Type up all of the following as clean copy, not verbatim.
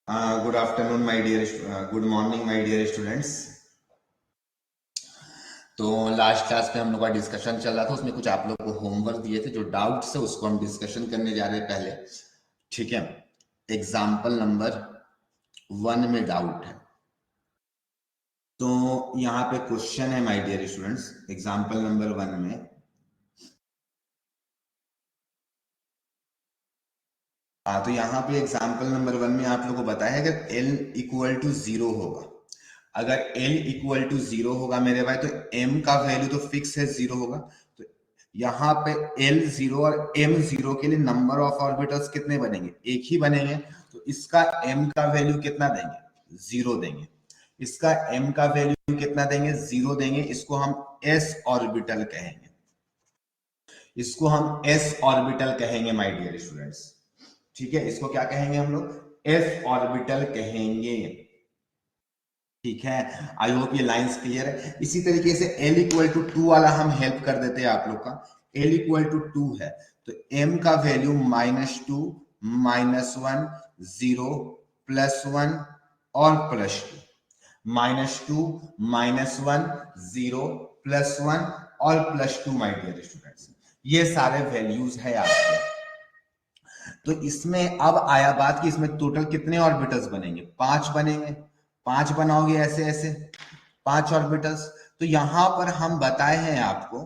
Good afternoon, my dear. Good morning, my dear students. तो last class में हम लोग का डिस्कशन चल रहा था, उसमें कुछ आप लोग को होमवर्क दिए थे, जो डाउट्स है उसको हम डिस्कशन करने जा रहे हैं पहले. ठीक है, एग्जाम्पल नंबर 1 में डाउट है, तो यहाँ पे क्वेश्चन है my dear students. Example number 1 में तो यहाँ पे एग्जाम्पल नंबर 1 में आप लोगों को बताया है अगर l इक्वल टू 0 होगा, अगर l इक्वल टू 0 होगा मेरे भाई, तो m का वैल्यू तो फिक्स है 0 होगा. तो यहाँ पे l 0 और m 0 के लिए नंबर ऑफ ऑर्बिटल्स कितने बनेंगे? एक ही बनेंगे. तो इसका m का वैल्यू कितना देंगे? 0 देंगे. इसका m का वैल्यू कितना देंगे? 0 देंगे. इसको हम s ऑर्बिटल कहेंगे, इसको हम s ऑर्बिटल कहेंगे माय डियर स्टूडेंट्स. ठीक है, इसको क्या कहेंगे हम लोग? s ऑर्बिटल कहेंगे. ठीक है, आई होप ये लाइंस क्लियर है. इसी तरीके से l इक्वल टू 2 वाला हम हेल्प कर देते हैं आप लोग का. l इक्वल टू 2 है तो m का वैल्यू -2, -1, 0, +1 और +2. -2, -1, 0, +1 और +2 माय डियर स्टूडेंट्स, ये सारे वैल्यूज है आपके. तो इसमें अब आया बात कि इसमें टोटल कितने ऑर्बिटल्स बनेंगे? 5 बनेंगे. 5 बनाओगे ऐसे ऐसे 5 ऑर्बिटल्स. तो यहां पर हम बताए हैं आपको,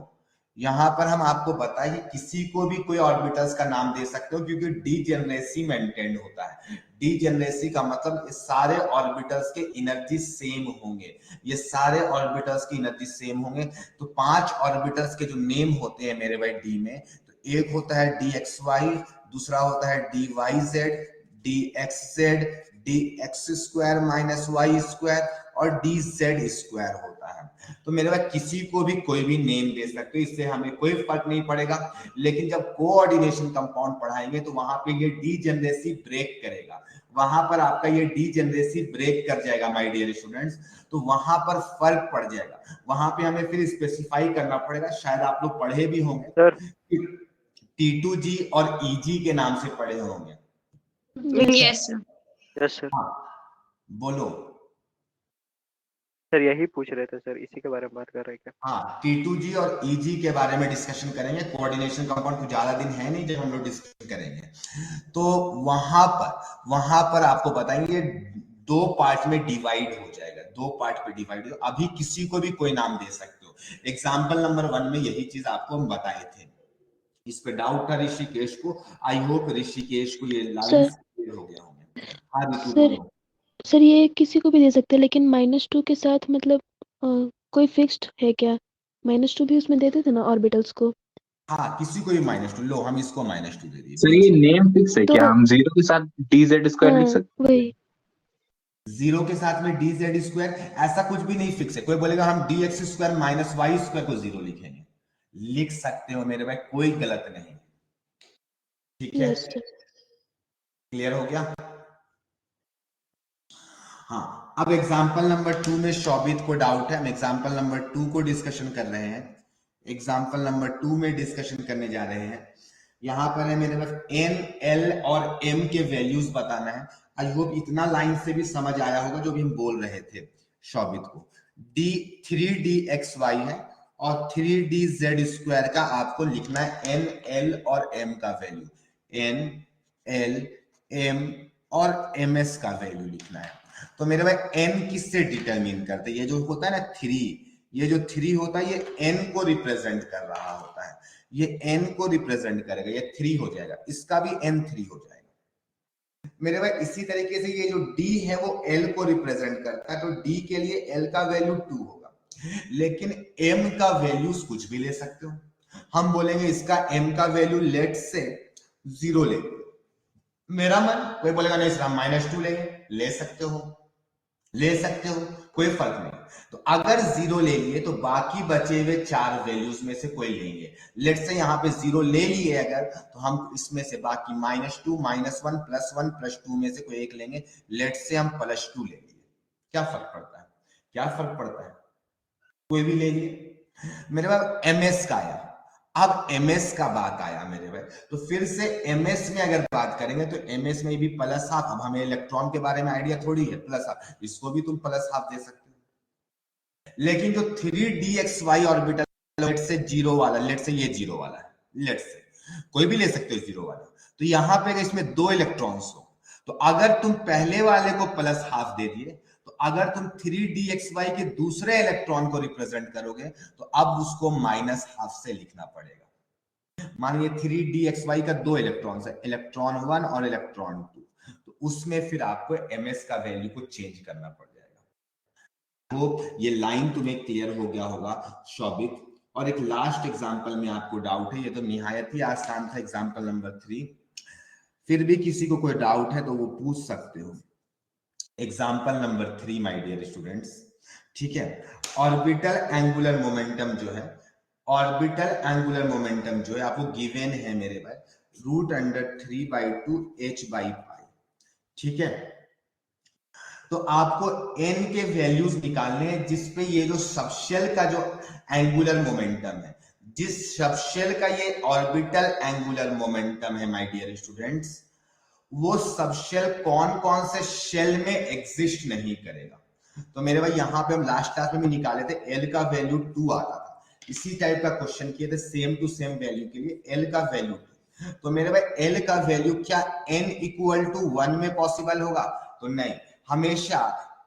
यहां पर हम आपको बताए कि किसी को भी कोई ऑर्बिटल्स का नाम दे सकते हो, क्योंकि डीजेनरेसी मेंटेन होता है. डीजेनरेसी का मतलब सारे ऑर्बिटल्स के एनर्जी सेम होंगे, ये सारे ऑर्बिटल्स की एनर्जी सेम होंगे. तो 5 ऑर्बिटल्स के जो नेम होते हैं मेरे भाई डी में, तो एक होता है डी एक्स वाई, दूसरा होता है D Y Z, D X Z, D X square minus Y square और डी जेड स्क्वायर होता है. तो मेरे भाई किसी को भी कोई भी नेम दे सकते हो, इससे हमें कोई फर्क नहीं पड़ेगा. लेकिन जब कोऑर्डिनेशन कंपाउंड पढ़ाएंगे तो वहां पे ये डीजेनरेसी ब्रेक करेगा, वहां पर आपका ये डीजेनरेसी ब्रेक कर जाएगा माय डियर स्टूडेंट्स. तो वहां पर फर्क पड़ जाएगा, वहां पे हमें फिर स्पेसिफाई करना पड़ेगा. शायद आप लोग पढ़े भी होंगे सर, T2G और EG के नाम से पढ़े होंगे. Yes sir. हाँ, बोलो. सर यही पूछ रहे थे सर, इसी के बारे में बात कर रहे थे. हाँ, T2G और EG के बारे में डिस्कशन करेंगे. कोऑर्डिनेशन कंपाउंड कुछ ज्यादा दिन है नहीं जब हम लोग डिस्कस करेंगे. तो वहां पर आपको बताएंगे 2 पार्ट में डिवाइड हो जाएगा, 2 पार्ट पे डिवाइड हो. अभी किसी को भी कोई नाम दे सकते हो. एग्जाम्पल नंबर 1 में यही चीज आपको हम बताए थे. इस पे डाउट था ऋषिकेश को. आई होप ऋषिकेश को ये लाइंस क्लियर हो गया होंगे. हाँ ऋतु बोलो. सर ये किसी को भी दे सकते हैं, लेकिन -2 के साथ मतलब कोई फिक्स्ड है क्या? -2 भी उसमें देते थे ना ऑर्बिटल्स को. हाँ, किसी को भी -2 लो, हम इसको -2 दे दिए. सर ये नेम फिक्स है तो क्या? हम 0 के साथ dz स्क्वायर लिख सकते हैं? वही 0 के साथ में dz स्क्वायर ऐसा कुछ भी नहीं फिक्स है. कोई बोलेगा हम dx square minus Y square को 0 लिखेंगे, लिख सकते हो मेरे भाई, कोई गलत नहीं. ठीक है, यस सर. क्लियर हो गया. हाँ, अब एग्जाम्पल नंबर 2 में शोभित को डाउट है. हम एग्जाम्पल नंबर 2 को डिस्कशन कर रहे हैं. एग्जाम्पल नंबर 2 में डिस्कशन करने जा रहे हैं. यहां पर है मेरे पास n, l और m के वैल्यूज बताना है. आई होप इतना लाइन से भी समझ आया होगा जो भी हम बोल रहे थे शोभित को. 3dxy है और 3dz स्क्वायर का आपको लिखना है n, l और m का वैल्यू. n, l, m और ms का वैल्यू लिखना है. तो मेरे भाई n किससे डिटरमिन करते हैं? ये जो होता है ना 3, ये जो 3 होता है ये n को रिप्रेजेंट कर रहा होता है. ये n को रिप्रेजेंट करेगा, ये 3 हो जाएगा, इसका भी n 3 हो जाएगा मेरे भाई. इसी तरीके से ये जो d है वो l को रिप्रेजेंट करता है, तो d के लिए l का वैल्यू 2 होगा. लेकिन m का वैल्यूज कुछ भी ले सकते हो. हम बोलेंगे इसका m का वैल्यू लेट से 0 ले. मेरा मन, कोई बोलेगा नहीं सर हम -2 लेंगे, ले सकते हो, ले सकते हो, कोई फर्क नहीं. तो अगर 0 ले लिए तो बाकी बचे हुए 4 वैल्यूज में से कोई लेंगे. लेट से यहां पे 0 ले लिए अगर, तो हम इसमें से बाकी -2, -1, +1, +2 में से कोई एक लेंगे. लेट से हम +2 ले लिए, क्या फर्क पड़ता है? क्या फर्क पड़ता है? कोई भी ले लिए. मेरे पास ms का आया. अब ms का बात आया मेरे भाई, तो फिर से ms में अगर बात करेंगे तो ms में भी प्लस हाफ। अब हमें इलेक्ट्रॉन के बारे में आइडिया थोड़ी है, प्लस हाफ, इसको भी तुम प्लस हाफ दे सकते हो। लेकिन जो 3dxy ऑर्बिटल, लेट से जीरो वाला, लेट से ये जीरो वाला है, लेट से कोई भी ले सकते हो जीरो वाला, तो यहां पे अगर इसमें 2 इलेक्ट्रॉन्स हो, तो अगर तुम पहले वाले को प्लस हाफ दे दिए, तो अगर तुम 3dxy के दूसरे इलेक्ट्रॉन को रिप्रेजेंट करोगे तो अब उसको माइनस हाफ से लिखना पड़ेगा। मानिए 3dxy का 2 इलेक्ट्रॉन्स है, इलेक्ट्रॉन 1 और इलेक्ट्रॉन 2, तो उसमें फिर आपको ms का वैल्यू को चेंज करना पड़ जाएगा। वो ये लाइन तुम्हें क्लियर हो गया होगा शौबिक। और एक लास्ट एग्जांपल में आपको डाउट है, ये तो निहायत ही आसान था, एग्जांपल नंबर 3, फिर भी किसी को कोई डाउट है तो वो पूछ सकते हो। Example number 3 my dear students, ठीक है। ऑर्बिटल एंगुलर मोमेंटम जो है, ऑर्बिटल एंगुलर मोमेंटम जो है आपको गिवन है मेरे भाई, √3/2 h/π, ठीक है। तो आपको n के वैल्यूज निकालने हैं जिसपे ये जो सबशेल का जो एंगुलर मोमेंटम है, जिस सबशेल का ये ऑर्बिटल एंगुलर मोमेंटम है माय डियर स्टूडेंट्स, वो सबशेल कौन कौन से शेल में एग्जिस्ट नहीं करेगा। तो मेरे भाई यहाँ पे हम लास्ट क्लास में भी निकाले थे, एल का वैल्यू 2 आता था, इसी टाइप का क्वेश्चन किए थे सेम टू सेम वैल्यू के लिए, एल का वैल्यू 2। तो मेरे भाई एल का वैल्यू क्या n = 1 में पॉसिबल होगा? तो नहीं, हमेशा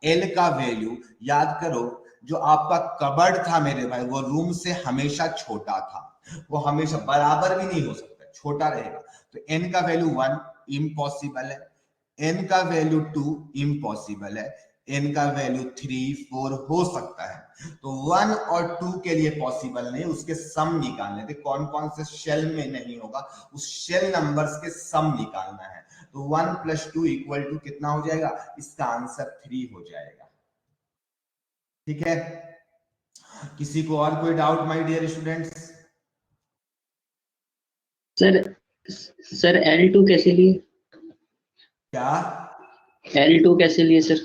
एल का वैल्यू याद करो, जो आपका कबर्ड था मेरे भाई वो रूम से हमेशा छोटा था, वो हमेशा बराबर भी नहीं हो सकता, छोटा रहेगा। तो n का वैल्यू 1 इम्पॉसिबल है, n का वैल्यू 2 इम्पॉसिबल है, n का वैल्यू 3, 4 हो सकता है। तो 1 और 2 के लिए पॉसिबल नहीं, उसके सम निकालने थे, कौन कौन से शेल में नहीं होगा उस शेल नंबर्स के सम निकालना है। तो 1 + 2 = कितना हो जाएगा? इसका आंसर 3 हो जाएगा, ठीक है। किसी को और कोई doubt my dear students? Sir L2 कैसे लिए? क्या L2 कैसे लिए सर?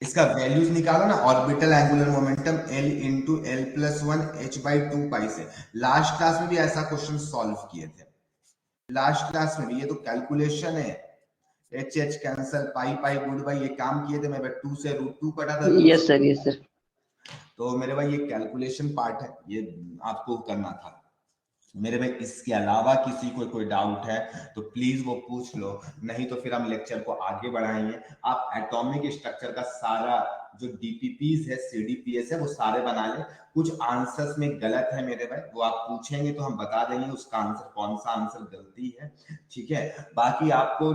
इसका वैल्यूज निकालो ना, orbital angular momentum L × L + 1 h/2π से। लास्ट क्लास में भी ऐसा क्वेश्चन सॉल्व किए थे, लास्ट क्लास में भी। ये तो कैलकुलेशन है, h cancel, pi good by, ये काम किए थे। मैं 2 से √2 कटा था। Yes sir. तो मेरे भाई ये कैलकुलेशन पार्ट है, ये आपको करना था मेरे भाई। इसके अलावा किसी को कोई डाउट है तो प्लीज वो पूछ लो, नहीं तो फिर हम लेक्चर को आगे बढ़ाएंगे। आप एटॉमिक स्ट्रक्चर का सारा जो डीपीपीस है, सीडीपीएस है, वो सारे बना ले। कुछ आंसर्स में गलत है मेरे भाई, वो आप पूछेंगे तो हम बता देंगे उसका आंसर, कौन सा आंसर गलती है, ठीक है। बाकी आपको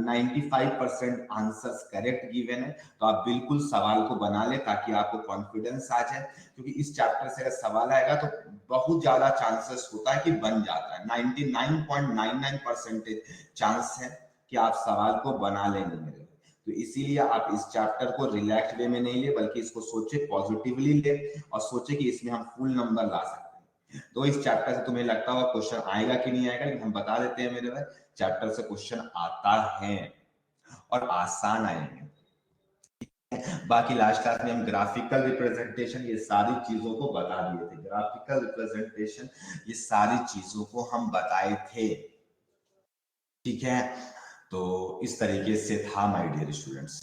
95% आंसर्स करेक्ट गिवन है, तो आप बिल्कुल सवाल को बना ले ताकि आपको कॉन्फिडेंस आ जाए, क्योंकि इस चैप्टर से अगर सवाल आएगा तो बहुत ज्यादा चांसेस होता है कि बन जाता है। 99.99% चांस है कि आप सवाल को बना लेंगे मेरे। तो इसीलिए आप इस चैप्टर को रिलैक्स वे में नहीं ले, बल्कि इसको सोचे, पॉजिटिवली ले, और सोचे कि इसमें हम फुल नंबर ला सकते हैं। तो इस चैप्टर से तुम्हें लगता होगा क्वेश्चन आएगा कि नहीं आएगा, लेकिन हम बता देते हैं मेरे भाई, चैप्टर से क्वेश्चन आता है और आसान आएंगे। बाकी लास्ट क्लास में हम ग्राफिकल रिप्रेजेंटेशन, ये सारी चीजों को बता दिए थे। ग्राफिकल रिप्रेजेंटेशन, ये सारी चीजों को हम बताए थे, ठीक है। तो इस तरीके से था माय डियर स्टूडेंट्स।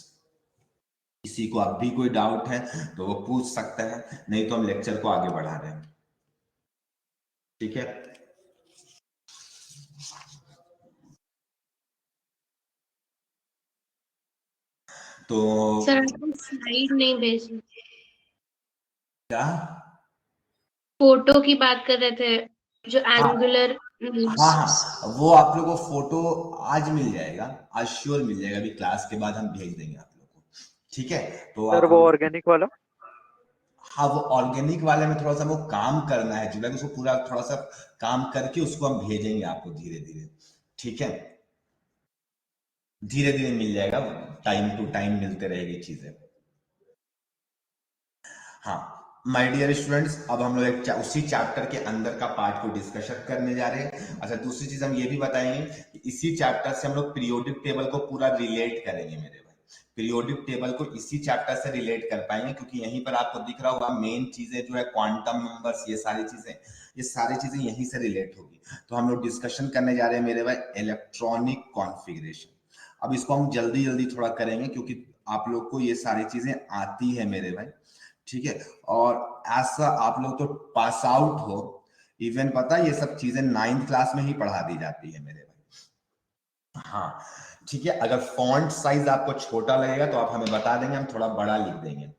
किसी को अब भी कोई डाउट है तो वो पूछ सकता है, नहीं तो हम लेक्चर को आगे बढ़ा रहे हैं, ठीक है। तो सर स्लाइड नहीं भेजी, क्या फोटो की बात कर रहे थे जो एंगुलर। हाँ, वो आप लोगों को फोटो आज मिल जाएगा, आज श्योर मिल जाएगा, अभी क्लास के बाद हम भेज देंगे आप लोग को, ठीक है। तो सर वो ऑर्गेनिक वाला, हाँ, वो ऑर्गेनिक वाले में थोड़ा सा वो काम करना है जुलाई, उसको पूरा थोड़ा सा काम करके उसको हम भेजेंगे आपको धीरे धीरे, ठीक है। धीरे धीरे मिल जाएगा, टाइम टू टाइम मिलते रहेगी चीजें। हाँ माय डियर स्टूडेंट्स, अब हम लोग एक उसी चैप्टर के अंदर का पार्ट को डिस्कशन करने जा रहे हैं। अच्छा, दूसरी चीज हम ये भी बताएंगे कि इसी चैप्टर से हम लोग पीरियोडिक टेबल को पूरा रिलेट करेंगे मेरे भाई। पीरियोडिक टेबल को इसी चैप्टर से रिलेट कर पाएंगे, क्योंकि यहीं पर आपको दिख रहा होगा मेन चीजें जो है क्वांटम नंबर्स, ये सारी चीजें यहीं से रिलेट होगी। तो हम लोग डिस्कशन करने जा रहे हैं मेरे भाई इलेक्ट्रॉनिक कॉन्फ़िगरेशन। अब इसको हम जल्दी जल्दी थोड़ा करेंगे क्योंकि आप लोग को ये सारी चीजें आती है मेरे भाई, ठीक है। और ऐसा आप लोग तो पास आउट हो, इवन पता है ये सब चीजें 9th क्लास में ही पढ़ा दी जाती है मेरे भाई। हाँ ठीक है, अगर फॉन्ट साइज आपको छोटा लगेगा तो आप हमें बता देंगे, हम थोड़ा बड़ा लिख देंगे।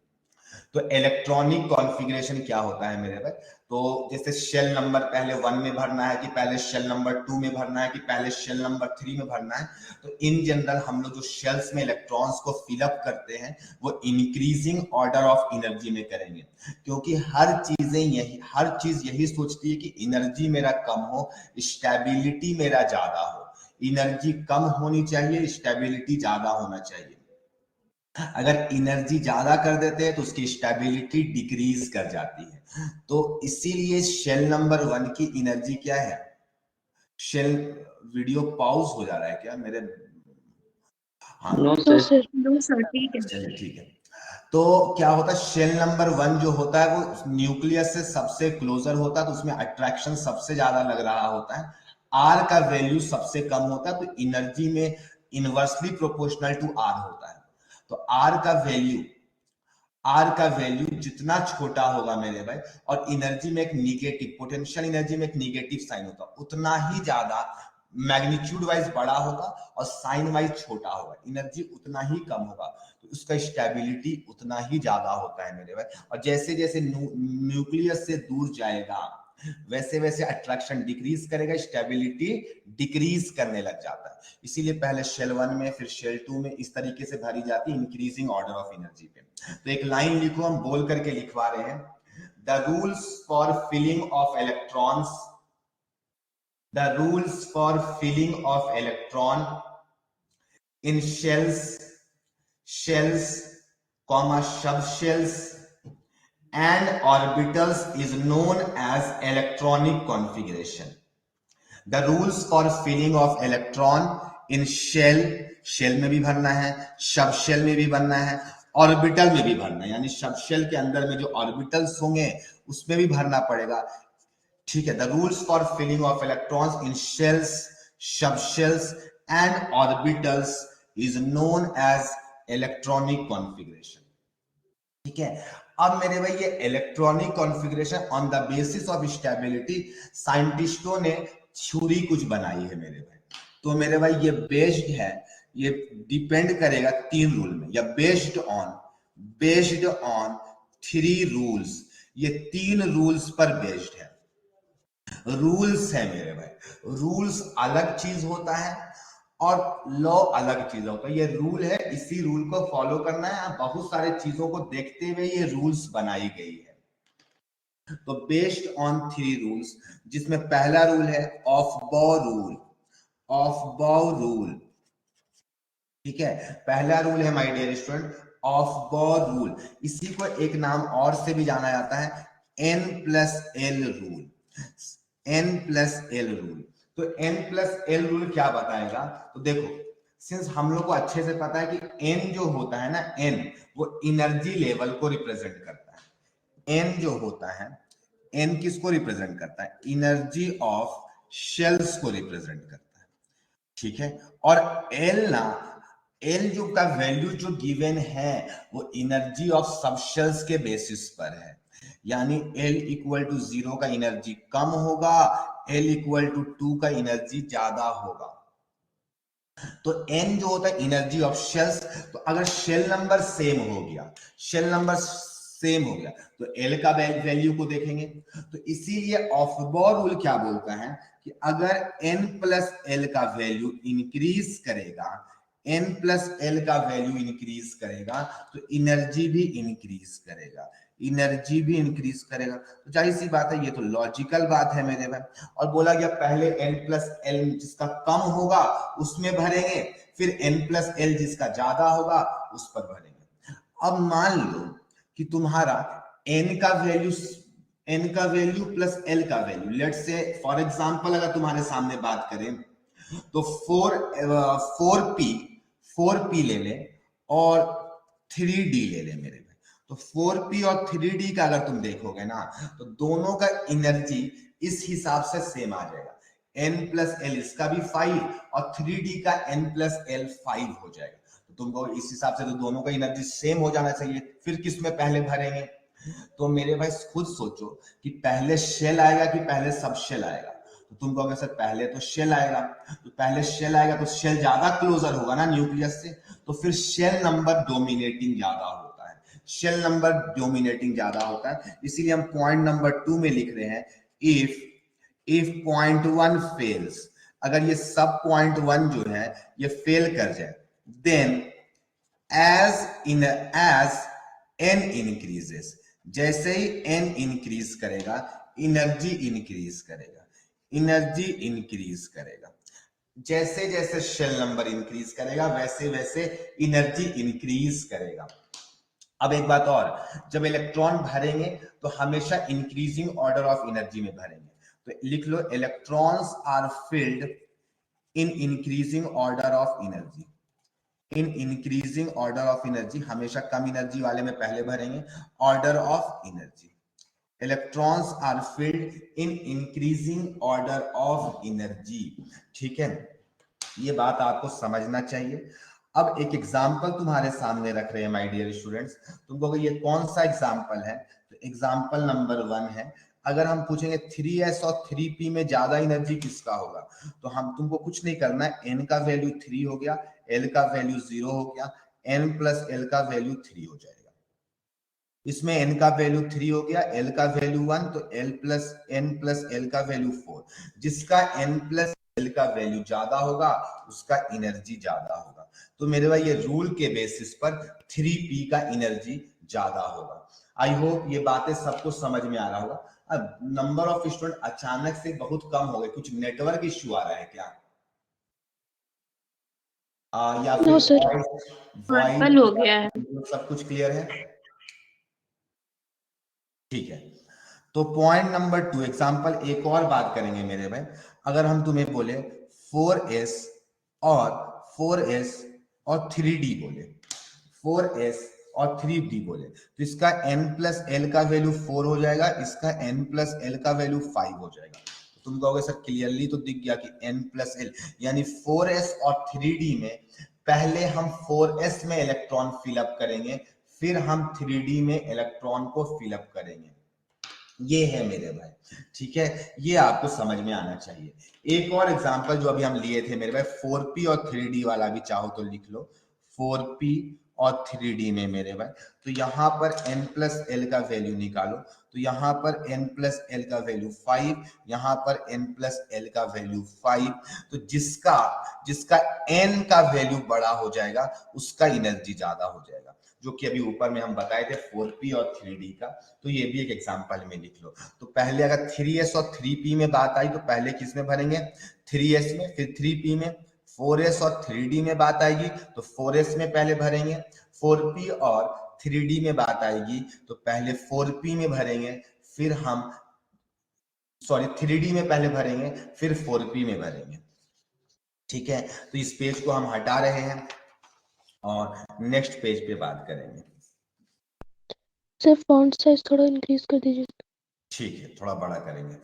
तो इलेक्ट्रॉनिक कॉन्फ़िगरेशन क्या होता है मेरे भाई, तो जैसे शेल नंबर पहले 1 में भरना है कि पहले शेल नंबर 2 में भरना है कि पहले शेल नंबर 3 में भरना है। तो इन जनरल हम लोग जो शेल्स में इलेक्ट्रॉन्स को फिलअप करते हैं वो इंक्रीजिंग ऑर्डर ऑफ एनर्जी में करेंगे, क्योंकि हर चीज यही सोचती है कि एनर्जी मेरा कम हो, स्टेबिलिटी मेरा ज्यादा हो। एनर्जी कम होनी चाहिए, स्टेबिलिटी ज्यादा होना चाहिए। अगर एनर्जी ज्यादा कर देते हैं तो उसकी स्टेबिलिटी डिक्रीज कर जाती है। तो इसीलिए शेल नंबर 1 की एनर्जी क्या है, शेल वीडियो पॉज हो जा रहा है क्या मेरे? हाँ नो तो सर। सर चलिए ठीक है। तो क्या होता है, शेल नंबर 1 जो होता है वो न्यूक्लियस से सबसे क्लोजर होता है, तो उसमें अट्रैक्शन सबसे ज्यादा लग रहा होता है। आर का वैल्यू सबसे कम होता है, तो एनर्जी में इनवर्सली प्रोपोर्शनल टू आर होता है। तो आर का वैल्यू जितना छोटा होगा मेरे भाई, और एनर्जी में एक निगेटिव, पोटेंशियल एनर्जी में एक निगेटिव साइन होता है, उतना ही ज्यादा मैग्नीट्यूड वाइज बड़ा होगा और साइन वाइज छोटा होगा, एनर्जी उतना ही कम होगा, तो उसका स्टेबिलिटी उतना ही ज्यादा होता है मेरे भाई। और जैसे जैसे न्यूक्लियस से दूर जाएगा वैसे वैसे अट्रैक्शन डिक्रीज करेगा, स्टेबिलिटी डिक्रीज करने लग जाता है। इसीलिए पहले शेल 1 में फिर शेल 2 में इस तरीके से भरी जाती है इंक्रीजिंग ऑर्डर ऑफ एनर्जी पे। तो एक लाइन लिखो, हम बोल करके लिखवा रहे हैं, the rules for filling of electrons, the rules for filling of electron in shells comma subshells and orbitals is known as electronic configuration. The rules for filling of electron in shell में भी भरना है, subshell में भी भरना है, orbital में भी भरना है, यानी सबशेल के अंदर में जो ऑर्बिटल्स होंगे उसमें भी भरना पड़ेगा, ठीक है। The rules for filling of electrons in shells, subshells and orbitals is known as electronic configuration, ठीक है। अब मेरे भाई ये electronic configuration on the basis of stability साइंटिस्टों ने थ्योरी कुछ बनाई है मेरे भाई। तो मेरे भाई ये बेस्ड है, ये डिपेंड करेगा 3 रूल में, या बेस्ड ऑन 3 रूल्स, ये 3 रूल्स पर बेस्ड है। रूल्स है मेरे भाई, रूल्स अलग चीज होता है और लॉ अलग चीज होता है। ये रूल है, इसी रूल को फॉलो करना है, बहुत सारे चीजों को देखते हुए ये रूल्स बनाई गई है। तो बेस्ड ऑन 3 रूल्स, जिसमें पहला रूल है ऑफ बॉ रूल, ठीक है। पहला रूल है माय डियर स्टूडेंट ऑफ बॉ रूल, इसी को एक नाम और से भी जाना जाता है N+L रूल, N+L रूल। तो N+L रूल क्या बताएगा, तो देखो सिंस हम लोग को अच्छे से पता है कि N जो होता है ना, N वो एनर्जी लेवल को रिप्रेजेंट करता है। N जो होता है, N किसको रिप्रेजेंट करता है, एनर्जी ऑफ शेल्स को रिप्रेजेंट करता है, ठीक है। और L जो का वैल्यू जो गिवन है वो एनर्जी ऑफ सबशेल्स के बेसिस पर है, यानी L इक्वल टू 0 का एनर्जी कम होगा, L इक्वल टू 2 का एनर्जी ज्यादा होगा। तो N जो होता है एनर्जी ऑफ शेल्स, तो अगर शेल नंबर सेम हो गया तो L का वैल्यू को देखेंगे। तो इसीलिए ऑफ बॉ रूल क्या बोलता है कि अगर N+L का वैल्यू इंक्रीज करेगा, N+L का वैल्यू इंक्रीज करेगा तो एनर्जी भी इंक्रीज करेगा, तो जाहिर सी बात है, ये तो लॉजिकल बात है मेरे भाई। और बोला गया पहले N+L जिसका कम होगा उसमें भरेंगे, फिर N+L जिसका ज्यादा होगा उस पर भरेंगे। अब मान लो कि तुम्हारा N का वैल्यू प्लस L का value, let's say for example अगर तुम्हारे सामने बात करें तो 4P ले ले और 3D ले ले मेरे भाई, तो 4p और 3D का अगर तुम देखोगे ना तो दोनों का एनर्जी इस हिसाब से सेम आ जाएगा, n प्लस एल इसका भी 5 और 3D का n प्लस एल 5 हो जाएगा। तो तुमको इस हिसाब से तो दोनों का एनर्जी सेम हो जाना चाहिए। फिर किस में पहले भरेंगे? तो मेरे भाई खुद सोचो कि पहले शेल आएगा कि पहले सब शेल आएगा। तो तुम कहोगे सर पहले तो शेल आएगा, तो पहले शेल आएगा तो शेल ज्यादा क्लोजर होगा ना न्यूक्लियस से, तो फिर शेल नंबर डोमिनेटिंग ज्यादा होता है, शेल नंबर डोमिनेटिंग ज्यादा होता है। इसीलिए हम पॉइंट नंबर 2 में लिख रहे हैं इफ पॉइंट 1 फेल्स, अगर ये सब पॉइंट 1 जो है ये फेल कर जाए, देन as n इंक्रीजेस, जैसे ही n इंक्रीज करेगा एनर्जी इंक्रीज करेगा, एनर्जी इंक्रीज करेगा, जैसे जैसे शेल नंबर इंक्रीज करेगा वैसे वैसे एनर्जी इंक्रीज करेगा। अब एक बात और, जब इलेक्ट्रॉन भरेंगे तो हमेशा इंक्रीजिंग ऑर्डर ऑफ एनर्जी में भरेंगे, तो लिख लो electrons are filled in increasing order of energy, in increasing order of energy, हमेशा कम एनर्जी वाले में पहले भरेंगे, order of energy, electrons are filled in increasing order of energy. ठीक है, ये बात आपको समझना चाहिए। अब एक एग्जांपल तुम्हारे सामने रख रहे हैं माय डियर स्टूडेंट्स, तुमको ये कौन सा एग्जांपल है? तो एग्जांपल नंबर 1 है, अगर हम पूछेंगे 3s और 3p में ज्यादा एनर्जी किसका होगा, तो हम तुमको कुछ नहीं करना है, n का वैल्यू 3 हो गया, l का वैल्यू 0 हो गया, n प्लस l का वैल्यू 3 हो जाएगा। इसमें n का वैल्यू 3 हो गया, l का वैल्यू 1, तो n प्लस l का वैल्यू 4, जिसका n प्लस l का वैल्यू ज्यादा होगा उसका एनर्जी ज्यादा होगा। तो मेरे भाई ये रूल के बेसिस पर 3p का एनर्जी ज्यादा होगा। आई होप ये बातें सबको समझ में आ रहा होगा। अब नंबर ऑफ स्टूडेंट अचानक से बहुत कम हो गए, कुछ नेटवर्क इश्यू आ रहा है क्या? या नो फिर सर, नॉर्मल हो गया है। सब कुछ क्लियर है? ठीक है, तो पॉइंट नंबर 2 एग्जांपल एक और बात करेंगे मेरे भाई। अगर हम तुम्हें बोले 4s और 3d बोले, 4s और 3d बोले, तो इसका n प्लस l का वैल्यू 4 हो जाएगा, इसका n प्लस l का वैल्यू 5 हो जाएगा। तो तुम कहोगे सर क्लियरली तो दिख गया कि n प्लस l, यानी 4s और 3d में पहले हम 4s में इलेक्ट्रॉन फिलअप करेंगे, फिर हम 3d में इलेक्ट्रॉन को फिलअप करेंगे। ये है मेरे भाई, ठीक है, ये आपको समझ में आना चाहिए। एक और एग्जांपल जो अभी हम लिए थे मेरे भाई, 4p और 3d वाला भी चाहो तो लिख लो, 4p और 3d में मेरे भाई, तो यहां पर n प्लस l का वैल्यू निकालो, तो यहां पर n प्लस l का वैल्यू 5, यहां पर n प्लस l का वैल्यू 5, तो जिसका n का वैल्यू बड़ा हो जाएगा उसका एनर्जी ज्यादा हो जाएगा, जो कि अभी ऊपर में हम बताए थे 4p और 3d का। तो ये भी एक एग्जांपल में लिख लो। तो पहले अगर 3s और 3p में बात आई तो पहले किस में भरेंगे? 3s में, फिर 3p में। 4s और 3d में बात आएगी तो 4s में पहले भरेंगे, 4p और 3d में बात आएगी तो पहले 4p में भरेंगे, फिर हम 3d में पहले भरेंगे, फिर 4p में भरेंगे। ठीक है, तो इस पेज को हम हटा रहे हैं और नेक्स्ट पेज पे बात करेंगे। सर फॉन्ट साइज थोड़ा इंक्रीज कर दीजिए। ठीक है, थोड़ा बड़ा करेंगे।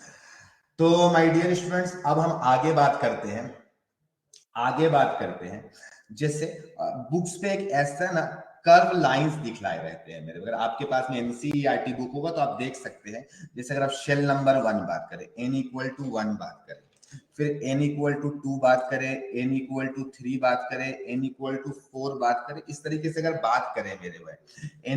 तो माय डियर स्टूडेंट्स, अब हम आगे बात करते हैं, जैसे बुक्स पे एक ऐसा ना कर्व लाइंस दिखलाए रहते हैं मेरे। अगर आपके पास में एनसीईआरटी बुक होगा तो आप देख सकते हैं, जैसे अगर आप शेल नंबर 1 बात करें, n इक्वल टू 1 बात करें, फिर n इक्वल टू 2 बात करें, n इक्वल टू 3 बात करें, n इक्वल टू 4 बात करें, इस तरीके से अगर बात करें मेरे भाई,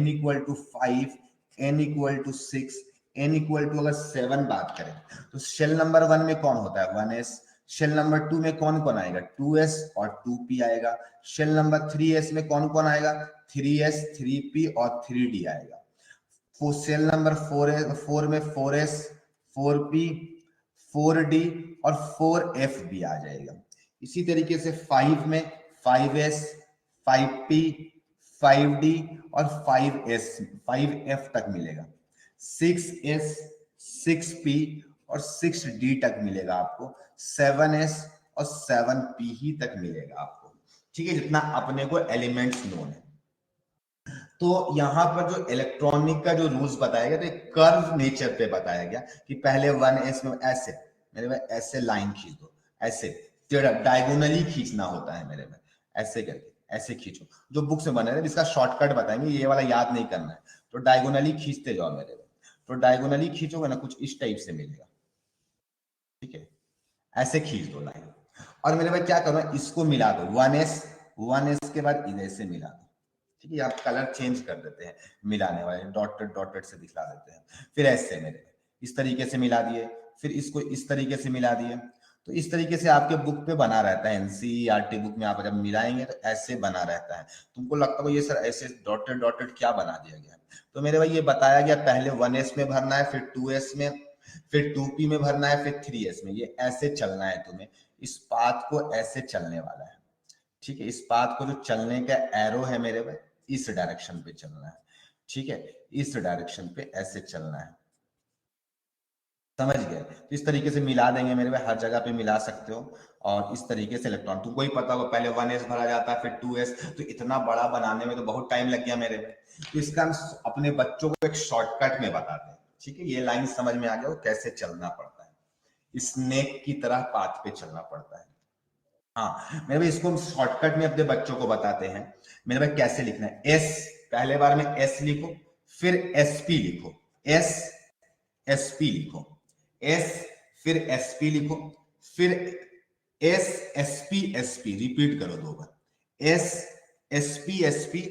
n equal to 5, n equal to 6, n equal to अगर 7 बात करें, तो शेल नंबर 1 में कौन होता है? 1s। शेल नंबर 2 में कौन कौन आएगा? 2s और 2p आएगा। शेल नंबर 3s में कौन कौन आएगा? 3s, 3p और 3d आएगा। सेल नंबर 4 में 4s, 4p, 4d और 4f भी आ जाएगा। इसी तरीके से 5 में 5s, 5p, 5d और 5f तक मिलेगा। 6s, 6p और 6d तक मिलेगा आपको। 7s और 7p ही तक मिलेगा आपको। ठीक है, जितना अपने को एलिमेंट्स नोन है। तो यहाँ पर जो इलेक्ट्रॉनिक का जो रूल्स बताया गया तो एक कर्व नेचर पे बताया गया कि पहले 1s में ऐसे मेरे में ऐसे लाइन खींच दो, ऐसे डायगोनली खींचना होता है मेरे में, ऐसे करके ऐसे खींचो, जो बुक से बने हैं इसका शॉर्टकट बताएंगे, ये वाला याद नहीं करना है। तो डायगोनली खींचते जाओ मेरे में, तो डायगोनली खींचोगे ना कुछ इस टाइप से मिलेगा, ठीक है, ऐसे खींच दो लाइन। और मेरे भाई क्या करो, इसको मिला दो 1s के बाद इधर से मिला दो, ठीक है, आप कलर चेंज कर देते हैं, मिलाने वाले डॉटेड डॉटेड से दिखला देते हैं। फिर ऐसे मेरे इस तरीके से मिला दिए, फिर इसको इस तरीके से मिला दिए। तो इस तरीके से आपके बुक पे बना रहता है, एनसीईआरटी बुक में आप जब मिलाएंगे तो ऐसे बना रहता है। तुमको लगता है ये सर ऐसे डॉटेड डॉटेड क्या बना दिया गया, तो मेरे भाई ये बताया गया पहले 1s में भरना है, फिर 2s में, फिर 2p में भरना है, फिर 3s में। ये ऐसे चलना है तुम्हें, इस पाथ को ऐसे चलने वाला है, ठीक है, इस पाथ को जो चलने का एरो है मेरे भाई इस डायरेक्शन पे चलना है, ठीक है, इस डायरेक्शन पे ऐसे चलना है, समझ गए। तो इस तरीके से मिला देंगे मेरे भाई, हर जगह पे मिला सकते हो। और इस तरीके से इलेक्ट्रॉन तुमको ही पता होगा पहले 1s भरा जाता है, फिर 2s, तो इतना बड़ा बनाने में तो बहुत टाइम लग गया मेरे भाई। तो इसका हम अपने बच्चों को एक शॉर्टकट में बताते हैं, ठीक है, ये लाइन समझ में आ गया कैसे चलना पड़ता है, स्नेक की तरह पाथ पे चलना पड़ता है। हाँ मेरे भाई इसको हम शॉर्टकट में अपने बच्चों को बताते हैं मेरे भाई कैसे लिखना है। एस पहले बार में एस लिखो, फिर एसपी लिखो, एस एसपी लिखो, एस फिर एसपी लिखो, फिर एस एसपी एसपी रिपीट करो 2 बार, एस एसपी एसपी,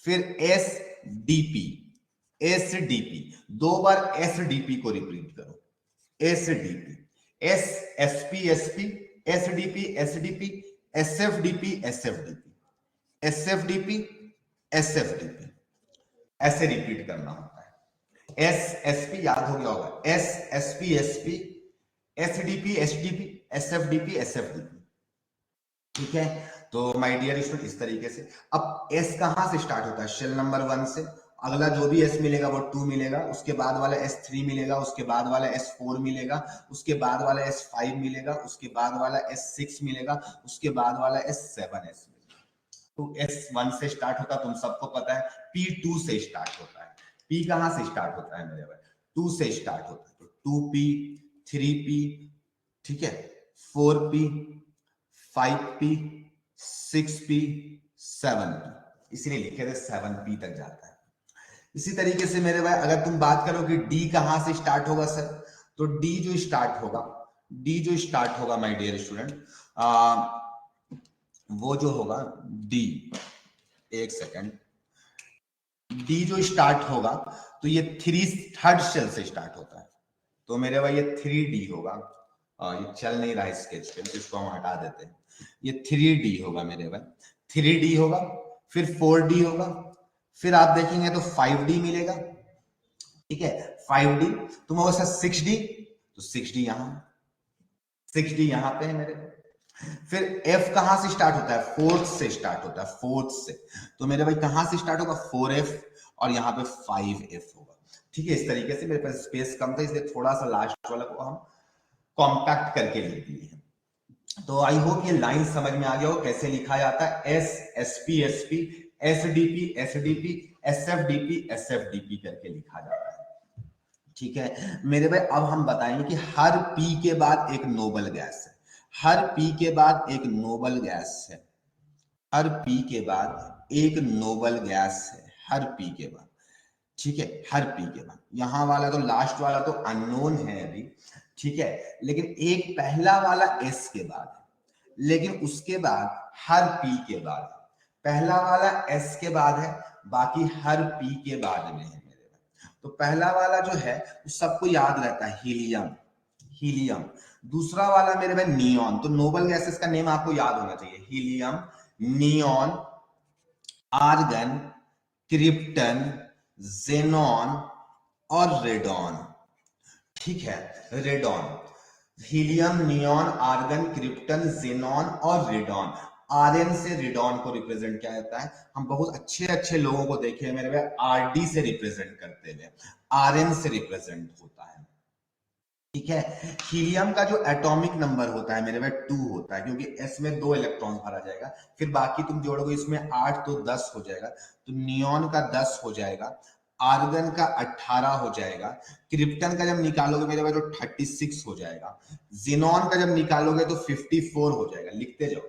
फिर एस डीपी एस डीपी, 2 बार एस डीपी को रिपीट करो, S DP, S SP SP, S DP S DP, S F DP S F DP, S F DP S F DP, ऐसे repeat करना होता है। S SP याद हो गया होगा, S SP SP, S DP S DP, S F DP S F DP, ठीक है। तो माय डियर स्टूडेंट इस तरीके से। अब एस कहां से स्टार्ट होता है, शेल नंबर 1 से, अगला जो भी एस मिलेगा वो 2 मिलेगा, उसके बाद वाला S3 मिलेगा, उसके बाद वाला S4 मिलेगा, उसके बाद वाला S5 मिलेगा, उसके बाद वाला S6 मिलेगा, उसके बाद वाला S7 मिलेगा। तो S1 से स्टार्ट होता है, तुम सबको पता है, P2 से स्टार्ट होता है। P कहां से स्टार्ट होता है मेरे भाई, 2 से स्टार्ट होता है, तो 2P 3P, ठीक है, 4P 5P 6P 7P, इसीलिए लिखे थे 7P तक जाता है। इसी तरीके से मेरे भाई अगर तुम बात करो कि डी कहां से स्टार्ट होगा सर, तो डी जो स्टार्ट होगा माय डियर स्टूडेंट, वो जो होगा डी, एक सेकंड, डी जो स्टार्ट होगा तो ये 3rd शेल से स्टार्ट होता है, तो मेरे भाई ये 3D होगा। ये चल नहीं रहा है स्केच पे, तो इसको हम हटा देते हैं, ये 3D होगा मेरे भाई, 3D होगा, फिर 4D होगा, फिर आप देखेंगे तो 5D मिलेगा, ठीक है, 5D, तुम होगा सर 6D, तो 6D यहां पे है मेरे। फिर F कहां से स्टार्ट होता है, 4th से स्टार्ट होता है, 4th से, तो मेरे भाई कहां से स्टार्ट होगा, 4F, और यहाँ पे 5F होगा, ठीक है। इस तरीके से मेरे पास स्पेस कम था इसलिए थोड़ा सा लास्ट वाला को हम कॉम्पैक्ट करके लिख दिए हैं। तो आई होप ये लाइन समझ में आ गया हो कैसे लिखा जाता है, S SP SP, SDP SDP, SFDP SFDP करके लिखा जाता है, ठीक है मेरे भाई। अब हम बताएंगे कि हर पी के बाद एक नोबल गैस है, हर पी के बाद एक नोबल गैस है, हर पी के बाद एक नोबल गैस है, हर पी के बाद, ठीक है, हर पी के बाद। यहां वाला तो लास्ट वाला तो अननोन है अभी, ठीक है, लेकिन एक पहला वाला एस के बाद है, लेकिन उसके बाद हर पी के बाद, पहला वाला एस के बाद है, बाकी हर पी के बाद में है मेरे भाई। तो पहला वाला जो है सबको याद रहता है, हीलियम। दूसरा वाला मेरे भाई नियॉन, तो नोबल गैसेस का नेम आपको याद होना चाहिए, helium, neon, argon, krypton, xenon और रेडॉन, ठीक है, radon, helium, neon, argon, krypton, xenon और रेडॉन। आरएन से रेडॉन को रिप्रेजेंट किया जाता है। हम बहुत अच्छे लोगों को देखे हैं मेरे भाई आरडी से रिप्रेजेंट करते हुए, आरएन से रिप्रेजेंट होता है, ठीक है। हीलियम का जो एटॉमिक नंबर होता है मेरे भाई 2 होता है, क्योंकि s में 2 इलेक्ट्रॉन भरा जाएगा, फिर बाकी तुम जोड़ोगे इसमें 8 तो 10 हो जाएगा, तो नियॉन का 10 हो जाएगा, आर्गन का 18 हो जाएगा, क्रिप्टन का जब निकालोगे मेरे भाई तो 36 हो जाएगा, जिनॉन का जब निकालोगे तो 54 हो जाएगा। लिखते जाओ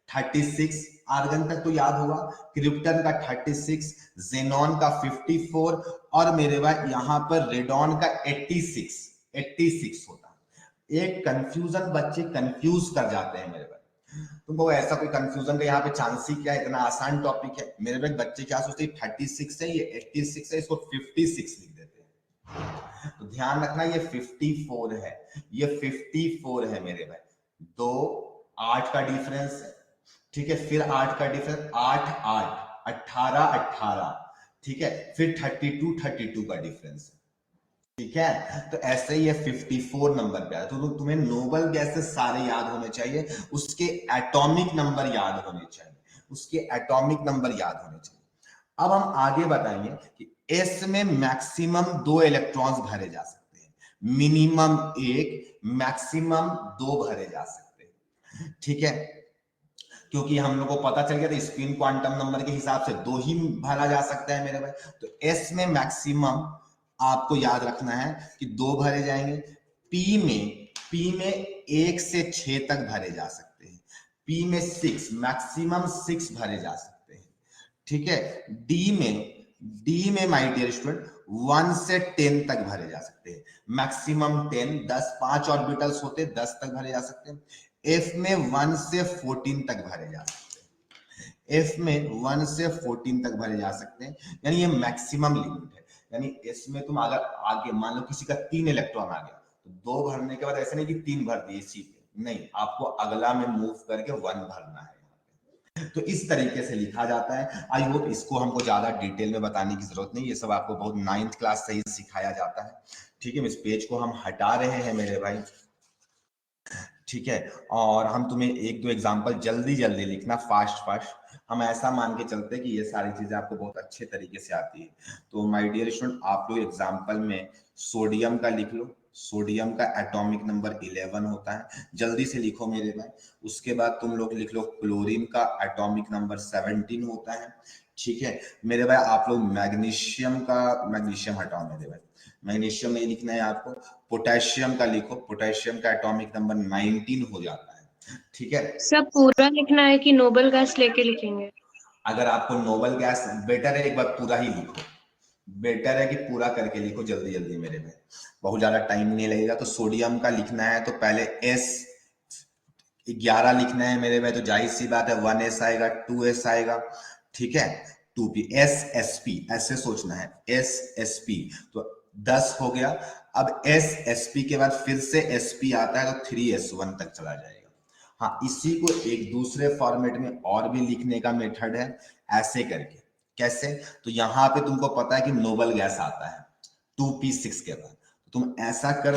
36, आर्गन तक तो याद होगा, क्रिप्टन का 36, जेनॉन का 54 और मेरे भाई यहाँ पर रेडॉन का 86 होता है। एक कंफ्यूजन, बच्चे कंफ्यूज कर जाते हैं मेरे भाई, तुमको ऐसा कोई कंफ्यूजन का यहाँ पे चांस ही क्या है, इतना आसान टॉपिक है मेरे भाई। बच्चे क्या सोचते हैं 36 है, ये 86 है, इसको 56 लिख देते हैं। तो ध्यान रखना ये 54 है, ये 54 है मेरे भाई। 2 8 का डिफरेंस है, ठीक है, फिर 8 का डिफरेंस, 8 8 18 18, ठीक है, फिर 32 का डिफरेंस है, ठीक है। तो ऐसे ही 54 नंबर पे आया, तो तुम्हें नोबल गैसेस सारे याद होने चाहिए, उसके एटॉमिक नंबर याद होने चाहिए, उसके एटॉमिक नंबर याद होने चाहिए। अब हम आगे बताएंगे कि एस में मैक्सिमम 2 इलेक्ट्रॉन्स भरे जा सकते हैं, मिनिमम 1, मैक्सिमम 2 भरे जा सकते हैं, ठीक है, क्योंकि हम लोग को पता चल गया था स्पिन क्वांटम नंबर के हिसाब से 2 ही भरा जा सकता है मेरे भाई। तो एस में मैक्सिमम आपको याद रखना है कि 2 भरे जाएंगे, पी में 1 से 6 तक भरे जा सकते हैं, पी में 6, मैक्सिमम 6 भरे जा सकते हैं, ठीक है। डी में माय डियर स्टूडेंट 1 से 10 तक भरे जा सकते हैं, मैक्सिमम 10, 10 5 ऑर्बिटल्स होते 10 तक भरे जा सकते हैं। एफ में 1 से 14 तक भरे जा सकते हैं, एफ में 1 से 14 तक भरे जा सकते हैं, यानी ये मैक्सिमम लिमिट है। यानी इसमें तुम अगर आगे मान लो किसी का 3 इलेक्ट्रॉन आ गया तो 2 भरने के बाद ऐसे नहीं कि 3 भर दिए इसी पे, नहीं, आपको अगला में मूव करके 1 भरना है। तो इस तरीके से लिखा जाता है। आई होप इसको हमको ज्यादा डिटेल में बताने की जरूरत नहीं, ये सब आपको बहुत 9th क्लास से ही सिखाया जाता है, ठीक है। इस पेज को हम हटा रहे हैं मेरे भाई, ठीक है, और हम तुम्हें 1-2 एग्जांपल जल्दी जल्दी लिखना, फास्ट, हम ऐसा मान के चलते कि ये सारी चीजें आपको बहुत अच्छे तरीके से आती है। तो माय डियर स्टूडेंट, आप लोग एग्जांपल में सोडियम का लिख लो, सोडियम का एटॉमिक नंबर 11 होता है, जल्दी से लिखो मेरे भाई। उसके बाद तुम लोग लिख लो क्लोरीन का एटॉमिक नंबर 17 होता है, ठीक है मेरे भाई। आप लोग मैग्नीशियम हटाओ मेरे भाई, मैग्नीशियम नहीं लिखना है आपको, पोटेशियम का लिखो, पोटेशियम का एटॉमिक नंबर 19 हो जाता है, ठीक है। सब पूरा लिखना है कि नोबल गैस लेके लिखेंगे? अगर आपको नोबल गैस, बेटर है एक बार पूरा ही लिखो, बेटर है कि पूरा करके लिखो जल्दी जल्दी मेरे में, बहुत ज्यादा टाइम नहीं लगेगा। तो सोडियम का लिखना है तो पहले S 11 लिखना है मेरे में, तो जाहिर सी बात है 1s आएगा, 2s आएगा, ठीक है, 2p, SSP ऐसे सोचना है, SSP तो 10 हो गया। अब SSP के बाद फिर से SP आता है तो 3s1 तक चला जाएगा। हाँ, इसी को एक दूसरे फॉर्मेट में और भी लिखने का मेथड है, ऐसे करके। कैसे? तो यहाँ पे तुमको पता है कि नोबल गैस आता है 2p6 के बाद, तुम ऐसा कर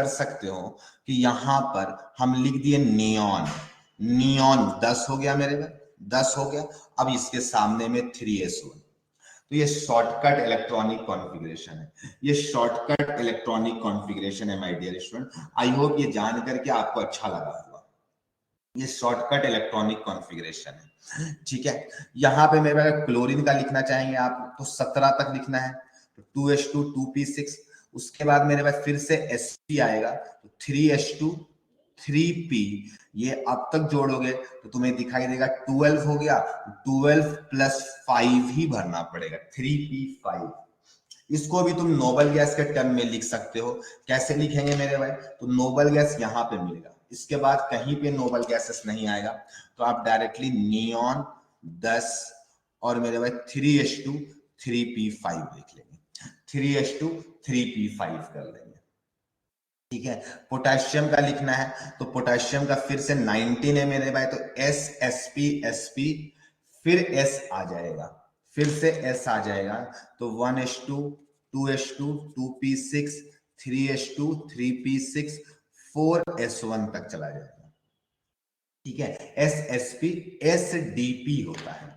सकते हो, कि यहां पर हम लिख दिए नियॉन 10 हो गया मेरे में, 10 हो गया। अब इसके सामने में 3s1, तो ये शॉर्टकट इलेक्ट्रॉनिक कॉन्फ़िगरेशन है, ये शॉर्टकट इलेक्ट्रॉनिक कॉन्फ़िगरेशन है my dear student. I hope ये जान करके आपको अच्छा लगा होगा, ये शॉर्टकट इलेक्ट्रॉनिक कॉन्फ़िगरेशन है, ठीक है। यहाँ पे मेरे क्लोरीन का लिखना चाहेंगे आप तो 17 तक लिखना है, तो 2s2 2p6, उसके बाद मेरे पास फिर से sp आएगा तो 3s2 3p, ये अब तक जोड़ोगे तो तुम्हें दिखाई देगा 12 हो गया, 12 प्लस 5 ही भरना पड़ेगा, 3p5। इसको भी तुम नोबल गैस के टर्म में लिख सकते हो। कैसे लिखेंगे मेरे भाई? तो नोबल गैस यहाँ पे मिलेगा, इसके बाद कहीं पे नोबल गैसेस नहीं आएगा, तो आप डायरेक्टली नियॉन 10 और मेरे भाई 3s2 3p5 लिख लेंगे, 3s2 3p5 कर लेंगे, ठीक है। पोटेशियम का लिखना है तो पोटेशियम का फिर से 19 है मेरे भाई, तो SSP फिर S आ जाएगा, फिर से S आ जाएगा, तो 1s2 2s2 2p6 3s2 3p6 4s1 तक चला जाएगा, ठीक है। SSP SDP होता है,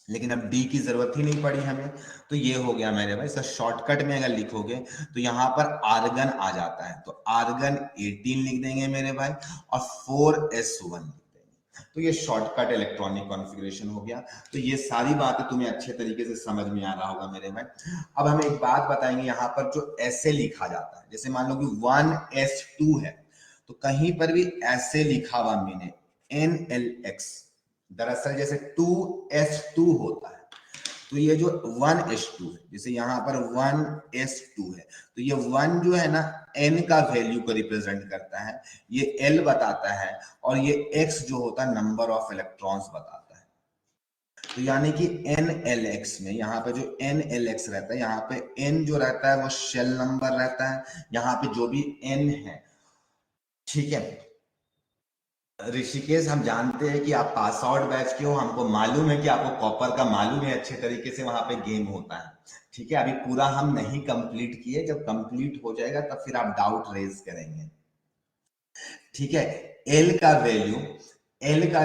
लेकिन अब डी की जरूरत ही नहीं पड़ी हमें, तो ये हो गया मेरे भाई। इसका शॉर्टकट में अगर लिखोगे तो यहाँ पर आर्गन आ जाता है, तो आर्गन 18 लिख देंगे मेरे भाई और 4s1 लिख देंगे, तो ये शॉर्टकट इलेक्ट्रॉनिक कॉन्फ़िगरेशन हो गया। तो ये सारी बातें तुम्हें अच्छे तरीके से समझ में आ रहा होगा मेरे भाई। अब हम एक बात बताएंगे, यहाँ पर जो ऐसे लिखा जाता है, जैसे मान लो कि 1s2 है, तो कहीं पर भी ऐसे लिखा हुआ मैंने NLX, दरअसल जैसे 2s2 होता है, तो ये जो 1s2 है, जैसे यहाँ पर 1s2 है, तो ये 1 जो है ना n का वैल्यू को रिप्रेजेंट करता है, ये l बताता है, और ये x जो होता है नंबर ऑफ इलेक्ट्रॉन्स बताता है। तो यानी कि NLX में यहाँ पे जो NLX रहता है, यहाँ पे n जो रहता है वो शेल नंबर रहता है, यहाँ पे जो भी n है, ठीक है। ऋषिकेश, हम जानते हैं कि आप पास आउट बैच के हो, हमको मालूम है कि आपको कॉपर का मालूम है अच्छे तरीके से, वहां पे गेम होता है, ठीक है। अभी पूरा हम नहीं कंप्लीट किए, जब कंप्लीट हो जाएगा तब फिर आप डाउट रेज करेंगे, ठीक है। एल का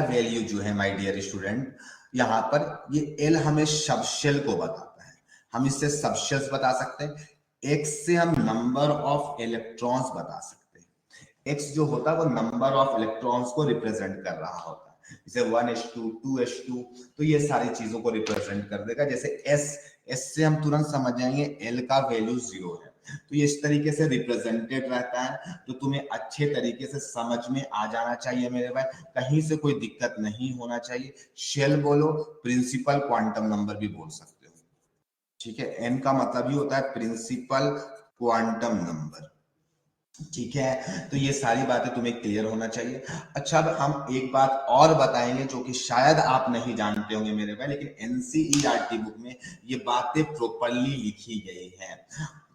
वैल्यू जो है माय डियर स्टूडेंट, यहाँ पर ये एल हमें सबशेल को बताता है, हम इससे सबशेल्स बता सकते हैं। एक्स से हम नंबर ऑफ इलेक्ट्रॉन्स बता सकते हैं, x जो होता है वो नंबर ऑफ इलेक्ट्रॉन्स को रिप्रेजेंट कर रहा होता है, जैसे 1s2 2s2, तो ये सारी चीजों को रिप्रेजेंट कर देगा। जैसे s से हम तुरंत समझ जाएंगे l का वैल्यू 0 है, तो ये इस तरीके से रिप्रेजेंटेड रहता है, तो तुम्हें अच्छे तरीके से समझ में आ जाना चाहिए मेरे भाई, कहीं से कोई दिक्कत नहीं होना चाहिए। शेल बोलो, प्रिंसिपल क्वांटम नंबर भी बोल सकते हो, ठीक है। n का मतलब ही होता है प्रिंसिपल क्वांटम नंबर, ठीक है। तो ये सारी बातें तुम्हें क्लियर होना चाहिए। अच्छा, अब हम एक बात और बताएंगे जो कि शायद आप नहीं जानते होंगे मेरे भाई, लेकिन एनसीईआरटी बुक में ये बातें प्रॉपरली लिखी गई हैं।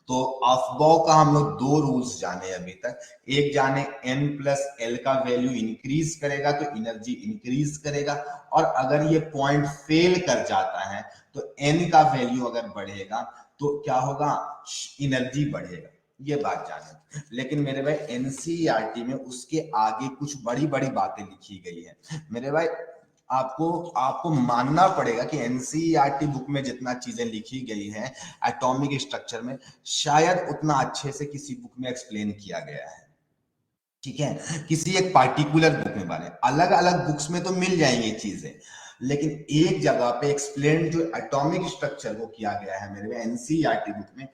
तो अफबाउ का हम लोग 2 रूल्स जाने अभी तक। एक जाने n+l का वैल्यू इंक्रीज करेगा तो एनर्जी इंक्रीज करेगा, और अगर ये पॉइंट फेल कर जाता है तो n का वैल्यू अगर बढ़ेगा तो क्या होगा, एनर्जी बढ़ेगा, ये बात जाने। लेकिन मेरे भाई एनसीईआरटी में उसके आगे कुछ बड़ी बड़ी बातें लिखी गई है मेरे भाई। आपको मानना पड़ेगा कि एनसीईआरटी बुक में जितना चीजें लिखी गई हैं एटॉमिक स्ट्रक्चर में, शायद उतना अच्छे से किसी बुक में एक्सप्लेन किया गया है, ठीक है। किसी एक पार्टिकुलर बुक में बारे, अलग अलग बुक्स में तो मिल जाएंगी चीजें, लेकिन एक जगह पे एक्सप्लेन जो एटॉमिक स्ट्रक्चर को किया गया है मेरे एनसीईआरटी बुक में,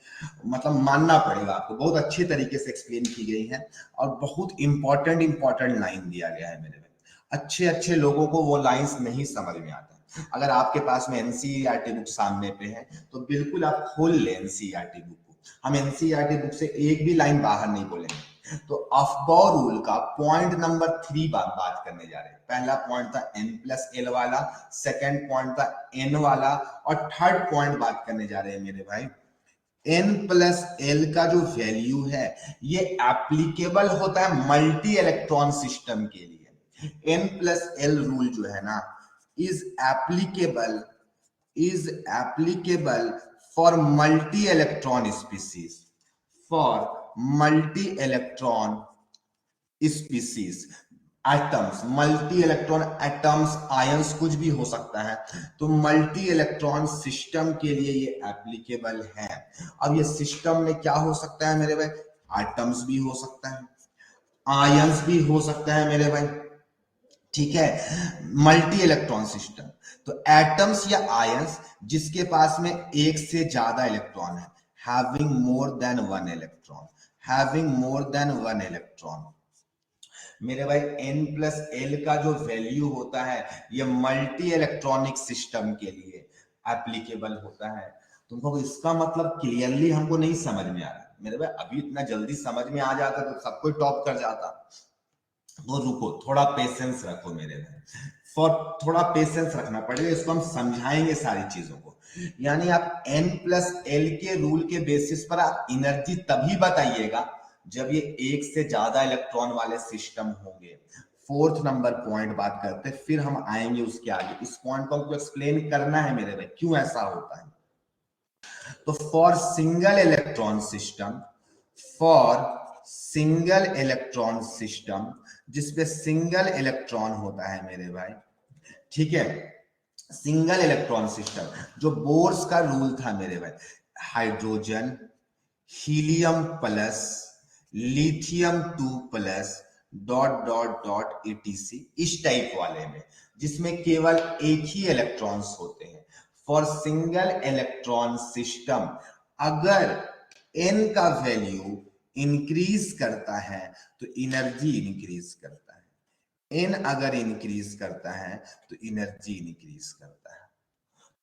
मतलब मानना पड़ेगा आपको, बहुत अच्छे तरीके से एक्सप्लेन की गई है, और बहुत इंपॉर्टेंट लाइन दिया गया है मेरे। अच्छे अच्छे लोगों को वो लाइंस नहीं समझ में आता। अगर आपके पास में एनसीईआरटी बुक सामने पे है तो बिल्कुल आप खोल ले एनसीईआरटी बुक को, हम एनसीईआरटी बुक से एक भी लाइन बाहर नहीं बोलेंगे। तो अफबाउ रूल का पॉइंट नंबर 3 बात करने जा रहे हैं। पहला पॉइंट था n+l वाला, सेकंड पॉइंट था n वाला, और थर्ड पॉइंट बात करने जा रहे हैं मेरे भाई, n+l का जो वैल्यू है ये एप्लीकेबल होता है मल्टी इलेक्ट्रॉन सिस्टम के लिए। n+l रूल जो है ना is applicable for multi electron species, atoms, multi electron atoms, ions, कुछ भी हो सकता है, तो मल्टी इलेक्ट्रॉन सिस्टम के लिए ये एप्लीकेबल है। अब ये सिस्टम में क्या हो सकता है मेरे भाई, एटम्स भी हो सकता है, आयंस भी हो सकता है मेरे भाई, ठीक है। मल्टी इलेक्ट्रॉन सिस्टम, तो एटम्स या आयंस जिसके पास में एक से ज्यादा इलेक्ट्रॉन है, having more than one electron मेरे भाई, n+l का जो वैल्यू होता है ये मल्टी इलेक्ट्रॉनिक सिस्टम के लिए एप्लीकेबल होता है। तुमको इसका मतलब क्लियरली हमको नहीं समझ में आ रहा मेरे भाई, अभी इतना जल्दी समझ में आ जाता तो सब कोई टॉप कर जाता, तो रुको, थोड़ा पेशेंस रखो मेरे भाई, थोड़ा पेशेंस रखना पड़ेगा, इसको हम समझाएंगे सारी चीजों को। यानी आप n+l के रूल के बेसिस पर आप एनर्जी तभी बताइएगा जब ये एक से ज्यादा इलेक्ट्रॉन वाले सिस्टम होंगे। 4th नंबर पॉइंट बात करते, फिर हम आएंगे उसके आगे, इस पॉइंट को हमको एक्सप्लेन करना है मेरे भाई क्यों ऐसा होता है। तो फॉर सिंगल इलेक्ट्रॉन सिस्टम जिसपे सिंगल इलेक्ट्रॉन होता है मेरे भाई, ठीक है, सिंगल इलेक्ट्रॉन सिस्टम, जो बोर्स का रूल था मेरे भाई, hydrogen, helium plus, lithium 2 plus, dot dot dot etc, इस टाइप वाले में, जिसमें केवल एक ही इलेक्ट्रॉन्स होते हैं। फॉर सिंगल इलेक्ट्रॉन सिस्टम, अगर n का वैल्यू इंक्रीज करता है तो एनर्जी इंक्रीज करता है, n अगर इंक्रीज करता है तो एनर्जी इंक्रीज करता है।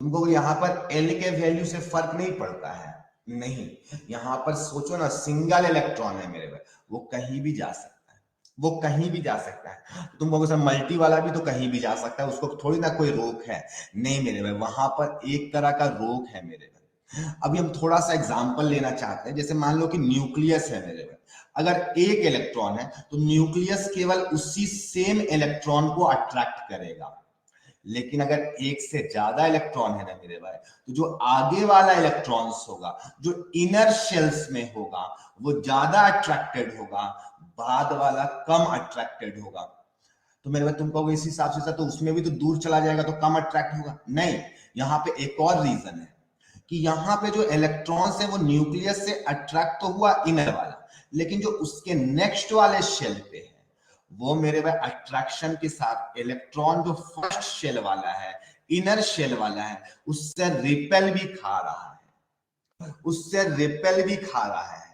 तुमको यहाँ पर L के वैल्यू से फर्क नहीं पड़ता है, नहीं, यहाँ पर सोचो ना, सिंगल इलेक्ट्रॉन है मेरे भाई, वो कहीं भी जा सकता है, वो कहीं भी जा सकता है। तुम कहोगे सर मल्टी वाला भी तो कहीं भी जा सकता है, उसको थोड़ी ना कोई रोक है, नहीं मेरे भाई, वहां पर एक तरह का रोक है मेरे भाई। अभी हम थोड़ा सा एग्जांपल लेना चाहते हैं, जैसे मान लो कि न्यूक्लियस है मेरे भाई, अगर एक इलेक्ट्रॉन है तो न्यूक्लियस केवल उसी सेम इलेक्ट्रॉन को अट्रैक्ट करेगा, लेकिन अगर एक से ज्यादा इलेक्ट्रॉन है ना मेरे भाई, तो जो आगे वाला इलेक्ट्रॉन्स होगा, जो इनर शेल्स में होगा, वो ज्यादा अट्रैक्टेड होगा, बाद वाला कम अट्रैक्टेड होगा। तो मेरे भाई तुम कहोगे इस हिसाब से तो उसमें भी तो दूर चला जाएगा तो कम अट्रैक्ट होगा, नहीं, यहाँ पे एक और रीजन है कि यहाँ पे जो इलेक्ट्रॉन्स है वो न्यूक्लियस से अट्रैक्ट तो हुआ इनर वाला, लेकिन जो उसके नेक्स्ट वाले शेल पे है वो मेरे भाई अट्रैक्शन के साथ इलेक्ट्रॉन जो फर्स्ट शेल वाला है, इनर शेल वाला है, उससे रिपेल भी खा रहा है, उससे रिपेल भी खा रहा है।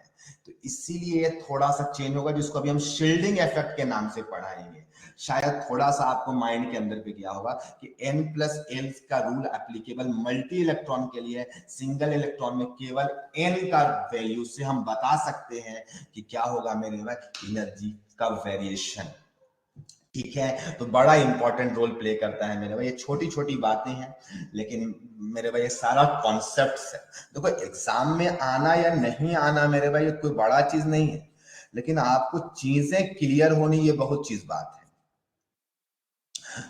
तो इसीलिए थोड़ा सा चेंज होगा, जिसको अभी हम शील्डिंग इफेक्ट के नाम से पढ़ाएंगे। शायद थोड़ा सा आपको माइंड के अंदर पे गया होगा कि n+l का रूल एप्लीकेबल मल्टी इलेक्ट्रॉन के लिए, सिंगल इलेक्ट्रॉन में केवल n का वैल्यू से हम बता सकते हैं कि क्या होगा मेरे भाई, एनर्जी का वेरिएशन। ठीक है, तो बड़ा इंपॉर्टेंट रोल प्ले करता है मेरे भाई। ये छोटी छोटी बातें हैं, लेकिन मेरे भाई ये सारा कॉन्सेप्ट है। देखो एग्जाम में आना या नहीं आना मेरे भाई ये कोई बड़ा चीज नहीं है, लेकिन आपको चीजें क्लियर होनी ये बहुत चीज बात है।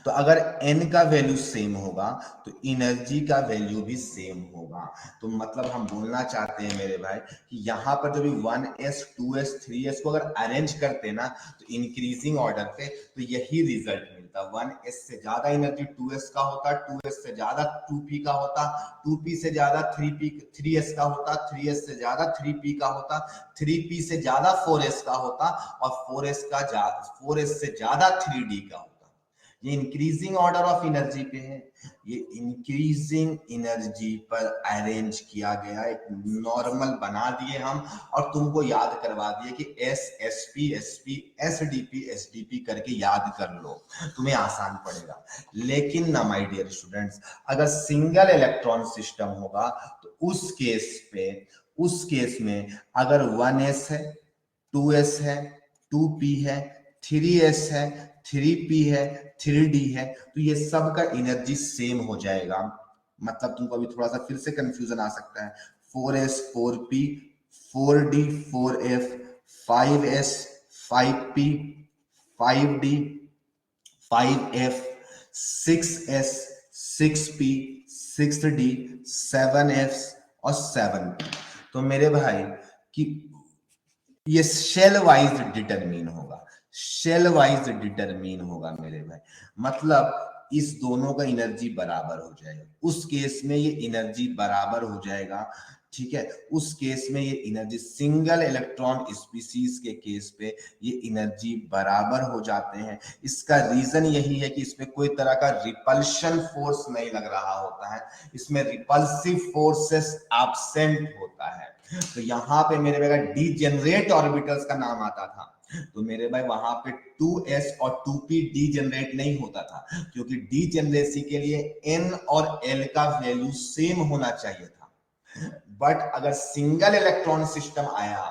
तो अगर n का वैल्यू सेम होगा तो एनर्जी का वैल्यू भी सेम होगा। तो मतलब हम बोलना चाहते हैं मेरे भाई कि यहाँ पर जो भी 1s 2s 3s को अगर अरेंज करते ना तो इंक्रीजिंग ऑर्डर पे, तो यही रिजल्ट मिलता। 1s से ज्यादा एनर्जी 2s का होता, 2s से ज्यादा 2p का होता, 2p से ज्यादा 3s का होता, 3s से ज्यादा 3p का होता, 3p से ज्यादा 4s का होता, और 4s से ज्यादा 3d का होता। ये इंक्रीजिंग ऑर्डर ऑफ एनर्जी पे है, ये इंक्रीजिंग एनर्जी पर अरेंज किया गया, एक नॉर्मल बना दिए हम, और तुमको याद करवा दिए कि S SP SP SDP SDP करके याद कर लो, तुम्हें आसान पड़ेगा। लेकिन ना माय डियर स्टूडेंट्स, अगर सिंगल इलेक्ट्रॉन सिस्टम होगा तो उस केस में अगर 1s है, 2s है, 2p है, 3s है, 3p है, 3d है, तो ये सब का एनर्जी सेम हो जाएगा। मतलब तुमको अभी थोड़ा सा फिर से कंफ्यूजन आ सकता है, 4s 4p 4d 4f 5s 5p 5d 5f 6s 6p 6d 7f और 7p। तो मेरे भाई कि ये शेल वाइज डिटरमिन होगा, शेल वाइज डिटरमिन होगा मेरे भाई। मतलब इस दोनों का एनर्जी बराबर हो जाएगा, उस केस में ये एनर्जी बराबर हो जाएगा। ठीक है, उस केस में ये एनर्जी, सिंगल इलेक्ट्रॉन स्पीसीज के केस पे ये एनर्जी बराबर हो जाते हैं। इसका रीजन यही है कि इसमें कोई तरह का रिपल्शन फोर्स नहीं लग रहा होता है, इसमें रिपल्सिव फोर्सेस एब्सेंट होता है। तो यहाँ पे मेरे भाई डीजेनरेट ऑर्बिटल्स का नाम आता था, तो मेरे भाई वहां पे 2s और 2p डीजेनरेट नहीं होता था, क्योंकि डीजेनरेसी के लिए n और l का वैल्यू सेम होना चाहिए था। बट अगर सिंगल इलेक्ट्रॉन सिस्टम आया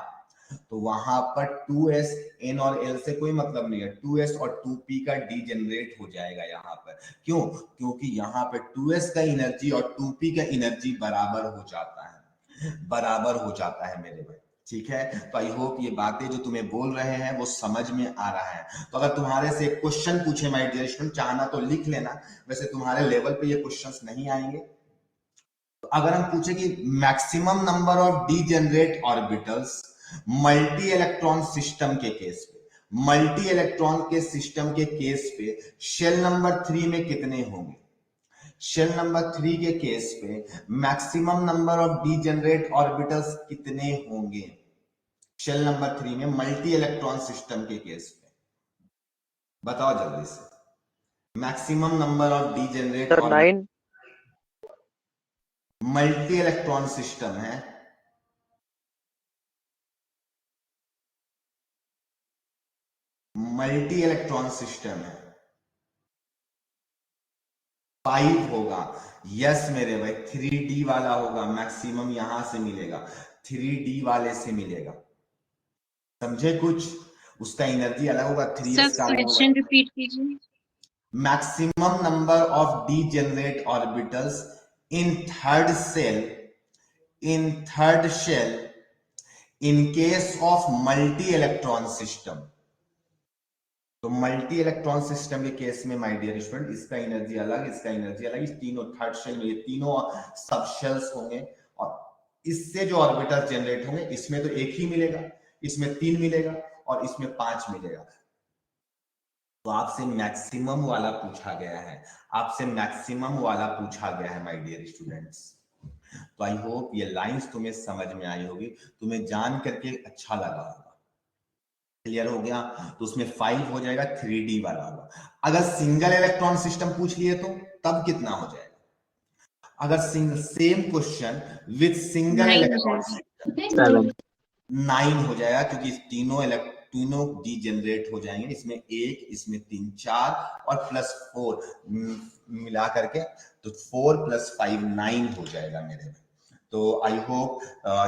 तो वहां पर 2s n और l से कोई मतलब नहीं है, 2s और 2p का डीजेनरेट हो जाएगा यहाँ पर। क्यों? क्योंकि यहाँ पे 2s का एनर्जी और 2p का एनर्जी बराबर हो जाता है मेरे भाई। ठीक है, तो आई होप ये बातें जो तुम्हें बोल रहे हैं वो समझ में आ रहा है। तो अगर तुम्हारे से एक क्वेश्चन पूछे माय डियर स्टूडेंट, चाहना तो लिख लेना, वैसे तुम्हारे लेवल पे ये क्वेश्चंस नहीं आएंगे। तो अगर हम पूछे कि maximum number of degenerate orbitals multi electron system के केस पे, मल्टी इलेक्ट्रॉन के सिस्टम के केस पे शेल नंबर 3 में कितने होंगे? शेल नंबर 3 के केस पे maximum number of degenerate orbitals कितने होंगे? शेल नंबर 3 में मल्टी इलेक्ट्रॉन सिस्टम के केस पे बताओ जल्दी से, maximum number of degenerate sir 9। Multi electron system है, मल्टी इलेक्ट्रॉन सिस्टम है, 5 होगा। यस मेरे भाई, 3D वाला होगा, मैक्सिमम यहां से मिलेगा, 3D वाले से मिलेगा, समझे कुछ? उसका एनर्जी अलग होगा, 3s का अलग क्वेश्चन होगा। रिपीट कीजिए। Maximum number of degenerate orbitals in third shell in case of multi electron system. तो मल्टी इलेक्ट्रॉन सिस्टम के केस में माय डियर स्टूडेंट, इसका एनर्जी अलग, इसका एनर्जी अलग, इस तीनों थर्ड शेल में ये तीनों सब शेल्स होंगे और इससे जो ऑर्बिटल जनरेट होंगे इसमें तो एक ही मिलेगा, इसमें 3 मिलेगा और इसमें 5 मिलेगा। तो आपसे मैक्सिमम वाला पूछा गया है, आपसे मैक्सिमम वाला पूछा गया है माय डियर स्टूडेंट्स। तो आई होप ये लाइंस तुम्हें समझ में आई होगी, तुम्हें जान करके अच्छा लगा होगा। क्लियर हो गया? तो उसमें 5 हो जाएगा, 3D वाला होगा। अगर सिंगल इलेक्ट्रॉन सिस्टम पूछ लिए तो तब कितना हो जाएगा? अगर सेम क्वेश्चन विथ सिंगल 9 हो इलेक्ट्रॉन जाएगा। 7 9 हो जाएगा, क्योंकि तीनों डीजेनरेट हो जाएंगे, इसमें 1, इसमें 3, 4 और +4 मिला करके, तो 4 + 5 9 हो जाएगा मेरे में। तो आई होप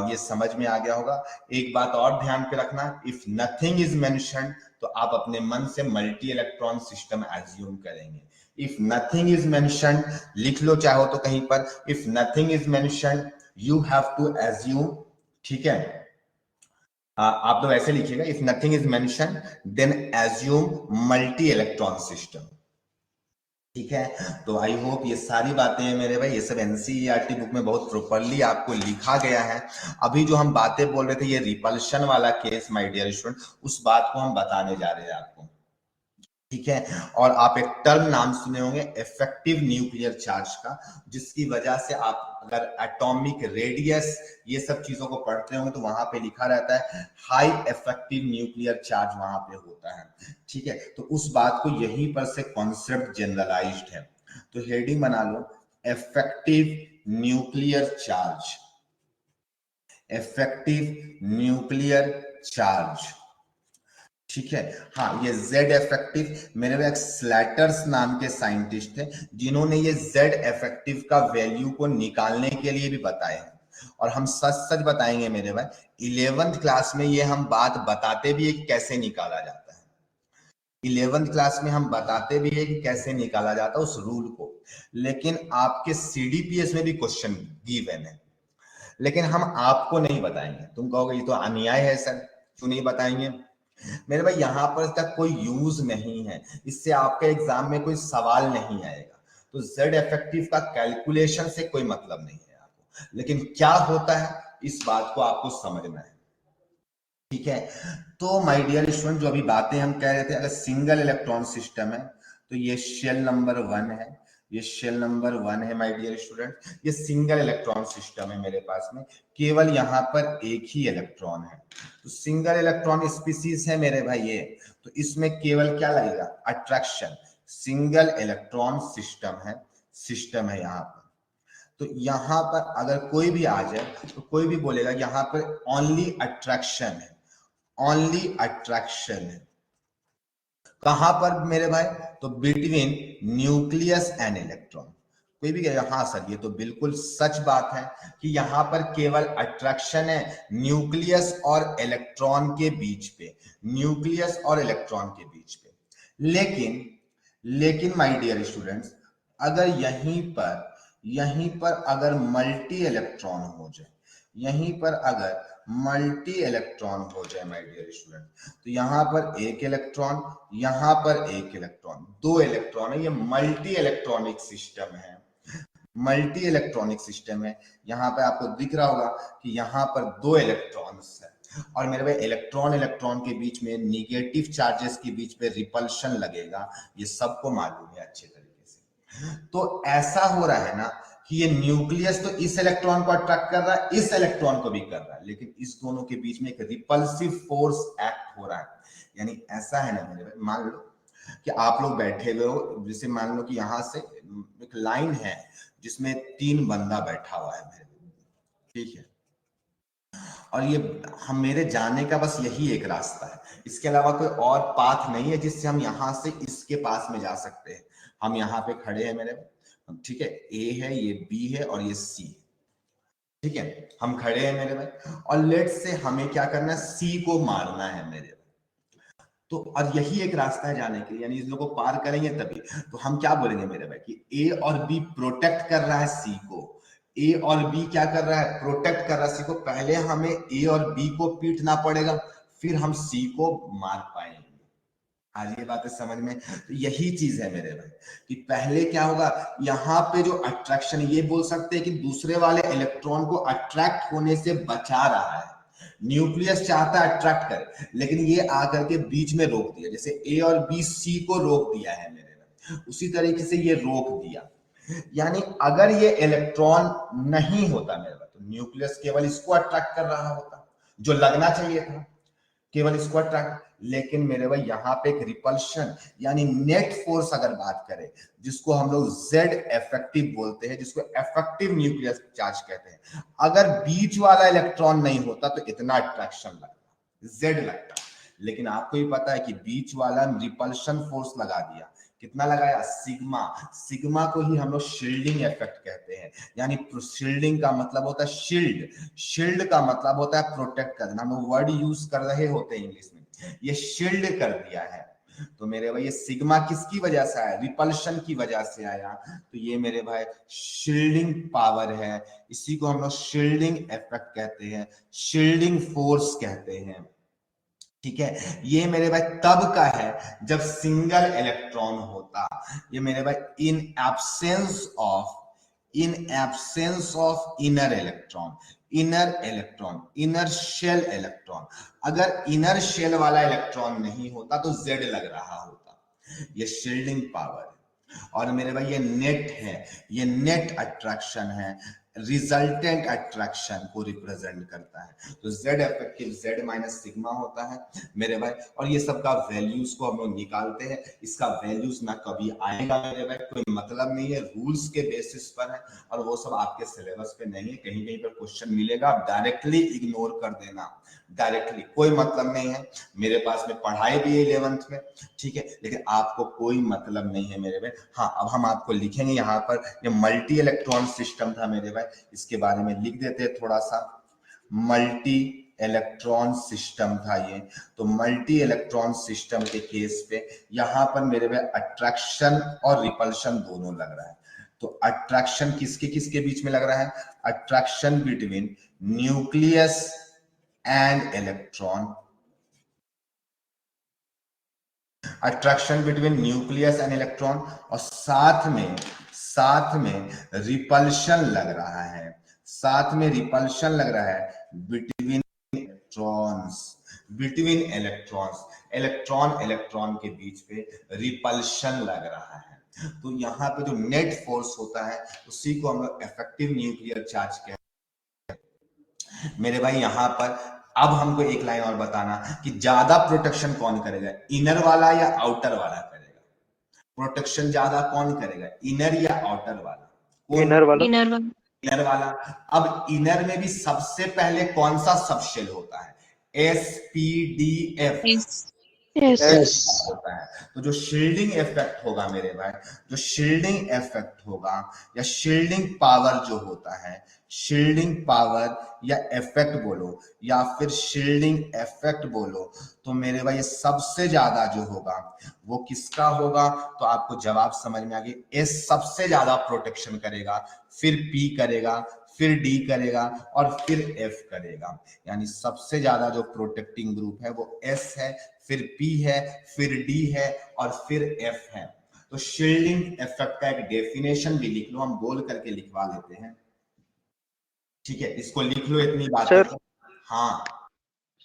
ये समझ में आ गया होगा। एक बात और ध्यान पे रखना, इफ नथिंग इज मेंशन्ड तो आप अपने मन से मल्टी इलेक्ट्रॉन सिस्टम एज्यूम करेंगे। इफ नथिंग इज मेंशन्ड, लिख लो चाहो तो कहीं पर, if nothing is mentioned you have to assume, ठीक है? आप लोग ऐसे लिखिएगा, if nothing is mentioned then assume multi electron system, ठीक है? तो आई होप ये सारी बातें हैं मेरे भाई, ये सब एनसीईआरटी बुक में बहुत प्रॉपरली आपको लिखा गया है। अभी जो हम बातें बोल रहे थे ये रिपल्शन वाला केस माय डियर स्टूडेंट, उस बात को हम बताने जा रहे हैं आपको, ठीक है? और आप एक टर्म नाम सुने होंगे इफेक्टिव न्यूक्लियर चार्ज का, जिसकी वजह से आप अगर एटॉमिक रेडियस ये सब चीजों को पढ़ते होंगे तो वहां पे लिखा रहता है हाई इफेक्टिव न्यूक्लियर चार्ज वहां पे होता है, ठीक है? तो उस बात को यहीं पर से कॉन्सेप्ट जनरलाइज्ड है। तो हेडिंग बना लो, effective nuclear charge, effective nuclear charge, ठीक है? हाँ, ये जेड इफेक्टिव, मेरे एक स्लैटर्स नाम के साइंटिस्ट थे जिन्होंने ये जेड इफेक्टिव का वैल्यू को निकालने के लिए भी बताया है। और हम सच सच बताएंगे मेरे भाई, 11th क्लास में ये हम बात बताते भी है कि कैसे निकाला जाता है। 11th क्लास में हम बताते भी है कि कैसे निकाला जाता है उस रूल को, लेकिन आपके सीडीपीएस में भी क्वेश्चन गिवन है, लेकिन हम आपको नहीं बताएंगे। तुम कहोगे ये तो अन्याय है सर, क्यों नहीं बताएंगे? मेरे भाई यहाँ पर तक कोई यूज नहीं है, इससे आपके एग्जाम में कोई सवाल नहीं आएगा। तो जेड इफेक्टिव का कैलकुलेशन से कोई मतलब नहीं है आपको, लेकिन क्या होता है इस बात को आपको समझना है, ठीक है? तो माय डियर स्टूडेंट, जो अभी बातें हम कह रहे थे, अगर सिंगल इलेक्ट्रॉन सिस्टम है तो ये शेल नंबर 1 है, ये शेल नंबर 1 है माय डियर स्टूडेंट। ये सिंगल इलेक्ट्रॉन सिस्टम है मेरे पास में, केवल यहाँ पर एक ही इलेक्ट्रॉन है। तो सिंगल इलेक्ट्रॉन स्पीसीज है मेरे भाई ये, तो इसमें केवल क्या लगेगा? अट्रैक्शन। सिंगल इलेक्ट्रॉन सिस्टम है यहाँ पर। तो यहाँ पर अगर कोई भी आ जाए तो कोई भी बोलेगा यहाँ पर ओनली अट्रैक्शन है, ओनली अट्रैक्शन है। कहां पर मेरे भाई? तो बिटवीन न्यूक्लियस एंड इलेक्ट्रॉन। कोई भी कहेगा हाँ सर ये तो बिल्कुल सच बात है कि यहाँ पर केवल अट्रैक्शन है न्यूक्लियस और इलेक्ट्रॉन के बीच पे, न्यूक्लियस और इलेक्ट्रॉन के बीच पे। लेकिन माय डियर स्टूडेंट्स, अगर यहीं पर अगर मल्टी इलेक्ट्रॉन हो जाए, यहीं पर अगर मल्टी इलेक्ट्रॉन हो जाए माय डियर स्टूडेंट, तो यहाँ पर एक इलेक्ट्रॉन, यहाँ पर एक इलेक्ट्रॉन, 2 इलेक्ट्रॉन है। ये मल्टी इलेक्ट्रॉनिक सिस्टम है, मल्टी इलेक्ट्रॉनिक सिस्टम है। यहाँ पे आपको दिख रहा होगा कि यहाँ पर 2 इलेक्ट्रॉन्स है, और मेरे भाई इलेक्ट्रॉन के बीच में निगेटिव चार्जेस के बीच में रिपल्शन लगेगा, ये सबको मालूम है अच्छे तरीके से। तो ऐसा हो रहा है ना कि ये न्यूक्लियस तो इस इलेक्ट्रॉन को अट्रैक्ट कर रहा है, इस इलेक्ट्रॉन को भी कर रहा है, लेकिन इस दोनों के बीच में एक रिपल्सिव फोर्स एक्ट हो रहा है। यानी ऐसा है ना मेरे भाई, मान लो कि आप लोग बैठे हुए हो, जैसे मान लो कि यहां से एक लाइन है जिसमें 3 बंदा बैठा हुआ है मेरे, ठीक है, और ये हम मेरे जाने का बस यही एक रास्ता है, इसके अलावा कोई और पाथ नहीं है जिससे हम यहां से इसके पास में जा सकते हैं। हम यहाँ पे खड़े हैं मेरे, ठीक है, ए है, ये बी है और ये सी है, ठीक है, हम खड़े हैं मेरे भाई, और लेट से हमें क्या करना है, सी को मारना है मेरे भाई। तो और यही एक रास्ता है जाने के लिए, यानी इन लोगों को पार करेंगे तभी। तो हम क्या बोलेंगे मेरे भाई कि ए और बी प्रोटेक्ट कर रहा है सी को, ए और बी क्या कर रहा है, प्रोटेक्ट कर रहा है सी को। पहले हमें ए और बी को पीटना पड़ेगा, फिर हम सी को मार पाएंगे। आज ये बातें समझ में, तो यही चीज है मेरे भाई कि पहले क्या होगा, यहाँ पे जो अट्रैक्शन, ये बोल सकते हैं कि दूसरे वाले इलेक्ट्रॉन को अट्रैक्ट होने से बचा रहा है। न्यूक्लियस चाहता है अट्रैक्ट करे, लेकिन ये आकर के बीच में रोक दिया, जैसे ए और बी सी को रोक दिया है मेरे भाई, उसी तरीके से ये रोक दिया। यानी अगर ये इलेक्ट्रॉन नहीं होता मेरे भाई, तो न्यूक्लियस केवल इसको अट्रैक्ट कर रहा होता, जो लगना चाहिए था, केवल इसको अट्रैक्ट। लेकिन मेरे भाई यहाँ पे एक रिपल्शन यानी नेट फोर्स अगर बात करें, जिसको हम लोग जेड इफेक्टिव बोलते हैं, जिसको इफेक्टिव न्यूक्लियर चार्ज कहते हैं, अगर बीच वाला इलेक्ट्रॉन नहीं होता तो इतना अट्रैक्शन लगता, जेड लगता। लेकिन आपको ही पता है कि बीच वाला रिपल्शन फोर्स लगा दिया, कितना लगाया, सिग्मा। सिग्मा को ही हम लोग शील्डिंग इफेक्ट कहते हैं, यानी शील्डिंग का मतलब होता है शील्ड, शील्ड का मतलब होता है प्रोटेक्ट करना। हम लोग वर्ड यूज कर रहे होते हैं इंग्लिश में, ये शील्ड कर दिया है। तो मेरे भाई ये सिग्मा किसकी वजह से आया, रिपल्शन की वजह से आया। तो ये मेरे भाई शील्डिंग पावर है, इसी को हम लोग शील्डिंग इफेक्ट कहते हैं, शील्डिंग फोर्स कहते हैं, ठीक है। ये मेरे भाई तब का है जब सिंगल इलेक्ट्रॉन होता, ये मेरे भाई in absence of inner electron, inner shell electron. अगर इनर शेल वाला इलेक्ट्रॉन नहीं होता तो जेड लग रहा होता। ये शील्डिंग पावर है। और मेरे भाई ये नेट है, ये नेट अट्रैक्शन है, रिजल्टेंट अट्रैक्शन को रिप्रेजेंट करता है। तो Z effective Z minus sigma होता है मेरे भाई। और ये सब का वैल्यूज को हम लोग निकालते हैं, इसका वैल्यूज ना कभी आएगा मेरे भाई, कोई मतलब नहीं है, रूल्स के बेसिस पर है, और वो सब आपके सिलेबस पे नहीं है। कहीं कहीं पर क्वेश्चन मिलेगा, आप डायरेक्टली इग्नोर कर देना, डायरेक्टली, कोई मतलब नहीं है। मेरे पास में पढ़ाई भी है 11th में, ठीक है, लेकिन आपको कोई मतलब नहीं है मेरे भाई। हाँ, अब हम आपको लिखेंगे यहाँ पर, ये मल्टी इलेक्ट्रॉन सिस्टम था मेरे भाई, इसके बारे में लिख देते हैं थोड़ा सा। मल्टी इलेक्ट्रॉन सिस्टम था ये। तो मल्टी इलेक्ट्रॉन सिस्टम के केस पे यहाँ पर मेरे भाई अट्रैक्शन और रिपल्शन दोनों लग रहा है। तो अट्रैक्शन किसके किसके बीच में लग रहा है, attraction between nucleus and electron, attraction between nucleus and electron, और साथ में रिपल्शन लग रहा है, साथ में रिपल्शन लग रहा है बिटवीन इलेक्ट्रॉन्स, इलेक्ट्रॉन के बीच पे रिपल्शन लग रहा है। तो यहाँ पे जो नेट फोर्स होता है उसी को हम लोग इफेक्टिव न्यूक्लियर चार्ज कहते हैं मेरे भाई। यहाँ पर अब हमको एक लाइन और बताना कि ज्यादा प्रोटेक्शन कौन करेगा, इनर वाला या आउटर वाला करेगा, प्रोटेक्शन ज्यादा कौन करेगा, इनर या आउटर वाला, इनर वाला। इनर वाला। अब इनर में भी सबसे पहले कौन सा सबशेल होता है, SPDF होता है। तो जो शील्डिंग इफेक्ट होगा मेरे भाई, जो शील्डिंग इफेक्ट होगा या शील्डिंग पावर जो होता है, शील्डिंग पावर या इफेक्ट बोलो या फिर शील्डिंग इफेक्ट बोलो, तो मेरे भाई सबसे ज्यादा जो होगा वो किसका होगा, तो आपको जवाब समझ में आ गया। S सबसे ज्यादा प्रोटेक्शन करेगा, फिर P करेगा, फिर D करेगा और फिर F करेगा। यानी सबसे ज्यादा जो प्रोटेक्टिंग ग्रुप है वो S है, फिर P है, फिर D है और फिर F है। तो शील्डिंग इफेक्ट का एक डेफिनेशन भी लिख लो, हम बोल करके लिखवा लेते हैं, ठीक है, इसको लिख लो, इतनी बात है। हाँ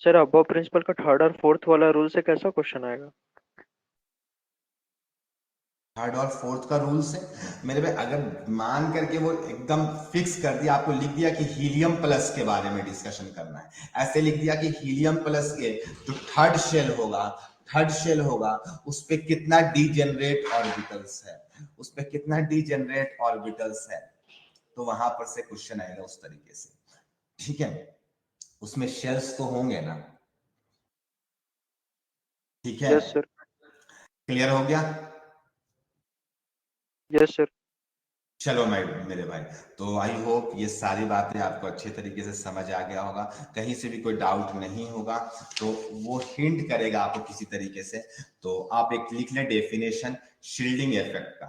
सर, अबव प्रिंसिपल का थर्ड और फोर्थ वाला रूल से कैसा क्वेश्चन आएगा? थर्ड और फोर्थ का रूल से मेरे भाई, अगर मान करके वो एकदम फिक्स कर दिया, आपको लिख दिया कि हीलियम प्लस के बारे में डिस्कशन करना है, ऐसे लिख दिया कि हीलियम प्लस के जो थर्ड शेल होगा उस पे कितना डीजेनरेट ऑर्बिटल्स है, उस पे कितना डीजेनरेट ऑर्बिटल्स है, तो वहां पर से क्वेश्चन आएगा उस तरीके से। ठीक है, उसमें शेल्स तो होंगे ना। ठीक है, यस सर, क्लियर हो गया? Yes sir. चलो मेरे भाई, तो आई होप ये सारी बातें आपको अच्छे तरीके से समझ आ गया होगा, कहीं से भी कोई डाउट नहीं होगा, तो वो हिंट करेगा आपको किसी तरीके से। तो आप एक लिख लें डेफिनेशन शील्डिंग इफेक्ट का,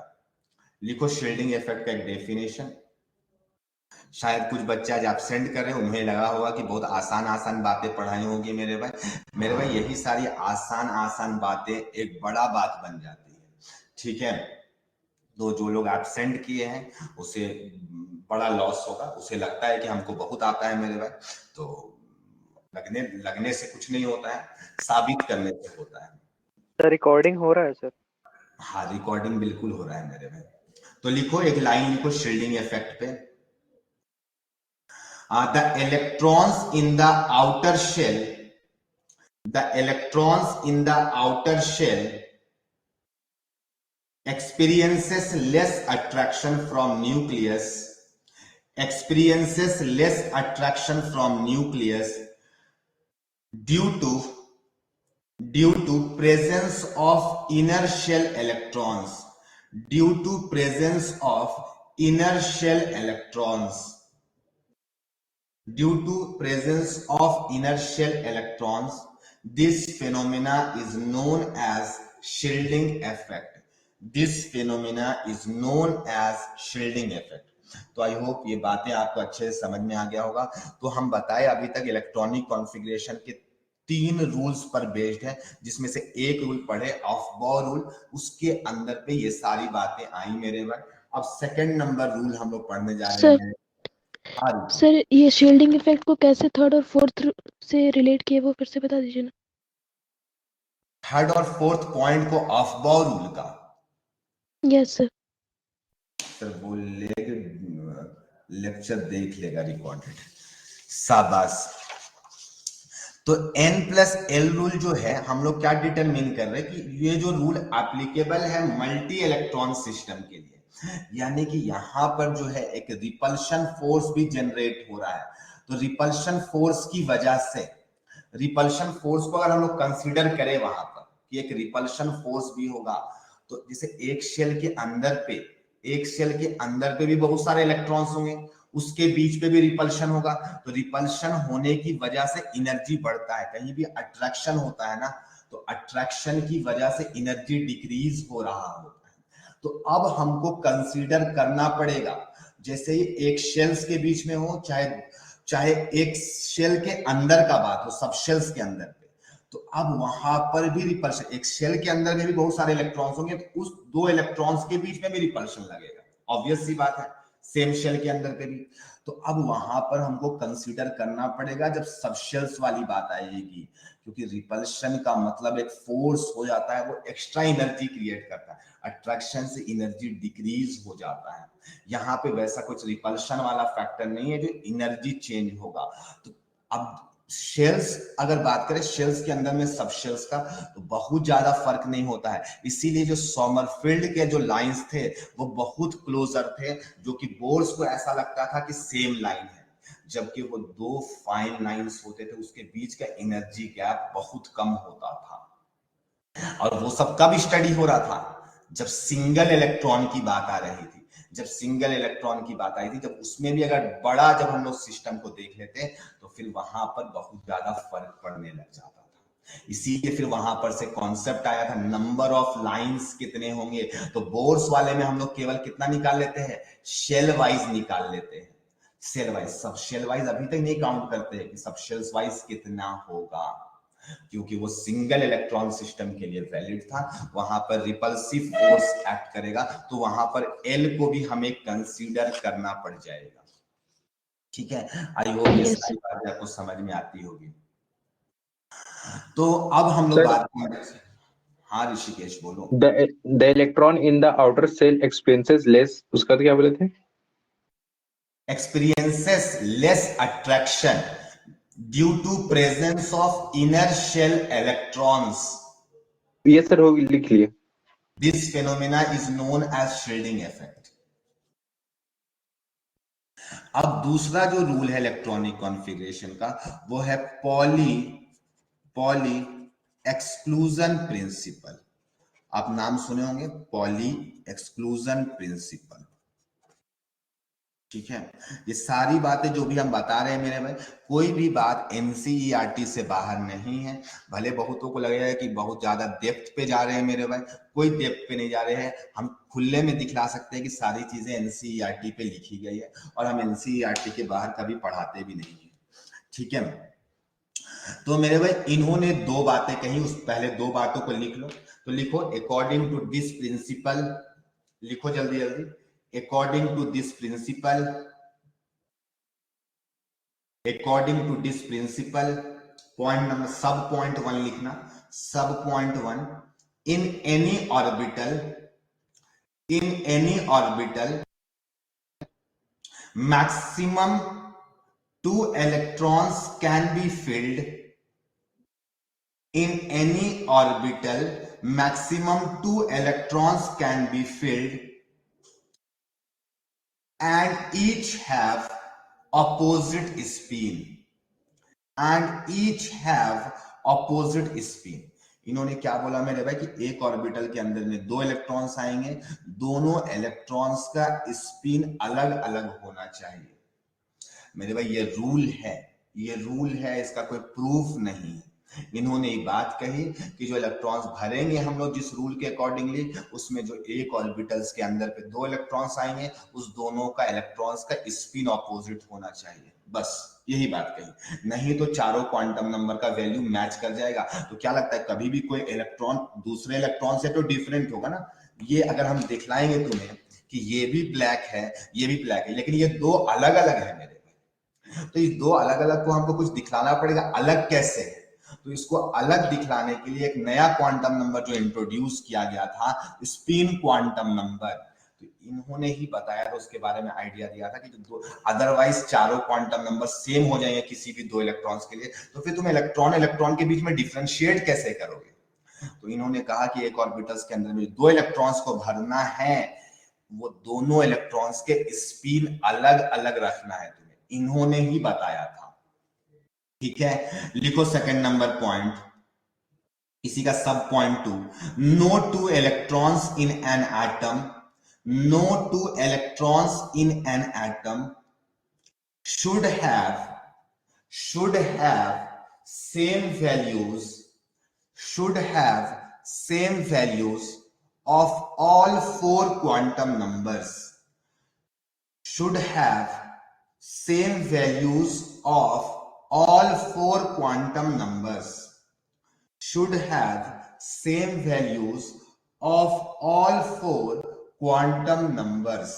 लिखो शील्डिंग इफेक्ट का एक डेफिनेशन। शायद कुछ बच्चे आज एब्सेंट कर रहे हैं, उन्हें लगा होगा कि बहुत आसान आसान बातें पढ़ाई होंगी मेरे भाई यही सारी आसान आसान बातें एक बड़ा बात बन जाती है। ठीक है, तो जो लोग एब्सेंट किए हैं उसे बड़ा लॉस होगा, उसे लगता है कि हमको बहुत आता है मेरे भाई, तो लगने से कुछ नहीं होता है, साबित करने से होता है। सर रिकॉर्डिंग हो रहा है सर? हाँ, रिकॉर्डिंग बिल्कुल हो रहा है मेरे भाई। तो लिखो, एक लाइन लिखो शील्डिंग इफेक्ट पे। The electrons in the outer shell, the electrons in the outer shell experiences less attraction from nucleus, experiences less attraction from nucleus due to presence of inner shell electrons, due to presence of inner shell electrons, due to presence of inner shell electrons. This phenomena is known as shielding effect. This phenomena is known as shielding effect. तो आई hope ये बातें आपको अच्छे से समझ में आ गया होगा। तो हम बताए अभी तक इलेक्ट्रॉनिक कॉन्फ़िगरेशन के 3 रूल्स पर बेस्ड है, जिसमें से एक रूल पढ़े ऑफ बॉर रूल, उसके अंदर पे ये सारी बातें आई मेरे भाई। अब सेकंड नंबर रूल हम लोग पढ़ने जा रहे हैं। सर ये शील्डिंग इफेक्ट को कैसे थर्ड और फोर्थ से रिलेट किए वो फिर से बता दीजिए ना। थर्ड और फोर्थ पॉइंट को ऑफ बॉर रूल का, यस सर। सर वो लेक्चर देख लेगा रिकॉर्डेड, शाबाश। तो n+l रूल जो है, हम लोग क्या डिटरमिन कर रहे हैं कि ये जो रूल एप्लीकेबल है मल्टी इलेक्ट्रॉन सिस्टम के लिए, यानी कि यहां पर जो है एक रिपल्शन फोर्स भी जनरेट हो रहा है। तो रिपल्शन फोर्स की वजह से, रिपल्शन फोर्स को अगर हम लोग कंसीडर करें वहां पर कि एक रिपल्शन फोर्स भी होगा, तो जैसे एक शेल के अंदर पे भी बहुत सारे इलेक्ट्रॉन्स होंगे, उसके बीच पे भी रिपल्शन होगा, तो रिपल्शन होने की वजह से एनर्जी बढ़ता है, कहीं भी अट्रैक्शन होता है ना, तो अट्रैक्शन की वजह से एनर्जी डिक्रीज हो रहा होता है। तो अब हमको कंसीडर करना पड़ेगा, जैसे ही एक शेल्स के बीच में हो, चाहे एक शेल के अंदर का बात हो, सब शेल्स के अंदर पे, तो अब वहां पर भी रिपल्शन, एक शेल के अंदर में भी बहुत सारे इलेक्ट्रॉन्स होंगे, तो उस 2 इलेक्ट्रॉन्स के बीच में भी रिपल्शन लगेगा, ऑब्वियस सी बात है, सेम शेल के अंदर पे भी। तो अब वहां पर हमको कंसीडर करना पड़ेगा जब सब शेल्स वाली बात आएगी, क्योंकि रिपल्शन का मतलब एक फोर्स हो जाता है, वो एक्स्ट्रा एनर्जी क्रिएट करता है, अट्रैक्शन से एनर्जी डिक्रीज हो जाता है। यहाँ पे वैसा कुछ रिपल्शन वाला फैक्टर नहीं है जो एनर्जी चेंज होगा। तो अब शेल्स, अगर बात करें शेल्स के अंदर में सब शेल्स का, तो बहुत ज्यादा फर्क नहीं होता है, इसीलिए जो सोमरफील्ड के जो लाइंस थे वो बहुत क्लोजर थे, जो कि बोर्स को ऐसा लगता था कि सेम लाइन है, जबकि वो 2 फाइन लाइंस होते थे, उसके बीच का एनर्जी गैप बहुत कम होता था। और वो सब कब स्टडी हो रहा था? जब सिंगल इलेक्ट्रॉन की बात आ रही थी, जब सिंगल इलेक्ट्रॉन की बात आई थी, जब उसमें भी अगर बड़ा जब हम लोग सिस्टम को देख लेते तो फिर वहां पर बहुत ज्यादा फर्क पड़ने लग जाता था। इसीलिए फिर वहां पर से कॉन्सेप्ट आया था नंबर ऑफ लाइंस कितने होंगे। तो बोर्स वाले में हम लोग केवल कितना निकाल लेते हैं, शेल वाइज निकाल लेते हैं, shell wise. Subshell wise अभी तक नहीं काउंट करते हैं कि सब शेल्स वाइज कितना होगा, क्योंकि वो सिंगल इलेक्ट्रॉन सिस्टम के लिए वैलिड था, वहां पर रिपल्सिव फोर्स एक्ट करेगा, तो वहां पर एल को भी हमें कंसीडर करना पड़ जाएगा। ठीक है, आई होप ये सारी बातें आपको समझ में आती होगी। तो अब हम लोग बात करें, हाँ ऋषिकेश बोलो। The electron in the outer cell experiences less, उसका तो क्या बोले थे? experiences less attraction due to presence of inner shell electrons. ये सर हो लिख लिए। This phenomena is known as shielding effect. अब दूसरा जो रूल है इलेक्ट्रॉनिक कॉन्फ़िगरेशन का वो है पॉली एक्सक्लूजन प्रिंसिपल। आप नाम सुने होंगे, पॉली एक्सक्लूजन प्रिंसिपल। ठीक है, ये सारी बातें जो भी हम बता रहे हैं मेरे भाई, कोई भी बात एनसीईआरटी से बाहर नहीं है। भले बहुतों को लगेगा कि बहुत ज्यादा डेप्थ पे जा रहे हैं मेरे भाई, कोई डेप्थ पे नहीं जा रहे हैं। हम खुले में दिखला सकते हैं कि सारी चीजें एनसीईआरटी पे लिखी गई है और हम एनसीईआरटी के बाहर कभी पढ़ाते भी नहीं है। ठीक है, तो मेरे भाई इन्होंने दो बातें कही, उस पहले दो बातों को लिख लो। तो लिखो अकॉर्डिंग टू दिस प्रिंसिपल, लिखो जल्दी जल्दी, according to this principle, point number sub point 1 लिखना, sub point 1, in any orbital maximum 2 electrons can be filled. In any orbital maximum 2 electrons can be filled and each have opposite spin. इन्होंने क्या बोला मेरे भाई कि एक orbital के अंदर में 2 इलेक्ट्रॉन्स आएंगे, दोनों इलेक्ट्रॉन्स का स्पिन अलग अलग होना चाहिए। मेरे भाई ये रूल है, इसका कोई प्रूफ नहीं है। इन्होंने एक बात कही कि जो इलेक्ट्रॉन्स भरेंगे हम लोग जिस रूल के अकॉर्डिंगली, उसमें जो एक ऑर्बिटल्स के अंदर पे 2 इलेक्ट्रॉन्स आएंगे, उस दोनों का इलेक्ट्रॉन्स का स्पिन ऑपोजिट होना चाहिए। बस यही बात कही, नहीं तो चारों क्वांटम नंबर का वैल्यू मैच कर जाएगा। तो क्या लगता है कभी भी कोई इलेक्ट्रॉन दूसरे इलेक्ट्रॉन से तो डिफरेंट होगा ना। ये अगर हम दिखलाएंगे तुम्हें कि ये भी ब्लैक है, ये भी ब्लैक है, लेकिन ये दो अलग अलग है मेरे भाई, तो इस दो अलग अलग को हमको कुछ दिखलाना पड़ेगा। अलग कैसे है? तो इसको अलग दिखलाने के लिए एक नया क्वांटम नंबर जो इंट्रोड्यूस किया गया था, स्पिन क्वांटम नंबर, तो इन्होंने ही बताया था, उसके बारे में आइडिया दिया था कि जो अदरवाइज चारों क्वांटम नंबर सेम हो जाएंगे किसी भी 2 इलेक्ट्रॉन्स के लिए, तो फिर तुम इलेक्ट्रॉन के बीच में डिफरेंशिएट कैसे करोगे। तो इन्होंने कहा कि एक ऑर्बिटल्स के अंदर में 2 इलेक्ट्रॉन्स को भरना है, वो दोनों इलेक्ट्रॉन्स के स्पिन अलग अलग रखना है, तुम्हें इन्होंने ही बताया था। ठीक है, लिखो सेकंड नंबर पॉइंट, इसी का सब point 2, no 2 electrons in an atom should have same values of all 4 quantum numbers. Should have same values of all 4 quantum numbers. Should have same values of all 4 quantum numbers.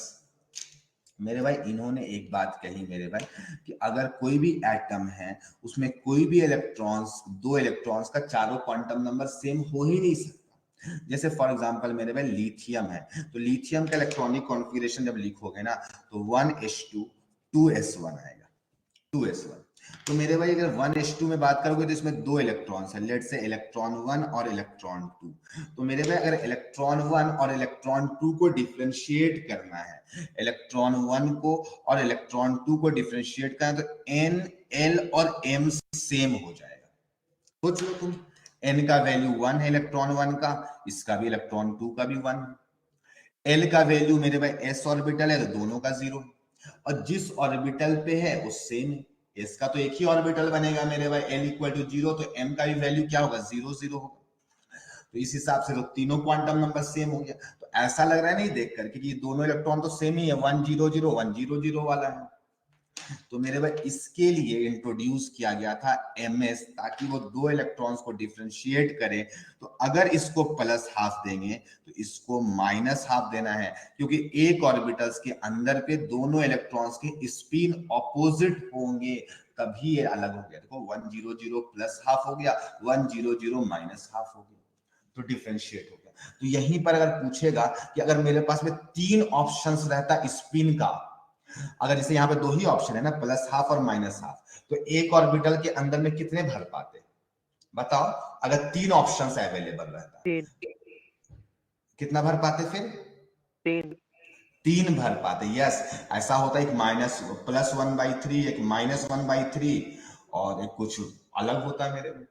मेरे भाई इन्होंने एक बात कही मेरे भाई कि अगर कोई भी एटम है उसमें कोई भी इलेक्ट्रॉन्स, 2 इलेक्ट्रॉन्स का चारों क्वांटम नंबर सेम हो ही नहीं सकता। जैसे फॉर एग्जांपल मेरे भाई लिथियम है, तो लिथियम का इलेक्ट्रॉनिक कॉन्फ़िगरेशन जब लिखोगे ना तो 1s2 2s1 आएगा, 2s1। तो मेरे भाई अगर 1s2 में बात करोगे तो इसमें 2 इलेक्ट्रॉन्स है, लेट्स से इलेक्ट्रॉन 1 और इलेक्ट्रॉन 2। तो मेरे भाई अगर इलेक्ट्रॉन 1 और इलेक्ट्रॉन 2 को डिफरेंशिएट करना है, इलेक्ट्रॉन 1 को और इलेक्ट्रॉन 2 को डिफरेंशिएट करना, तो n, l और m सेम हो जाएगा। सोच लो तुम, n का वैल्यू 1 है इलेक्ट्रॉन 1 का, इसका भी इलेक्ट्रॉन 2 का भी 1 है। l का वैल्यू मेरे भाई s ऑर्बिटल है तो दोनों का 0, और जिस ऑर्बिटल पे है वो सेम है, s का तो एक ही ऑर्बिटल बनेगा मेरे भाई, l इक्वल टू 0, तो m का भी वैल्यू क्या होगा, 0 0 होगा। तो इस हिसाब से तो तीनों क्वांटम नंबर सेम हो गया। तो ऐसा लग रहा है नहीं देख करके कि ये दोनों इलेक्ट्रॉन तो सेम ही है, 1 0 0 1 0 0 वाला है। तो मेरे भाई इसके लिए इंट्रोड्यूस किया गया था ms, ताकि वो 2 इलेक्ट्रॉन्स को डिफरेंशिएट करे। तो अगर इसको प्लस हाफ देंगे तो इसको माइनस हाफ देना है, क्योंकि एक ऑर्बिटल्स के अंदर पे दोनों इलेक्ट्रॉन्स के स्पिन ऑपोजिट होंगे, तभी ये अलग हो गया। देखो 1 0 0 प्लस हाफ हो गया, 1 0 0 माइनस हाफ हो गया। तो डिफरेंशिएट हो गया। तो यहीं पर अगर पूछेगा कि अगर मेरे पास में 3 ऑप्शंस रहता स्पिन का, अगर जैसे यहाँ पे 2 ही ऑप्शन है ना, +½ और -½ तो एक ऑर्बिटल के अंदर में कितने भर पाते? बताओ, अगर 3 ऑप्शंस अवेलेबल रहता 3 कितना भर पाते? फिर 3 3 भर पाते। यस, ऐसा होता है, एक +1/3, एक -1/3 और एक कुछ अलग होता है मेरे में।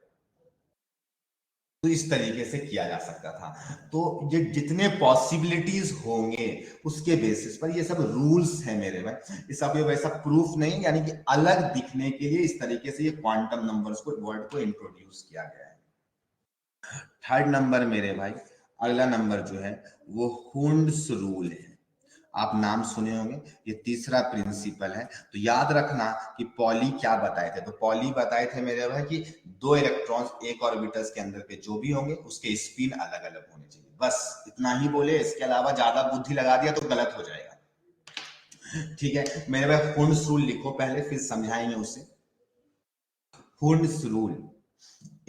तो इस तरीके से किया जा सकता था। तो ये जितने पॉसिबिलिटीज होंगे उसके बेसिस पर ये सब रूल्स है मेरे भाई, ये सब ये वैसा प्रूफ नहीं, यानी कि अलग दिखने के लिए इस तरीके से ये क्वांटम नंबर्स को, वर्ड को इंट्रोड्यूस किया गया है। थर्ड नंबर मेरे भाई, अगला नंबर जो है वो हुंड्स रूल है। आप नाम सुने होंगे, ये तीसरा प्रिंसिपल है। तो याद रखना कि पॉली क्या बताए थे। तो पॉली बताए थे मेरे भाई कि 2 इलेक्ट्रॉन्स एक ऑर्बिटल्स के अंदर पे जो भी होंगे उसके स्पिन अलग अलग होने चाहिए, बस इतना ही बोले। इसके अलावा ज्यादा बुद्धि लगा दिया तो गलत हो जाएगा। ठीक है मेरे भाई, हुंड्स रूल लिखो पहले, फिर समझाएंगे उसे। Hund's rule,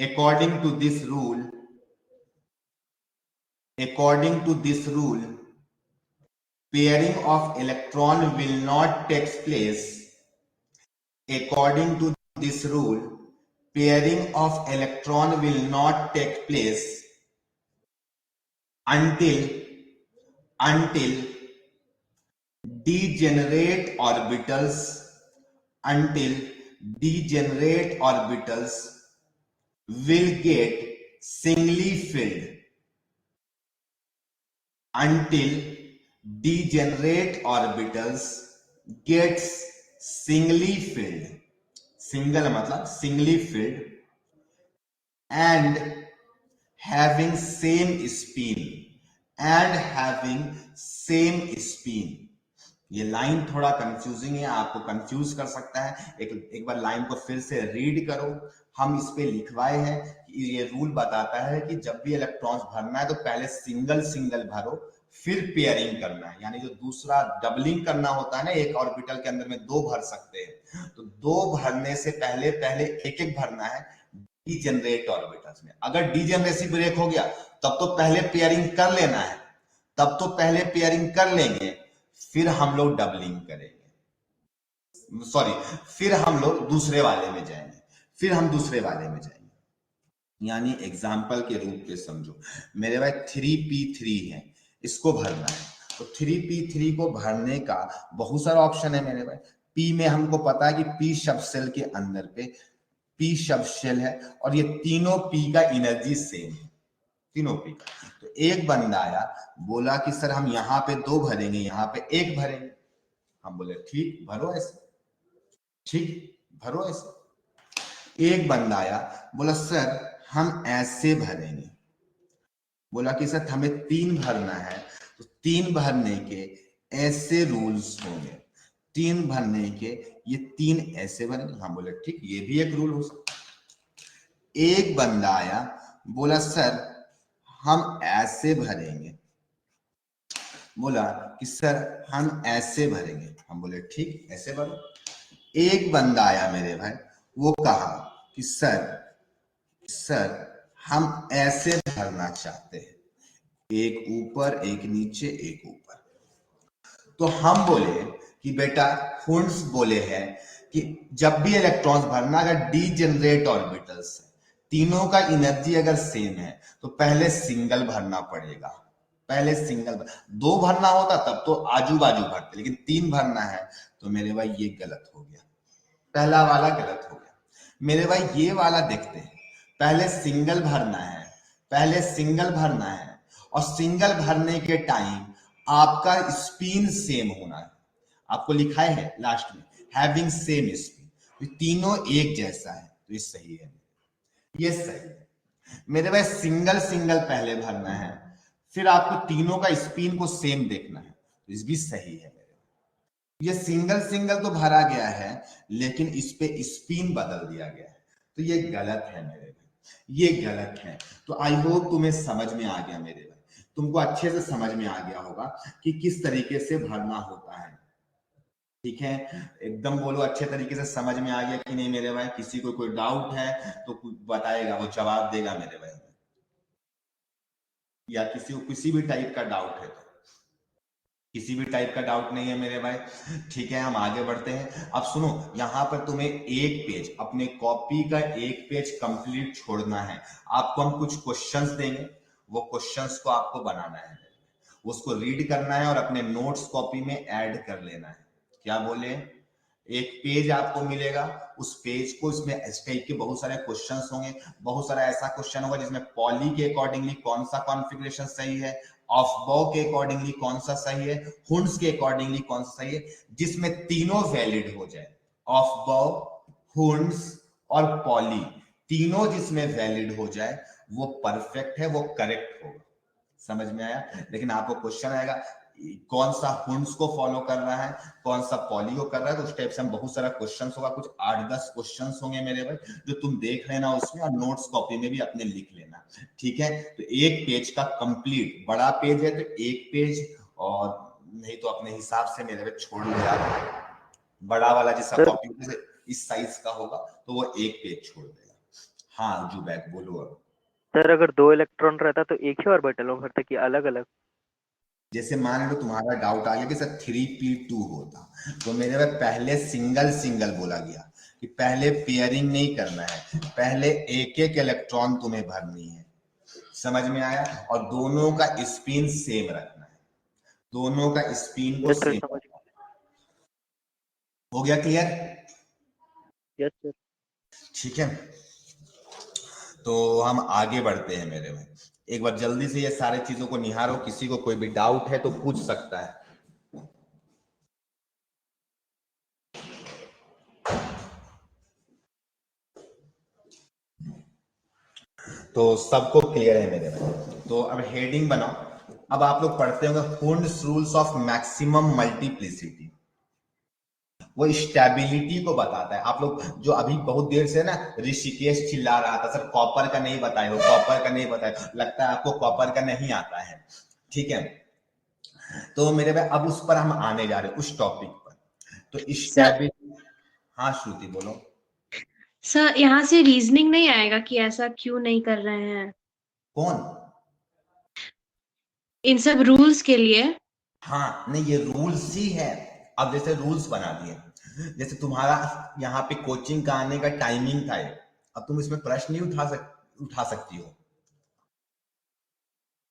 according to this rule pairing of electron will not take place. According to this rule, pairing of electron will not take place until degenerate orbitals will get singly filled. Until degenerate orbitals gets singly filled, single मतलब singly filled and having same spin, ये line थोड़ा confusing है, आपको confuse कर सकता है। एक बार line को फिर से रीड करो। हम इस पे लिखवाए हैं कि ये रूल बताता है कि जब भी इलेक्ट्रॉन्स भरना है तो पहले सिंगल भरो, फिर पेयरिंग करना है। यानी जो दूसरा डबलिंग करना होता है ना, एक ऑर्बिटल के अंदर में 2 भर सकते हैं, तो 2 भरने से पहले एक भरना है डीजेनरेट ऑर्बिटल्स में। अगर डीजेनरेसी ब्रेक हो गया तब तो पहले पेयरिंग कर लेना है, फिर हम लोग डबलिंग करेंगे, फिर हम लोग दूसरे वाले में जाएंगे। यानी एग्जाम्पल के रूप में समझो मेरे भाई, 3p3 है, इसको भरना है। तो 3p3 को भरने का बहुत सारा ऑप्शन है मेरे भाई। p में हमको पता है कि p सब सेल के अंदर पे p सब सेल है और ये तीनों p का एनर्जी सेम है, तीनों p का। तो एक बंदा आया, बोला कि सर हम यहाँ पे 2 भरेंगे, यहाँ पे 1 भरेंगे। हम बोले ठीक भरो ऐसे। एक बंदा आया, बोला सर हम ऐसे भरेंगे। बोला कि सर हमें 3 भरना है, तो 3 भरने के ऐसे रूल्स होंगे, 3 भरने के ये 3 ऐसे भरेंगे। हम बोले ठीक, ये भी एक रूल हो सकता है। एक बंदा आया, बोला सर हम ऐसे भरेंगे। बोला कि सर हम ऐसे भरेंगे। हम बोले ठीक, ऐसे भरो। एक बंदा आया मेरे भाई, वो कहा कि सर हम ऐसे भरना चाहते हैं, एक ऊपर एक नीचे एक ऊपर। तो हम बोले कि बेटा, हुंड्स बोले हैं कि जब भी इलेक्ट्रॉन्स भरना, अगर डीजेनरेट ऑर्बिटल्स है, तीनों का एनर्जी अगर सेम है, तो पहले सिंगल भरना पड़ेगा। 2 भरना होता तब तो आजू बाजू भरते, लेकिन 3 भरना है तो मेरे भाई ये गलत हो गया, पहला वाला गलत हो गया। मेरे भाई ये वाला देखते हैं, पहले सिंगल भरना है और सिंगल भरने के टाइम आपका स्पिन सेम होना है। आपको लिखा है लास्ट में हैविंग सेम स्पिन, तो तीनों एक जैसा है, तो ये सही है, ये सही है मेरे भाई। सिंगल पहले भरना है, फिर आपको तीनों का स्पिन को सेम देखना है, तो इस भी सही है। ये सिंगल तो भरा गया है, लेकिन इस पे स्पिन बदल दिया गया है, तो ये गलत है मेरे भाई, ये गलत है। तो आई होप तुम्हें समझ में आ गया मेरे भाई, तुमको अच्छे से समझ में आ गया होगा कि किस तरीके से भरना होता है। ठीक है, एकदम बोलो अच्छे तरीके से समझ में आ गया कि नहीं मेरे भाई? किसी को कोई डाउट है तो बताएगा, वो जवाब देगा मेरे भाई। या किसी को किसी भी टाइप का डाउट है तो? किसी भी टाइप का डाउट नहीं है मेरे भाई? ठीक है, हम आगे बढ़ते हैं। अब सुनो, यहाँ पर तुम्हें एक पेज, अपने कॉपी का एक पेज कंप्लीट छोड़ना है। आपको हम कुछ क्वेश्चंस देंगे, वो क्वेश्चंस को आपको बनाना है, उसको रीड करना है और अपने नोट्स कॉपी में ऐड कर लेना है। क्या बोले? एक पेज आपको मिलेगा, उस पेज को, इसमें इस टाइप के बहुत सारे क्वेश्चंस होंगे, बहुत सारा ऐसा क्वेश्चन होगा जिसमें पॉली के अकॉर्डिंगली कौन सा कॉन्फ़िगरेशन सही है, ऑफ बॉ के अकॉर्डिंगली कौन सा सही है, हुंड्स के अकॉर्डिंगली कौन सा सही है, जिसमें तीनों वैलिड हो जाए, ऑफ बॉ, हुंड्स और पॉली, तीनों जिसमें वैलिड हो जाए वो परफेक्ट है, वो करेक्ट होगा। समझ में आया? लेकिन आपको क्वेश्चन आएगा कौन सा हुंड्स को फॉलो कर रहा है, कौन सा पॉली को कर रहा है, तो उस टाइप से हम बहुत सारा क्वेश्चंस होगा, कुछ 8-10 क्वेश्चंस होंगे मेरे भाई, जो तुम देख लेना उसमें और नोट्स कॉपी में भी अपने लिख लेना। ठीक है, तो एक पेज का कंप्लीट, बड़ा पेज है तो एक पेज, और नहीं तो अपने हिसाब से मेरे भाई छोड़ लो यार, बड़ा वाला जिसका कॉपी इस साइज का होगा तो वो एक पेज छोड़ देगा। हाँ जुबैक बोलो। अब सर अगर 2 इलेक्ट्रॉन रहता तो एक ही ऑर्बिटल में भरते कि अलग अलग? जैसे मान लो तुम्हारा डाउट आ गया कि सर 3p2 होता, तो मेरे में पहले सिंगल सिंगल बोला गया कि पहले पेयरिंग नहीं करना है, पहले एक एक इलेक्ट्रॉन तुम्हें भरनी है। समझ में आया? और दोनों का स्पिन सेम रखना है, दोनों का स्पिन को यस सर, सेम समझ रखना है। हो गया क्लियर? Yes sir. ठीक है, तो हम आगे बढ़ते हैं मेरे भाई। एक बार जल्दी से ये सारे चीजों को निहारो, किसी को कोई भी डाउट है तो पूछ सकता है। तो सबको क्लियर है मेरे भाई? तो अब हेडिंग बनाओ। अब आप लोग पढ़ते होंगे Hund's rules of maximum multiplicity, वो स्टेबिलिटी को बताता है। आप लोग जो अभी बहुत देर से ना ऋषिकेश चिल्ला रहा था सर कॉपर का नहीं बताए हो, कॉपर का नहीं बताए, लगता है आपको कॉपर का नहीं आता है। ठीक है, तो मेरे भाई अब उस पर हम आने जा रहे हैं, उस टॉपिक पर। तो स्टेबिलिटी, हाँ श्रुति बोलो। सर यहाँ से रीजनिंग नहीं आएगा कि ऐसा क्यों नहीं कर रहे हैं कौन? इन सब रूल्स के लिए? हाँ नहीं, ये रूल्स ही है। अब जैसे रूल्स बना दिए, जैसे तुम्हारा यहाँ पे कोचिंग का आने का टाइमिंग था, अब तुम इसमें प्रश्न नहीं उठा सकती हो,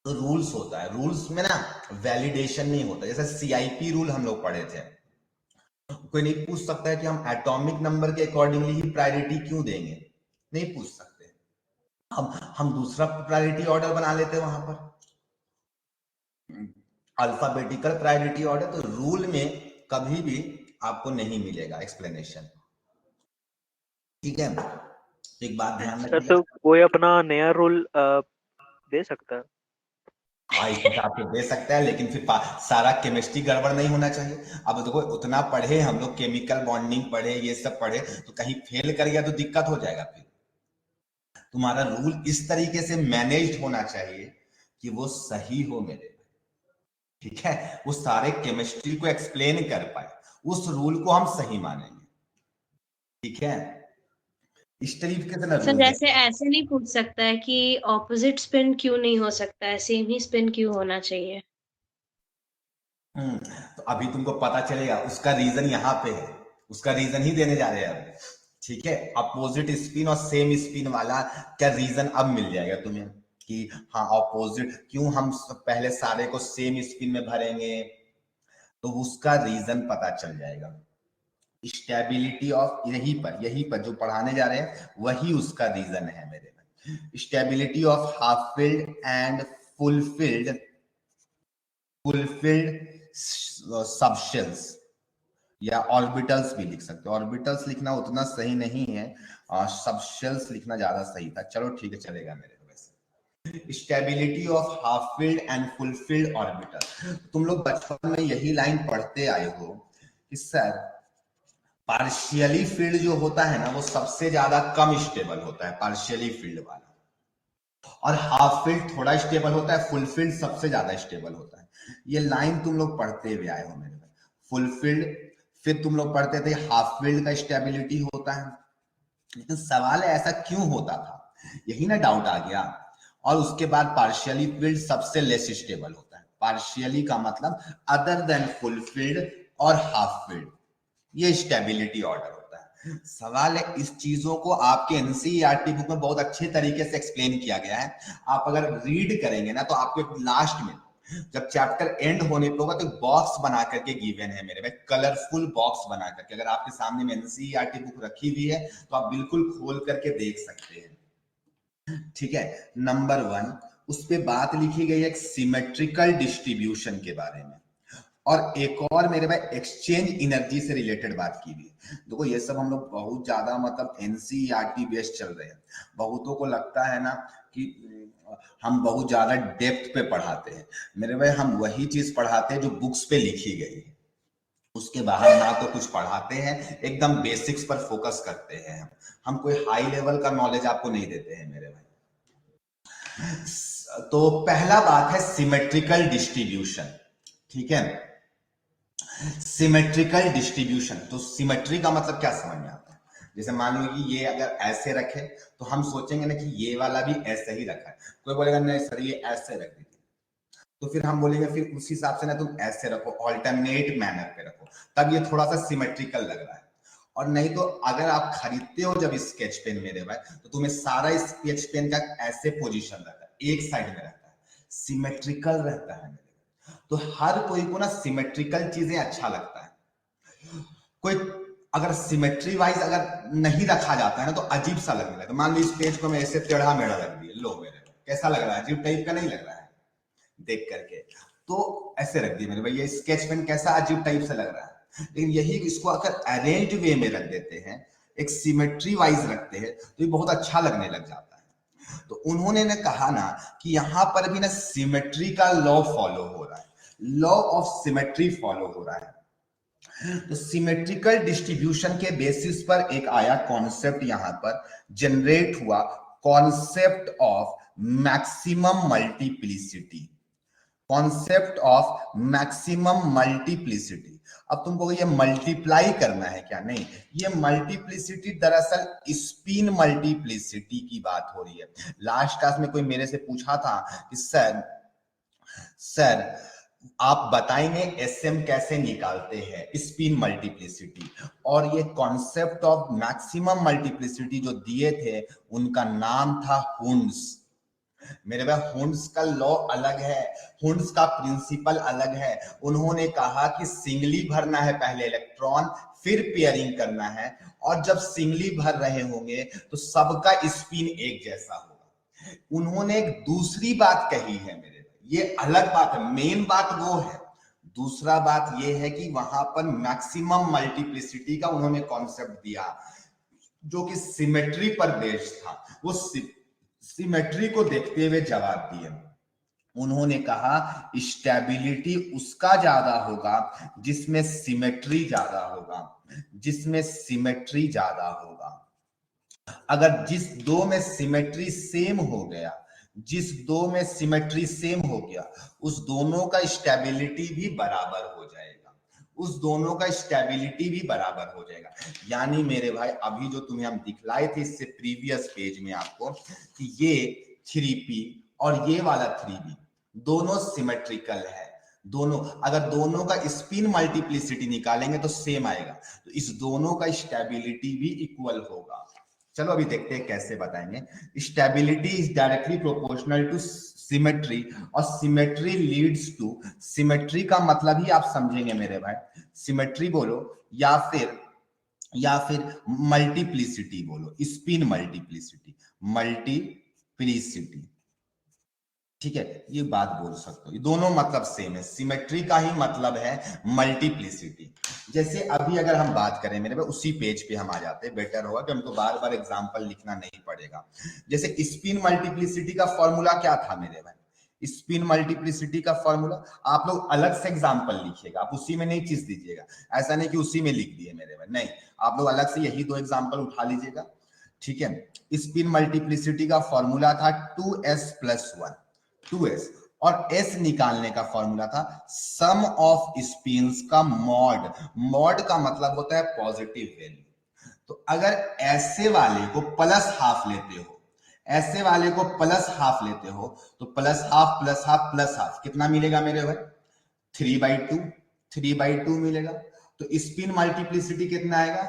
तो रूल्स होता है। रूल्स में ना वैलिडेशन नहीं होता। जैसे सीआईपी रूल हम लोग पढ़े थे, कोई नहीं पूछ सकता है कि हम एटॉमिक नंबर के अकॉर्डिंगली ही प्रायोरिटी क्यों देंगे, नहीं पूछ सकते। हम दूसरा प्रायोरिटी ऑर्डर बना लेते वहां पर, अल्फाबेटिकल प्रायोरिटी ऑर्डर। तो रूल में कभी भी आपको नहीं मिलेगा एक्सप्लेनेशन। ठीक है, एक बात ध्यान सर रखिएगा। तो कोई अपना नया रूल दे सकता है? हाँ इस हिसाब से दे सकता है, लेकिन फिर सारा केमिस्ट्री गड़बड़ नहीं होना चाहिए। अब देखो उतना पढ़े हम लोग, केमिकल बॉन्डिंग पढ़े, ये सब पढ़े, तो कहीं फेल कर गया तो दिक्कत हो जाएगा। फिर तुम्हारा रूल इस तरीके से मैनेज्ड होना चाहिए कि वो सही हो मेरे। ठीक है, वो सारे केमिस्ट्री को एक्सप्लेन कर पाए, उस रूल को हम सही मानेंगे। ठीक है, इस तरीके से ना सर रूल जैसे ऐसे नहीं पूछ सकता है कि ऑपोजिट स्पिन क्यों नहीं हो सकता है, सेम ही स्पिन क्यों होना चाहिए? तो अभी तुमको पता चलेगा, उसका रीजन यहाँ पे है, उसका रीजन ही देने जा रहे हैं अब। ठीक है, अपोजिट स्पिन और सेम स्पिन वाला क्या रीजन अब मिल जाएगा तुम्हें कि हाँ अपोजिट क्यों हम पहले सारे को सेम स्पिन में भरेंगे, तो उसका रीजन पता चल जाएगा। स्टेबिलिटी ऑफ, यही पर जो पढ़ाने जा रहे हैं वही उसका रीजन है मेरे में। Stability of half filled and fulfilled subshells, या ऑर्बिटल्स भी लिख सकते हो। ऑर्बिटल्स लिखना उतना सही नहीं है, सबशेल्स लिखना ज्यादा सही था। चलो ठीक है, चलेगा मेरे को वैसे। Stability of half filled and fulfilled orbital, तुम लोग बचपन में यही लाइन पढ़ते आए हो कि सर पार्शियली फील्ड जो होता है ना वो सबसे ज्यादा कम स्टेबल होता है, पार्शियली फील्ड वाला, और हाफ फील्ड थोड़ा स्टेबल होता है, फुल फील्ड सबसे ज्यादा स्टेबल होता है। ये लाइन तुम लोग पढ़ते हुए आए हो मेरे भाई। फुल फील्ड, फिर तुम लोग पढ़ते थे हाफ फील्ड का स्टेबिलिटी होता है, लेकिन सवाल है ऐसा क्यों होता था, यही ना डाउट आ गया। और उसके बाद पार्शियली फिल्ड सबसे लेस स्टेबल होता है। पार्शियली का मतलब अदर देन फुलफिल्ड और हाफ फिल्ड, ये स्टेबिलिटी ऑर्डर होता है। सवाल है, इस चीजों को आपके एनसीईआरटी बुक में बहुत अच्छे तरीके से एक्सप्लेन किया गया है। आप अगर रीड करेंगे ना तो आपको एक लास्ट में जब चैप्टर एंड होने पे होगा तो बॉक्स बना करके गिवन है मेरे में, कलरफुल बॉक्स बना करके। अगर आपके सामने में एनसीईआरटी बुक रखी हुई है तो आप बिल्कुल खोल करके देख सकते हैं। ठीक है, नंबर 1 उस पे बात लिखी गई है सिमेट्रिकल डिस्ट्रीब्यूशन के बारे में, और एक और मेरे भाई एक्सचेंज एनर्जी से रिलेटेड बात की हुई है। देखो ये सब हम लोग बहुत ज्यादा मतलब एनसीईआरटी बेस्ड चल रहे हैं। बहुतों को लगता है ना कि हम बहुत ज्यादा डेप्थ पे पढ़ाते हैं। मेरे भाई हम वही चीज पढ़ाते हैं जो बुक्स पे लिखी गई है, उसके बाहर ना तो कुछ पढ़ाते हैं, एकदम बेसिक्स पर फोकस करते हैं। हम कोई हाई लेवल का नॉलेज आपको नहीं देते हैं मेरे भाई। तो पहला बात है सिमेट्रिकल डिस्ट्रीब्यूशन। ठीक है, सिमेट्रिकल डिस्ट्रीब्यूशन, तो सिमेट्री का मतलब क्या समझ में आता है? जैसे मान लो कि ये अगर ऐसे रखे तो हम सोचेंगे ना कि ये वाला भी ऐसे ही रखा है। कोई बोलेगा नहीं सर ये ऐसे रख दीजिए, तो फिर हम बोलेंगे फिर उस हिसाब से ना तुम ऐसे रखो, ऑल्टरनेट मैनर पे रखो, तब ये थोड़ा सा सिमेट्रिकल लग रहा है। और नहीं तो अगर आप खरीदते हो जब स्केच पेन मेरे भाई, तो तुम्हें सारा स्केच पेन का ऐसे पोजीशन रहता है, एक साइड में रहता है, सिमेट्रिकल रहता है। तो हर कोई को ना सिमेट्रिकल चीजें अच्छा लगता है। कोई अगर सिमेट्री वाइज अगर नहीं रखा जाता है ना तो अजीब सा लगने लगता है। मान लो इस पेज को मैं ऐसे टेढ़ा मेढ़ा रख दिया, लो मेरे कैसा लग रहा है? अजीब टाइप का नहीं लग रहा है देख करके? तो ऐसे रख दिया मेरे भाई, ये स्केच पेन कैसा अजीब टाइप से लग रहा है। लेकिन यही इसको अगर अरेंज वे में रख देते हैं, एक सिमेट्री वाइज रखते हैं, तो ये बहुत अच्छा लगने लग जाता है। तो उन्होंने ने कहा ना कि यहां पर भी ना सिमेट्री का लॉ फॉलो हो रहा है, लॉ ऑफ सिमेट्री फॉलो हो रहा है। तो सिमेट्रिकल डिस्ट्रीब्यूशन के बेसिस पर एक आया कॉन्सेप्ट, यहां पर जनरेट हुआ concept of maximum multiplicity. Concept of maximum multiplicity. अब तुमको ये मल्टीप्लाई करना है क्या? नहीं, ये मल्टीप्लिसिटी दरअसल स्पिन मल्टीप्लिसिटी की बात हो रही है। लास्ट क्लास में कोई मेरे से पूछा था कि सर आप बताएंगे एसएम कैसे निकालते हैं स्पिन मल्टीप्लिसिटी, और ये कॉन्सेप्ट ऑफ मैक्सिमम मल्टीप्लिसिटी जो दिए थे उनका नाम था हुंड्स। मेरे भाई हुंड्स का लॉ अलग है, हुंड्स का प्रिंसिपल अलग है। उन्होंने कहा कि सिंगली भरना है पहले इलेक्ट्रॉन, फिर पेयरिंग करना है, और जब सिंगली भर रहे होंगे तो सबका स्पिन एक जैसा होगा। उन्होंने एक दूसरी बात कही है मेरे भाई, ये अलग बात है, मेन बात वो है। दूसरा बात ये है कि वहां पर मैक्सिमम मल्टीप्लिसिटी का उन्होंने कॉन्सेप्ट दिया जो कि सिमेट्री पर बेस्ड था। वो सिमेट्री को देखते हुए जवाब दिए। उन्होंने कहा स्टेबिलिटी उसका ज्यादा होगा जिसमें सिमेट्री ज्यादा होगा, जिसमें सिमेट्री ज्यादा होगा। अगर जिस दो में सिमेट्री सेम हो गया, जिस दो में सिमेट्री सेम हो गया, उस दोनों का स्टेबिलिटी भी बराबर हो जाएगा, उस दोनों का स्टेबिलिटी भी बराबर हो जाएगा। यानी मेरे भाई अभी जो तुम्हें हम दिखलाए थे इससे प्रीवियस पेज में आपको कि ये 3p और ये वाला 3b दोनों सिमेट्रिकल है। दोनों अगर दोनों का स्पिन मल्टीप्लिसिटी निकालेंगे तो सेम आएगा, तो इस दोनों का स्टेबिलिटी भी इक्वल होगा। चलो अभी देखते हैं कैसे बताएंगे। Stability is directly proportional to symmetry, और सिमेट्री लीड्स टू, सिमेट्री का मतलब ही आप समझेंगे मेरे भाई, सिमेट्री बोलो या फिर मल्टीप्लिसिटी बोलो, स्पिन मल्टीप्लिसिटी, मल्टीप्लिसिटी। ठीक है, ये बात बोल सकते हो, ये दोनों मतलब सेम है। सिमेट्री का ही मतलब है मल्टीप्लिसिटी। जैसे अभी अगर हम बात करें मेरे भाई, उसी पेज पे हम आ जाते हैं, बेटर होगा कि हमको बार बार एग्जांपल लिखना नहीं पड़ेगा। जैसे स्पिन मल्टीप्लिसिटी का फॉर्मूला क्या था मेरे भाई? स्पिन मल्टीप्लिसिटी का फॉर्मूला आप लोग अलग से एग्जांपल लिखिएगा, आप उसी में नहीं चीज दीजिएगा। ऐसा नहीं कि उसी में लिख दिए मेरे भाई, नहीं, आप लोग अलग से यही दो एग्जांपल उठा लीजिएगा। ठीक है, स्पिन मल्टीप्लिसिटी का फॉर्मूला था 2s + 1, 2s, और s निकालने का फॉर्मूला था सम ऑफ स्पिन्स का मॉड। मॉड का मतलब होता है पॉजिटिव वैल्यू। तो अगर ऐसे वाले को +½ लेते हो, ऐसे वाले को प्लस हाफ लेते हो तो plus half plus half plus half कितना मिलेगा मेरे भाई? 3/2 3/2 मिलेगा। तो स्पिन मल्टीप्लिसिटी कितना आएगा?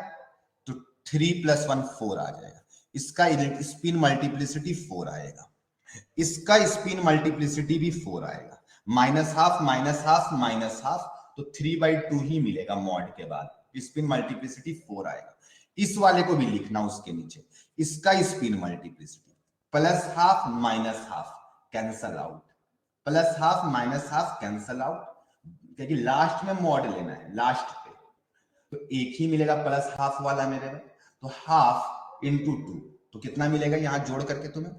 तो 3 + 1 4 आ जाएगा। इसका स्पिन मल्टीप्लिसिटी 4 आएगा, इसका स्पिन मल्टीप्लिसिटी भी 4 आएगा। Minus half minus half minus half, तो 3/2 ही मिलेगा मॉड के बाद, स्पिन मल्टीप्लिसिटी 4 आएगा। इस वाले को भी लिखना उसके नीचे, इसका spin multiplicity plus half minus half cancel out, plus half minus half cancel out, क्योंकि लास्ट में मॉड लेना है लास्ट पे, तो एक ही मिलेगा प्लस हाफ वाला मेरे में। तो हाफ इंटू 2, तो कितना मिलेगा यहां जोड़ करके तुम्हें?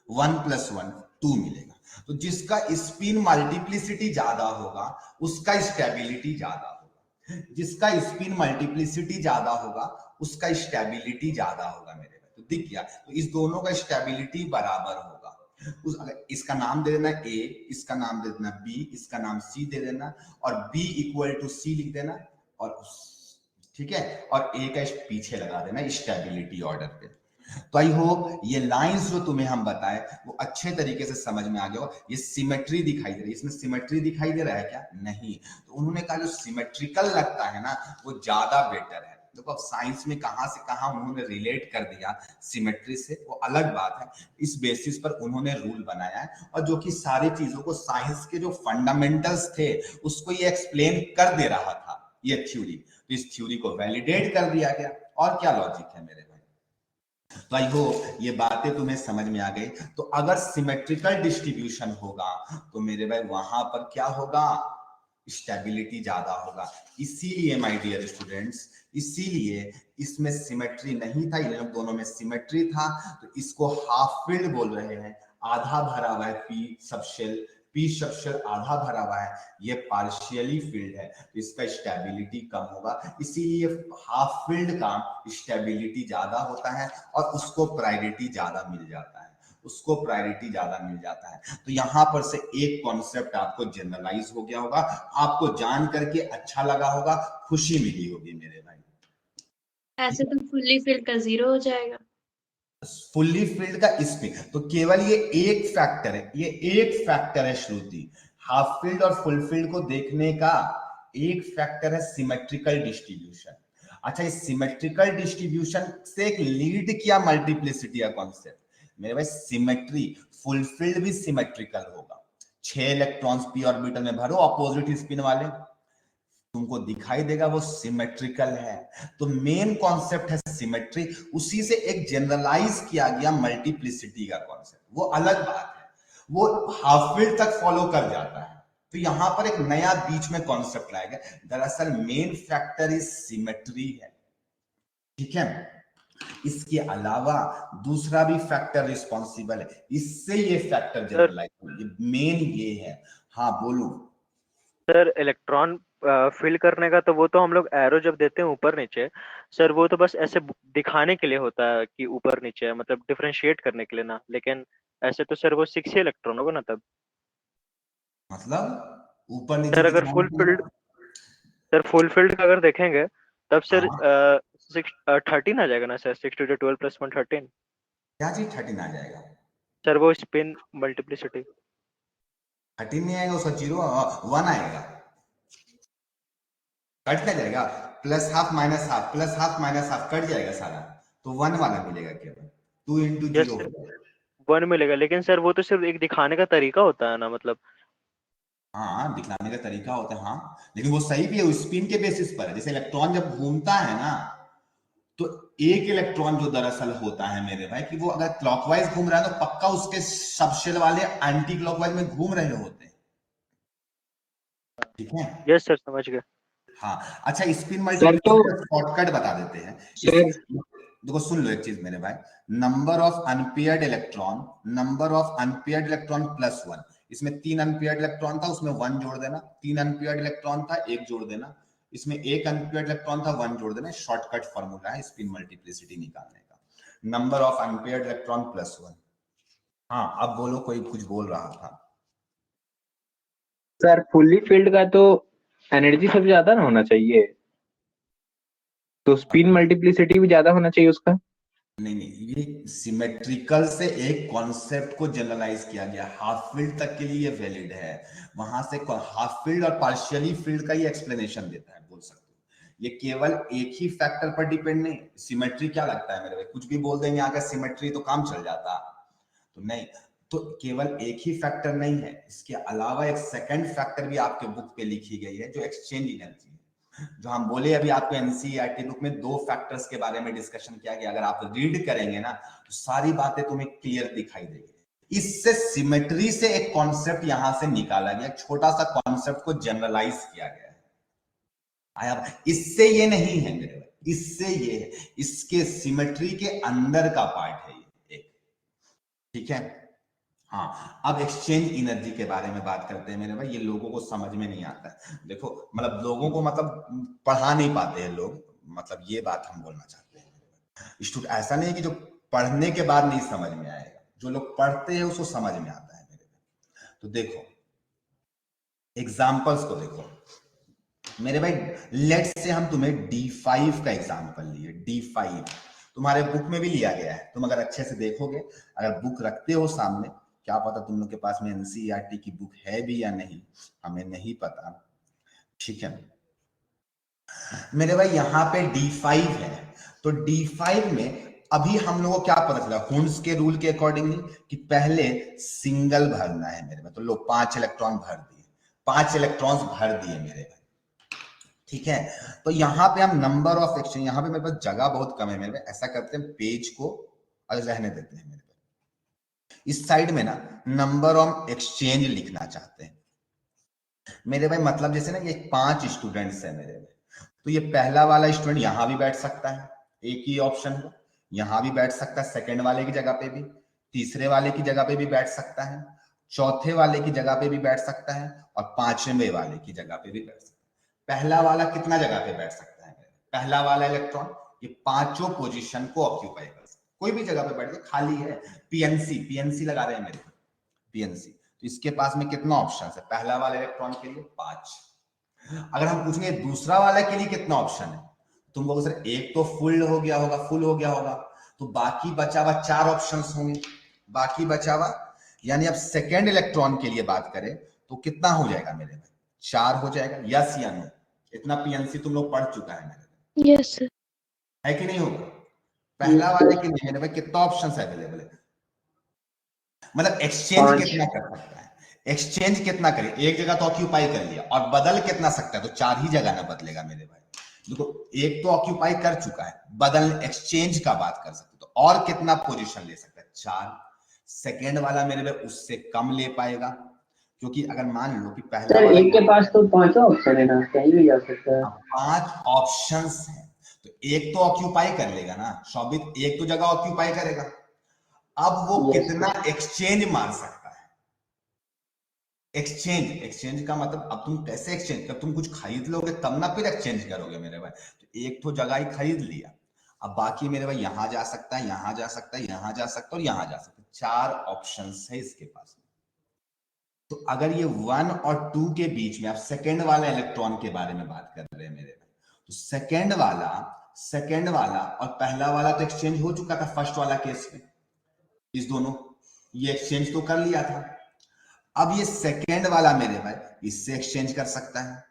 1 + 1 2 मिलेगा। तो जिसका स्पिन मल्टीप्लिसिटी ज्यादा होगा उसका स्टेबिलिटी ज्यादा होगा, जिसका स्पिन मल्टीप्लिसिटी ज्यादा होगा उसका स्टेबिलिटी ज्यादा होगा मेरे में। तो दिख गया, तो इस दोनों का स्टेबिलिटी बराबर होगा। इसका नाम दे देना A, इसका नाम दे देना B, इसका नाम C दे देना, और B = C लिख देना, और ठीक है, और A का पीछे लगा देना स्टेबिलिटी ऑर्डर पे। तो आई होप ये लाइंस जो तुम्हें हम बताए वो अच्छे तरीके से समझ में आ गया हो। ये सिमेट्री दिखाई दे रही है, इसमें सिमेट्री दिखाई दे रहा है क्या? नहीं। तो उन्होंने कहा जो सिमेट्रिकल लगता है ना वो ज्यादा बेटर है। देखो अब साइंस में कहां से कहां उन्होंने रिलेट कर दिया सिमेट्री से, वो अलग बात है। इस बेसिस पर उन्होंने रूल बनाया है, और जो कि सारी चीजों को साइंस के जो फंडामेंटल्स थे उसको ये एक्सप्लेन कर दे रहा था ये थ्योरी। तो इस थ्योरी को वैलिडेट कर दिया गया, और क्या लॉजिक है मेरे भाई? तो आई होप ये बातें तुम्हें समझ में आ गई। तो अगर सिमेट्रिकल डिस्ट्रीब्यूशन होगा तो मेरे भाई वहां पर क्या होगा? स्टेबिलिटी ज्यादा होगा। इसीलिए माय डियर स्टूडेंट्स, इसीलिए इसमें सिमेट्री नहीं था, इन लोग दोनों में सिमेट्री था, तो इसको हाफ फील्ड बोल रहे हैं। आधा भरा हुआ है पी सबशेल, पी सबशेल आधा भरा हुआ है, ये पार्शियली फील्ड है, तो इसका स्टेबिलिटी कम होगा। इसीलिए हाफ फील्ड का स्टेबिलिटी ज्यादा होता है और उसको प्रायोरिटी ज्यादा मिल जाता है, उसको प्रायोरिटी ज्यादा मिल जाता है। तो यहां पर से एक कॉन्सेप्ट आपको जनरलाइज हो गया होगा, आपको जान करके अच्छा लगा होगा, खुशी मिली होगी मेरे भाई। ऐसे तो फुल्ली फिल्ड का 0 हो जाएगा। फुल्ली फिल्ड का स्पिन तो केवल ये एक फैक्टर है, ये एक फैक्टर है श्रुति। हाफ फील्ड और फुल फील्ड को देखने का एक फैक्टर है सिमेट्रिकल डिस्ट्रीब्यूशन। अच्छा, इस सिमेट्रिकल डिस्ट्रीब्यूशन से एक लीड किया मल्टीप्लिसिटी का कॉन्सेप्ट मेरे भाई। सिमेट्री फुल फील्ड भी सिमेट्रिकल होगा। 6 इलेक्ट्रॉन्स पी ऑर्बिटल में भरो अपोजिट स्पिन वाले, तुमको दिखाई देगा वो सिमेट्रिकल है। तो मेन कॉन्सेप्ट है सिमेट्री, उसी से एक जनरलाइज किया गया मल्टीप्लिसिटी का कॉन्सेप्ट, वो अलग बात है, वो हाफ फील्ड तक फॉलो कर जाता है। तो यहां पर एक नया बीच में कॉन्सेप्ट लाया गया। दरअसल मेन फैक्टर इज सिमेट्री है, ठीक है। इसके अलावा दूसरा भी फैक्टर रिस्पॉन्सिबल है, इससे ये फैक्टर जनरलाइज हुआ, मेन ये है। हाँ बोलो सर। इलेक्ट्रॉन फिल करने का तो वो तो हम लोग एरो जब देते हैं ऊपर नीचे सर, वो तो बस ऐसे दिखाने के लिए होता है कि ऊपर नीचे है, मतलब डिफरेंशिएट करने के लिए ना। लेकिन ऐसे तो सर वो 6 ही इलेक्ट्रॉन होगा ना तब। मतलब ऊपर नीचे सर अगर दिखाने फुल के लिए? फील्ड, सर फुल फील्ड का अगर देखेंगे तब सर हाँ। 13 आ जाएगा ना सर। 6 × 12 + 1 13। क्या चीज 13 आ जाएगा? सर वो स्पिन मल्टीप्लिसिटी। 13 नहीं आएगा, उसका 1 आएगा, कट क्या जाएगा? Plus half minus half plus half minus half cut जाएगा सारा, तो 1 वाला मिलेगा केवल। 2 × 0 हो जाएगा। 1 मिलेगा, लेकिन सर वो तो सिर्फ एक दिखाने का तरीका होता है ना, मतलब। हाँ, दिखलाने का तरीका होता है, हाँ, लेकिन वो सही भी है, स्पिन के बेसिस पर है। जैसे इलेक्ट्रॉन जब घूमता है ना, तो एक इलेक्ट्रॉन जो दरअसल होता है मेरे भाई कि वो अगर क्लॉकवाइज घूम रहा है तो पक्का उसके सबशेल वाले एंटी क्लॉकवाइज में घूम रहे होते हैं, ठीक है। यस सर, समझ गए। हाँ अच्छा, स्पिन सर मल्टीप्लिसिटी का शॉर्टकट बता देते हैं। सर देखो सुन लो एक चीज मेरे भाई, number of unpaired electron, number of unpaired electron +1, इसमें 3 अनपेयर्ड इलेक्ट्रॉन था, उसमें 1 जोड़ देना। 3 अनपेयर्ड इलेक्ट्रॉन था, 1 जोड़ देना। इसमें 1 अनपेयर्ड इलेक्ट्रॉन था, 1 जोड़ देना। शॉर्टकट फॉर्मूला है स्पिन मल्टीप्लिसिटी निकालने का, नंबर ऑफ अनपेयर्ड इलेक्ट्रॉन +1। हाँ अब बोलो, कोई कुछ बोल रहा था। सर फुल्ली फील्ड का तो एनर्जी सबसे ज्यादा ना होना चाहिए, तो स्पिन मल्टीप्लिसिटी भी ज्यादा होना चाहिए उसका। नहीं, ये सिमेट्रिकल से एक कॉन्सेप्ट को जनरलाइज किया गया, हाफ फील्ड तक के लिए ये वैलिड है, वहां से हाफ फील्ड और पार्शियली फील्ड का ये एक्सप्लेनेशन देता है, बोल सकते हो। ये केवल एक ही फैक्टर पर डिपेंड नहीं। सिमेट्री क्या लगता है मेरे भाई, कुछ भी बोल देंगे आगे सिमेट्री तो काम चल जाता, तो नहीं, तो केवल एक ही फैक्टर नहीं है, इसके अलावा एक सेकंड फैक्टर भी आपके बुक पे लिखी गई है जो एक्सचेंज एनर्जी है। जो हम बोले अभी आपको एनसीईआरटी बुक में 2 फैक्टर्स के बारे में डिस्कशन किया गया, अगर आप रीड करेंगे ना तो सारी बातें तुम्हें क्लियर दिखाई देगी। इससे सिमेट्री से एक कॉन्सेप्ट यहां से निकाला गया, छोटा सा कॉन्सेप्ट को जनरलाइज किया गया है। आया, इससे ये नहीं है मेरे भाई, इससे ये है, इसके सिमेट्री के अंदर का पार्ट है ये एक, ठीक है। हाँ, अब एक्सचेंज एनर्जी के बारे में बात करते हैं मेरे भाई, ये लोगों को समझ में नहीं आता है। देखो मतलब लोगों को मतलब पढ़ा नहीं पाते हैं लोग, मतलब ये बात हम बोलना चाहते हैं। स्टूडेंट ऐसा नहीं कि जो पढ़ने के बाद नहीं समझ में आएगा, जो लोग पढ़ते हैं उसको समझ में आता है मेरे भाई। तो देखो एग्जाम्पल्स को देखो मेरे भाई, लेट्स से हम तुम्हें D5 का एग्जाम्पल लिए, D5 तुम्हारे बुक में भी लिया गया है, तुम अगर अच्छे से देखोगे, अगर बुक रखते हो सामने, क्या पता तुम लोग के पास में एनसीईआरटी की बुक है भी या नहीं, हमें नहीं पता, ठीक है मेरे भाई। यहाँ पे D5 है, तो D5 में अभी हम लोगों को क्या पता चला, हुंड्स के रूल के अकॉर्डिंगली कि पहले सिंगल भरना है मेरे भाई, तो लो 5 इलेक्ट्रॉन भर दिए, 5 इलेक्ट्रॉन्स भर दिए मेरे भाई, ठीक है। तो यहाँ पे हम नंबर ऑफ एक्सचेंज, यहाँ पे मेरे पास जगह बहुत कम है मेरे भाई, ऐसा करते हैं पेज को रहने देते हैं मेरे भाई, इस साइड में ना नंबर ऑफ एक्सचेंज लिखना चाहते हैं मेरे भाई। मतलब जैसे ना ये 5 स्टूडेंट्स है मेरे भाई, तो ये पहला वाला स्टूडेंट यहाँ भी बैठ सकता है, एक ही ऑप्शन है, यहाँ भी बैठ सकता है, सेकंड वाले की जगह पे भी, तीसरे वाले की जगह पे भी बैठ सकता है, चौथे वाले की जगह पे भी बैठ सकता है, और 5वें वाले की जगह पे भी बैठ सकता है। पहला वाला कितना जगह पे बैठ सकता है, पहला वाला इलेक्ट्रॉन ये 5 पोजीशन को ऑक्यूपाई कर सकता है, कोई भी जगह पे बैठ के, खाली है, पीएनसी लगा रहे हैं मेरे को, पीएनसी, तो इसके पास में कितना ऑप्शन है, पहला वाला इलेक्ट्रॉन के लिए 5। अगर हम पूछेंगे दूसरा वाला के लिए कितना ऑप्शन है, तुम बोलो सर एक तो फुल हो गया होगा, तो बाकी बचा हुआ 4 ऑप्शंस होंगे, बाकी बचा हुआ, यानी अब सेकेंड इलेक्ट्रॉन के लिए बात करें तो कितना हो जाएगा मेरे भाई, 4 हो जाएगा, यस या नो? इतना पीएनसी तुम लोग पढ़ चुका है मेरे, यस सर। है कि नहीं होगा? पहला वाले के लिए मेरे भाई कितना ऑप्शन अवेलेबल है, मतलब एक्सचेंज 5। कितना कर सकता है, एक्सचेंज कितना करे, एक जगह तो ऑक्यूपाई कर लिया, और बदल कितना सकता है, तो 4 ही जगह ना बदलेगा मेरे भाई। देखो एक तो ऑक्यूपाई कर चुका है, बदल एक्सचेंज का बात कर सकते, तो और कितना पोजीशन ले सकता है, 4। सेकेंड वाला मेरे भाई उससे कम ले पाएगा, क्योंकि अगर मान लो कि पहला सर वाला एक के पास तो 5 ऑप्शन है ना, कहीं भी जा सकता है। 5 ऑप्शंस हैं, तो एक तो ऑक्यूपाई कर लेगा ना, शोभित एक तो जगह ऑक्यूपाई करेगा, अब वो कितना एक्सचेंज मार सकता है। एक्सचेंज का मतलब अब तुम कैसे एक्सचेंज, जब तुम कुछ खरीद लोगे तब ना फिर एक्सचेंज करोगे मेरे भाई, तो एक तो जगह ही खरीद लिया, अब बाकी मेरे भाई यहां जा सकता है, यहां जा सकता है, यहां जा सकता है और यहां जा सकता है, 4 ऑप्शंस है इसके पास। तो अगर ये 1 और 2 के बीच में आप सेकेंड वाला इलेक्ट्रॉन के बारे में बात कर रहे हैं मेरे भाई, तो सेकेंड वाला और पहला वाला तो एक्सचेंज हो चुका था फर्स्ट वाला केस में, इस दोनों ये एक्सचेंज तो कर लिया था, अब ये सेकेंड वाला मेरे भाई इससे एक्सचेंज कर सकता है,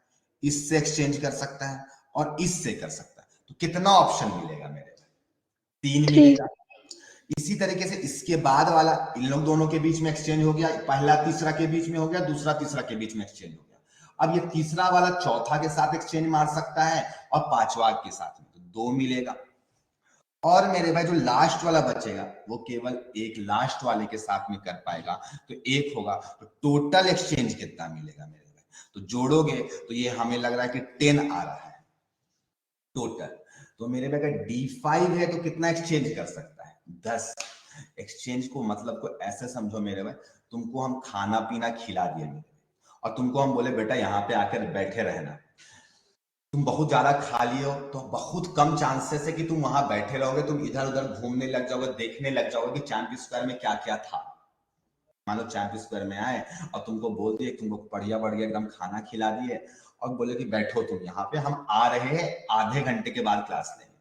इससे एक्सचेंज कर सकता है और इससे कर सकता है, तो कितना ऑप्शन मिलेगा मेरे भाई, 3 मिलेगा। इसी तरीके से इसके बाद वाला इन लोग दोनों के बीच में एक्सचेंज हो गया, पहला तीसरा के बीच में हो गया, दूसरा तीसरा के बीच में एक्सचेंज हो गया, अब ये तीसरा वाला चौथा के साथ एक्सचेंज मार सकता है और पांचवा के साथ में, तो 2 मिलेगा। और मेरे भाई जो लास्ट वाला बचेगा वो केवल एक लास्ट वाले के साथ में कर पाएगा, तो 1 होगा, तो टोटल एक्सचेंज कितना मिलेगा मेरे भाई, तो जोड़ोगे तो ये हमें लग रहा है कि 10 आ रहा है टोटल। तो मेरे भाई अगर D5 है तो कितना एक्सचेंज कर सकता है, 10। एक्सचेंज को मतलब को ऐसे समझो मेरे भाई, तुमको हम खाना पीना खिला दिए मेरे भाई, और तुमको हम बोले बेटा यहाँ पे आकर बैठे रहना, तुम बहुत ज्यादा खा लिए हो तो बहुत कम चांसेस है कि तुम वहां बैठे रहोगे, तुम इधर उधर घूमने लग जाओगे, देखने लग जाओगे कि चैंपियन स्क्वायर में क्या क्या था। मान लो चैंपियन स्क्वायर में आए और तुमको बोल दिए, तुमको बढ़िया एकदम खाना खिला दिए और बोले कि बैठो तुम यहाँ पे, हम आ रहे हैं आधे घंटे के बाद क्लास लेंगे,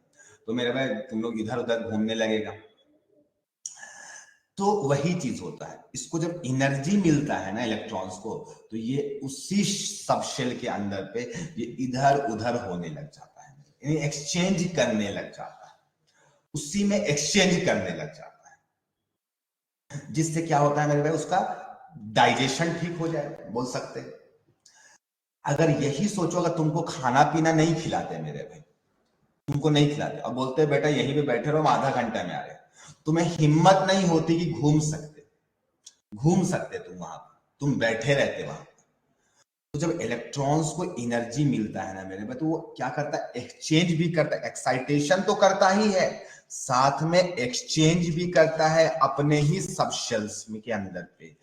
तो मेरे भाई तुम लोग इधर उधर घूमने लगेगा। तो वही चीज होता है, इसको जब एनर्जी मिलता है ना इलेक्ट्रॉन्स को, तो ये उसी सब शेल के अंदर पे ये इधर उधर होने लग जाता है, यानी एक्सचेंज करने लग जाता है, उसी में एक्सचेंज करने लग जाता है, जिससे क्या होता है मेरे भाई, उसका डाइजेशन ठीक हो जाए, बोल सकते हैं। अगर यही सोचो, अगर तुमको खाना पीना नहीं खिलाते मेरे भाई, तुमको नहीं खिलाते और बोलते बेटा यहीं पे बैठे रहो, हम आधा घंटा में आ रहे, तुम्हें हिम्मत नहीं होती कि घूम सकते तुम वहां पर, तुम बैठे रहते वहां पर। तो जब इलेक्ट्रॉन्स को एनर्जी मिलता है ना मेरे भाई, तो वो क्या करता है, एक्सचेंज भी करता है, एक्साइटेशन तो करता ही है, साथ में एक्सचेंज भी करता है अपने ही सब शेल्स में के अंदर पे।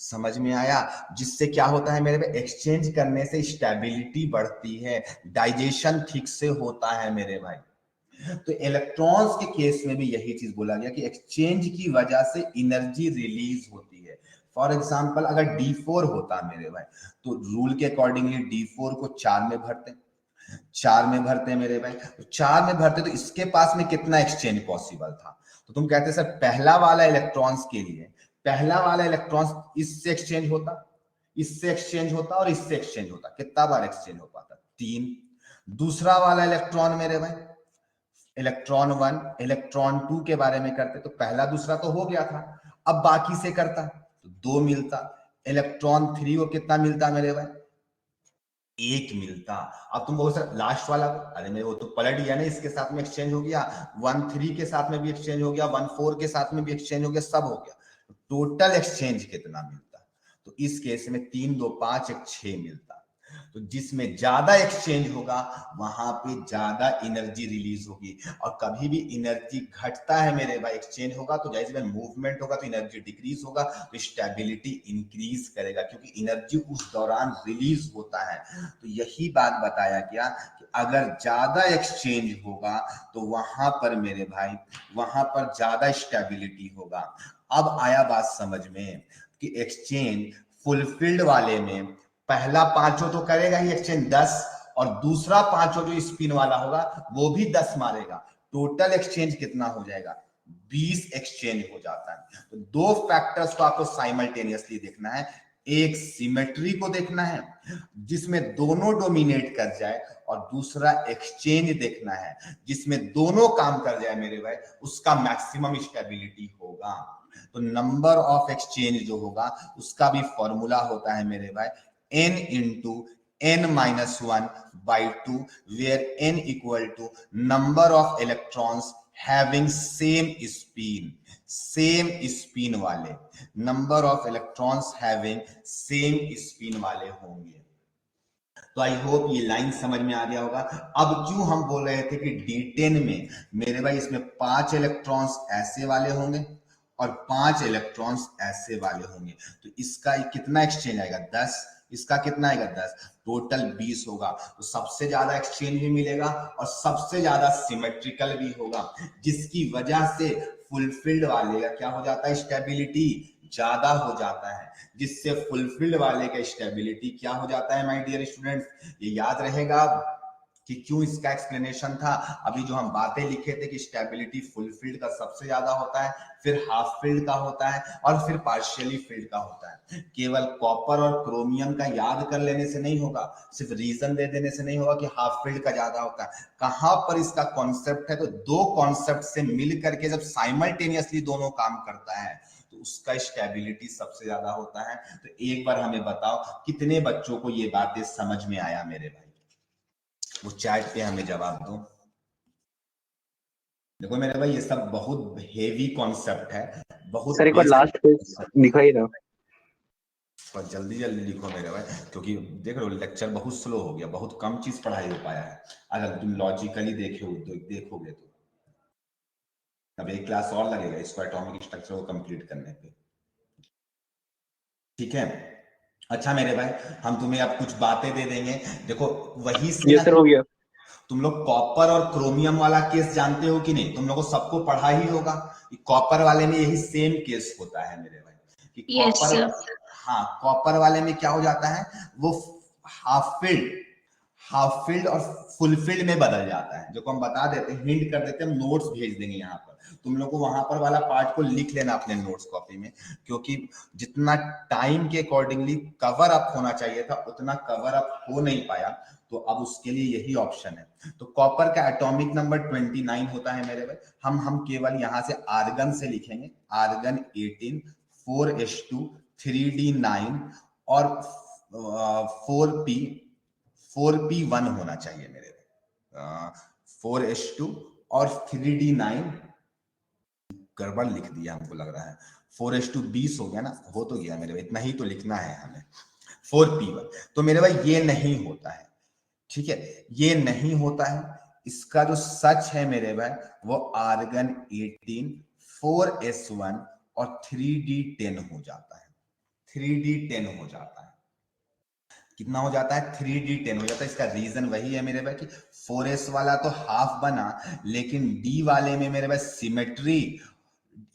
समझ में आया? जिससे क्या होता है मेरे भाई, एक्सचेंज करने से स्टेबिलिटी बढ़ती है, डाइजेशन ठीक से होता है मेरे भाई। तो इलेक्ट्रॉन्स के केस में भी यही चीज बोला गया कि एक्सचेंज की वजह से एनर्जी रिलीज होती है। फॉर एग्जांपल अगर D4 होता मेरे भाई, तो रूल के अकॉर्डिंगली D4 को 4 में भरते हैं मेरे भाई, तो 4 में भरते तो इसके पास में कितना एक्सचेंज पॉसिबल था? तो तुम कहते सर पहला वाला इलेक्ट्रॉन्स के लिए, पहला वाला इलेक्ट्रॉन्स इससे एक्सचेंज होता, इससे एक्सचेंज होता और इससे एक्सचेंज होता, कितना बार एक्सचेंज हो पाता? 3। दूसरा वाला इलेक्ट्रॉन मेरे भाई, इलेक्ट्रॉन 1 इलेक्ट्रॉन 2 के बारे में करते तो पहला दूसरा तो हो गया था, अब बाकी से करता तो 2 मिलता। इलेक्ट्रॉन 3 को कितना मिलता मेरे भाई? 1 मिलता। अब तुम बोलो सर लास्ट वाला, अरे मेरे वो तो पलट गया ना, इसके साथ में एक्सचेंज हो गया, 1-3 के साथ में भी एक्सचेंज हो गया, 1-4 के साथ में भी एक्सचेंज हो गया, सब हो गया, टोटल एक्सचेंज कितना मिलता? तो इस केस में 3 2 5 1 6 मिलता। तो जिसमें ज्यादा एक्सचेंज होगा वहां पे ज्यादा एनर्जी रिलीज होगी, और कभी भी एनर्जी घटता है मेरे भाई, एक्सचेंज होगा तो जैसे मूवमेंट होगा तो एनर्जी डिक्रीज होगा, तो स्टेबिलिटी इंक्रीज करेगा, क्योंकि एनर्जी उस दौरान रिलीज होता है। तो यही बात बताया गया कि अगर ज्यादा एक्सचेंज होगा तो वहां पर मेरे भाई, वहां पर ज्यादा स्टेबिलिटी होगा। अब आया बात समझ में कि एक्सचेंज फुलफिल्ड वाले में पहला 5 तो करेगा ही एक्सचेंज 10, और दूसरा 5 जो स्पिन वाला होगा वो भी 10 मारेगा, टोटल एक्सचेंज कितना हो जाएगा? 20 एक्सचेंज हो जाता है। तो 2 फैक्टर्स को आपको साइमल्टेनियसली देखना है, एक सिमेट्री को देखना है जिसमें दोनों डोमिनेट कर जाए, और दूसरा एक्सचेंज देखना है जिसमें दोनों काम कर जाए मेरे भाई, उसका मैक्सिमम स्टेबिलिटी होगा। तो नंबर ऑफ एक्सचेंज जो होगा उसका भी फॉर्मूला होता है मेरे भाई, n into n-1/2, where n equal to number of electrons having same spin वाले, number of electrons having same spin वाले होंगे। तो आई होप ये लाइन समझ में आ गया होगा। अब क्यों हम बोल रहे थे कि D10 में मेरे भाई इसमें 5 इलेक्ट्रॉन्स ऐसे वाले होंगे और 5 इलेक्ट्रॉन्स ऐसे वाले होंगे, तो इसका कितना एक्सचेंज आएगा? 10। इसका कितना आएगा? 10, टोटल 20 होगा। तो सबसे ज्यादा एक्सचेंज भी मिलेगा और सबसे ज्यादा सिमेट्रिकल भी होगा, जिसकी वजह से फुलफिल्ड वाले का क्या हो जाता है? स्टेबिलिटी ज्यादा हो जाता है, जिससे फुलफिल्ड वाले का स्टेबिलिटी क्या हो जाता है माय डियर स्टूडेंट्स? ये याद रहेगा कि क्यों इसका एक्सप्लेनेशन था। अभी जो हम बातें लिखे थे कि स्टेबिलिटी फुलफिल्ड का सबसे ज्यादा होता है, फिर हाफ फिल्ड का होता है, और फिर पार्शियली फिल्ड का होता है। केवल कॉपर और क्रोमियम का याद कर लेने से नहीं होगा, सिर्फ रीजन दे देने से नहीं होगा कि हाफ फिल्ड का ज्यादा होता है। कहां पर इसका कॉन्सेप्ट है? तो 2 कॉन्सेप्ट से मिल करके जब साइमल्टेनियसली दोनों काम करता है तो उसका स्टेबिलिटी सबसे ज्यादा होता है। तो एक बार हमें बताओ कितने बच्चों को ये बातें समझ में आया मेरे भाई? वो चैट पे हमें जवाब दो। देखो मेरे भाई ये सब बहुत हेवी कॉन्सेप्ट है, बहुत सर एक बार लास्ट पेज दिखाइए ना। और जल्दी जल्दी लिखो मेरे भाई, क्योंकि देख रहे हो लेक्चर बहुत स्लो हो गया, बहुत कम चीज पढ़ाई हो पाया है। अगर तुम लॉजिकली देखोगे तो अब एक क्लास और लगेगा इसको एटॉमिक स्ट्रक्चर को कंप्लीट करने पे, ठीक है? अच्छा मेरे भाई, हम तुम्हें अब कुछ बातें दे देंगे, देखो वही से ये सर हो गया। तुम लोग कॉपर और क्रोमियम वाला केस जानते हो कि नहीं? तुम लोगों को सबको पढ़ा ही होगा। कॉपर वाले में यही सेम केस होता है मेरे भाई कि कॉपर, हाँ कॉपर वाले में क्या हो जाता है, वो हाफ फिल्ड और फुलफिल्ड में बदल जाता है, जो को हम बता देते हैं, हिंट कर देते हैं, हम नोट्स भेज देंगे यहाँ पर, तुम लोग को वहां पर वाला पार्ट को लिख लेना अपने नोट्स कॉपी में, क्योंकि जितना टाइम के अकॉर्डिंगली कवर अप होना चाहिए था उतना कवर अप हो नहीं पाया, तो अब उसके लिए यही ऑप्शन है। तो कॉपर का एटॉमिक नंबर 29 होता है मेरे भाई, हम केवल यहाँ से आर्गन से लिखेंगे, आर्गन 18, 4s2, 3d9 और 4p1 होना चाहिए मेरे भाई, 4s2 और 3d9 गड़बड़ लिख दिया हमको लग रहा है, 4s2 20 हो गया ना, हो तो गया मेरे भाई, इतना ही तो लिखना है हमें, 4p1। तो मेरे भाई ये नहीं होता है, ठीक है, ये नहीं होता है। इसका जो सच है मेरे भाई वो आर्गन 18, 4s1 और 3d10 हो जाता है, 3d10 हो जाता है। कितना हो जाता है? 3d10 हो जाता है। इसका रीजन वही है मेरे भाई कि 4s वाला तो हाफ बना, लेकिन d वाले में मेरे भाई सिमेट्री,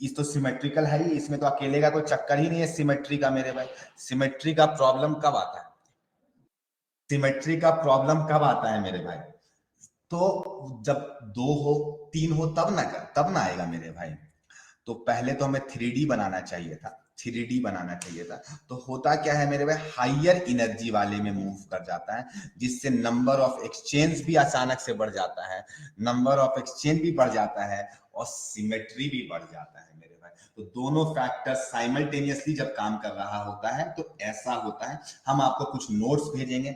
इस तो सिमेट्रिकल है ही, इसमें तो अकेले का कोई चक्कर ही नहीं है सिमेट्री का मेरे भाई। सिमेट्री का प्रॉब्लम कब आता है? सिमेट्री का प्रॉब्लम कब आता है मेरे भाई? तो जब 2 हो 3 हो तब ना आएगा मेरे भाई। तो पहले तो हमें 3D बनाना चाहिए था, 3D बनाना चाहिए था। तो होता क्या है मेरे भाई, हायर एनर्जी वाले में मूव कर जाता है, जिससे नंबर ऑफ एक्सचेंज भी अचानक से बढ़ जाता है, नंबर ऑफ एक्सचेंज भी बढ़ जाता है और सिमेट्री भी बढ़ जाता है मेरे भाई। तो दोनों फैक्टर साइमल्टेनियसली जब काम कर रहा होता है तो ऐसा होता है। हम आपको कुछ नोट्स भेजेंगे,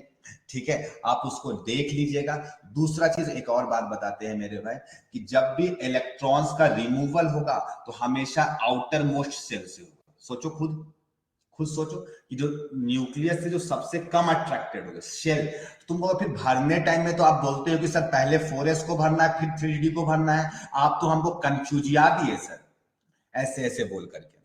ठीक है, आप उसको देख लीजिएगा। दूसरा चीज एक और बात बताते हैं मेरे भाई कि जब भी इलेक्ट्रॉन्स का रिमूवल होगा तो हमेशा आउटर मोस्ट सेल से होगा। सोचो, खुद सोचो कि जो न्यूक्लियस से जो सबसे कम अट्रैक्टेड होगा शेल, तुमको फिर भरने टाइम में तो आप बोलते हो कि सर पहले 4s को भरना है फिर 3d को भरना है, आप तो हमको कंफ्यूजिया दिए सर, ऐसे बोल करके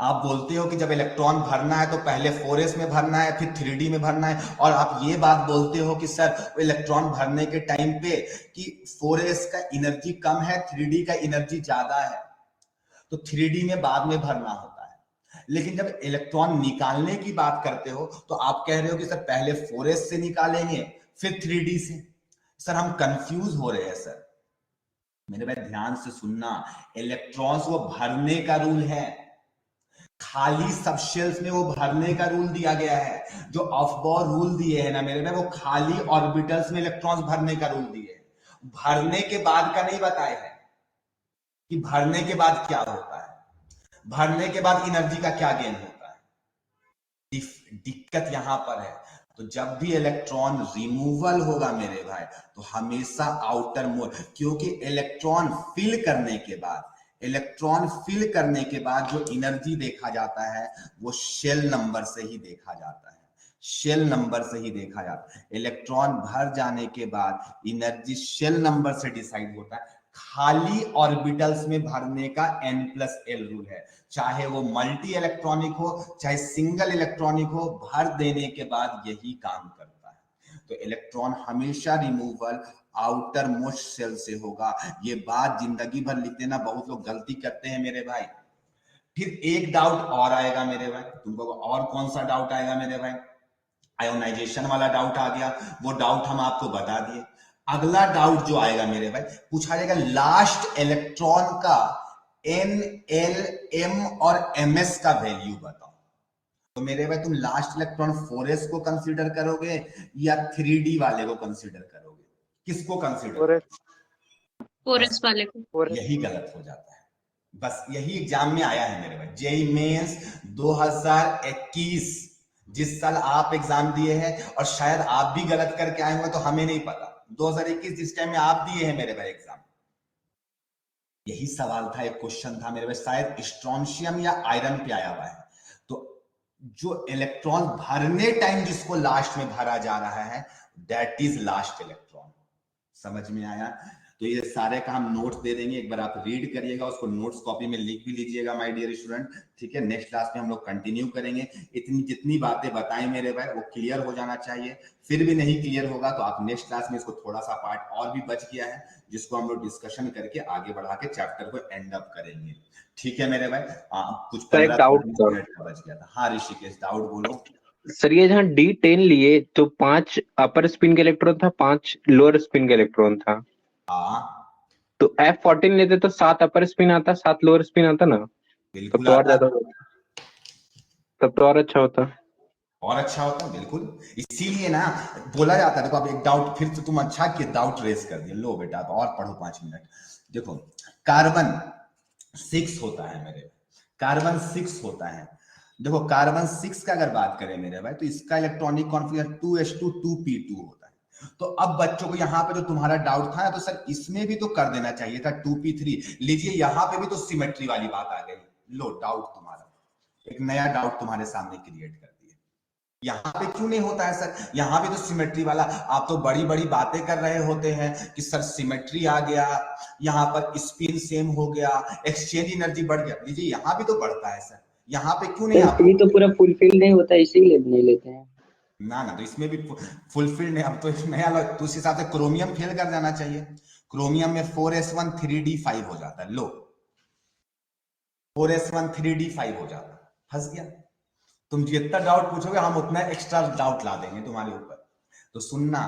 आप बोलते हो कि जब इलेक्ट्रॉन भरना है तो पहले 4s में भरना है फिर 3d में भरना है, और आप ये बात बोलते हो कि सर इलेक्ट्रॉन भरने के टाइम पे कि 4s का एनर्जी कम है 3d का एनर्जी ज्यादा है, तो 3d में बाद में भरना होता है। लेकिन जब इलेक्ट्रॉन निकालने की बात करते हो तो आप कह रहे हो कि सर पहले 4s से निकालेंगे फिर 3d से। सर हम कंफ्यूज हो रहे हैं सर, मेरे भाई ध्यान से सुनना, इलेक्ट्रॉन्स वो भरने का रूल है, खाली सबशेल्स में वो भरने का रूल दिया गया है। जो ऑफ बोर रूल दिए हैं ना मेरे भाई, वो खाली ऑर्बिटल्स में इलेक्ट्रॉन्स भरने का रूल दिए हैं, भरने के बाद का नहीं बताए हैं कि भरने के बाद क्या होता है, भरने के बाद एनर्जी का क्या गेन होता है। दिक्कत यहां पर है। तो जब भी इलेक्ट्रॉन रिमूवल होगा मेरे भाई तो हमेशा आउटर मोड, क्योंकि इलेक्ट्रॉन फिल करने के बाद जो एनर्जी देखा जाता है वो शेल नंबर से ही देखा जाता है, शेल नंबर से ही देखा जाता है। इलेक्ट्रॉन भर जाने के बाद एनर्जी शेल नंबर से डिसाइड होता है। खाली ऑर्बिटल्स में भरने का n+l रूल है, चाहे वो मल्टी इलेक्ट्रॉनिक हो चाहे सिंगल इलेक्ट्रॉनिक हो, भर देने के बाद यही काम करता है। तो इलेक्ट्रॉन हमेशा रिमूवल आउटर मोस्ट सेल से होगा। ये बात जिंदगी भर लिख देना, बहुत लोग गलती करते हैं मेरे भाई। फिर एक डाउट और आएगा मेरे भाई, तुमको और कौन सा डाउट आएगा मेरे भाई? आयोनाइजेशन वाला डाउट आ गया, वो डाउट हम आपको बता दिए। अगला डाउट जो आएगा मेरे भाई, पूछा जाएगा लास्ट इलेक्ट्रॉन का n, l, m और ms का वैल्यू बताओ। तो मेरे भाई तुम लास्ट इलेक्ट्रॉन 4s को कंसीडर करोगे या 3d वाले को कंसीडर करोगे? किसको कंसीडर? 4s वाले को। यही गलत हो जाता है, बस यही एग्जाम में आया है मेरे भाई। जेईई मेंस 2021 जिस साल आप एग्जाम दिए हैं, और शायद आप भी गलत करके आए होंगे तो हमें नहीं पता, 2021 जिस टाइम में आप दिए हैं मेरे भाई एग्जाम, यही सवाल था, एक क्वेश्चन था मेरे भाई, शायद स्ट्रोंशियम या आयरन पे आया हुआ है। तो जो इलेक्ट्रॉन भरने टाइम जिसको लास्ट में भरा जा रहा है दैट इज लास्ट इलेक्ट्रॉन। समझ में आया? तो ये सारे का हम नोट्स दे देंगे, एक बार आप रीड करिएगा, उसको नोट्स कॉपी में लिख भी लीजिएगा माय डियर स्टूडेंट, ठीक है। नेक्स्ट क्लास में हम लोग कंटिन्यू करेंगे। इतनी जितनी बातें बताएं मेरे भाई वो क्लियर हो जाना चाहिए, फिर भी नहीं क्लियर होगा तो आप नेक्स्ट क्लास में इसको थोड़ा सा पार्ट और भी बच गया है जिसको हम लोग डिस्कशन करके आगे बढ़ा के चैप्टर को एंड अप करेंगे, ठीक है मेरे भाई। कुछ डाउट बच गया था। हाँ ऋषिकेश, डाउट बोलो। सर ये जहाँ D10 लिए तो 5 अपर स्पिन का इलेक्ट्रॉन था, 5 लोअर स्पिन का इलेक्ट्रॉन था। हाँ तो F14 लेते तो 7 अपर स्पिन आता, 7 लोअर स्पिन आता ना, तब बिल्कुल तो और आता ज्यादा है, होता, तब तो और अच्छा होता। और अच्छा होता है बिल्कुल। इसीलिए ना बोला जाता है, देखो अब एक डाउट फिर तो तुम अच्छा किए डाउट रेस कर दिया, लो बेटा अब और पढ़ो 5 मिनट। देखो कार्बन 6 होता है मेरे, कार्बन 6 होता है। देखो कार्बन 6 का अगर बात करें मेरे भाई तो इसका इलेक्ट्रॉनिक कॉन्फिगरेशन 2s2 2p2 होता है। तो अब बच्चों को यहाँ पे जो तुम्हारा डाउट था तो सर इसमें भी तो कर देना चाहिए था 2p3, लीजिए यहाँ पे भी तो सिमेट्री वाली बात आ गई, लो डाउट तुम्हारा, एक नया डाउट तुम्हारे सामने क्रिएट कर दिया। यहाँ पे क्यों नहीं होता है सर, यहाँ पे तो सिमेट्री वाला, आप तो बड़ी बड़ी बातें कर रहे होते हैं कि सर सिमेट्री आ गया, यहाँ पर स्पिन सेम हो गया, एक्सचेंज एनर्जी बढ़ गया, लीजिए यहाँ भी तो बढ़ता है सर, यहाँ पे क्यों नहीं सर आप, पी तो पूरा फुलफिल नहीं होता इसीलिए नहीं लेते हैं। ना ना तो इसमें भी फुलफिल नहीं, अब तो नया तो उस हिसाब से क्रोमियम फेल कर जाना चाहिए, क्रोमियम में 4s1 3d5 हो जाता है, लो 4s1 3d5 हो जाता है, फंस गया। तुम जितना डाउट पूछोगे हम उतना एक्स्ट्रा डाउट ला देंगे तुम्हारे ऊपर। तो सुनना,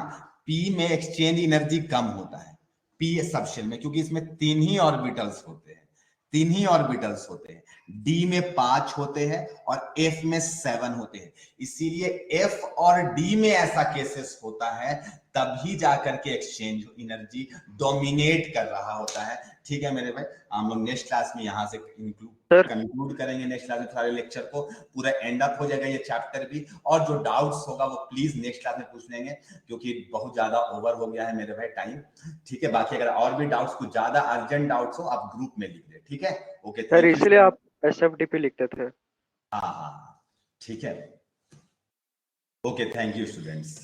पी में एक्सचेंज एनर्जी कम होता है, पी सबशेल में, क्योंकि इसमें 3 ही ऑर्बिटल्स होते हैं, 3 ही ऑर्बिटल्स होते हैं। डी में 5 होते हैं और एफ में 7 होते हैं, इसीलिए एफ और डी में ऐसा केसेस होता है, तभी जाकर के एक्सचेंज एनर्जी डोमिनेट कर रहा होता है। ठीक है मेरे भाई, हम लोग नेक्स्ट क्लास में यहाँ से कंक्लूड करेंगे, नेक्स्ट क्लास में सारे लेक्चर को पूरा एंड अप हो जाएगा ये चैप्टर भी, और जो डाउट्स होगा वो प्लीज नेक्स्ट क्लास में पूछ लेंगे, क्योंकि बहुत ज्यादा ओवर हो गया है मेरे भाई टाइम। ठीक है, बाकी अगर और भी डाउट्स, कुछ ज्यादा अर्जेंट डाउट्स हो आप ग्रुप में लिख दे, ठीक है, ओके सर थैंक यू। इसलिए आप SFDP लिखते थे। हाँ हाँ ठीक है, ओके थैंक यू स्टूडेंट्स।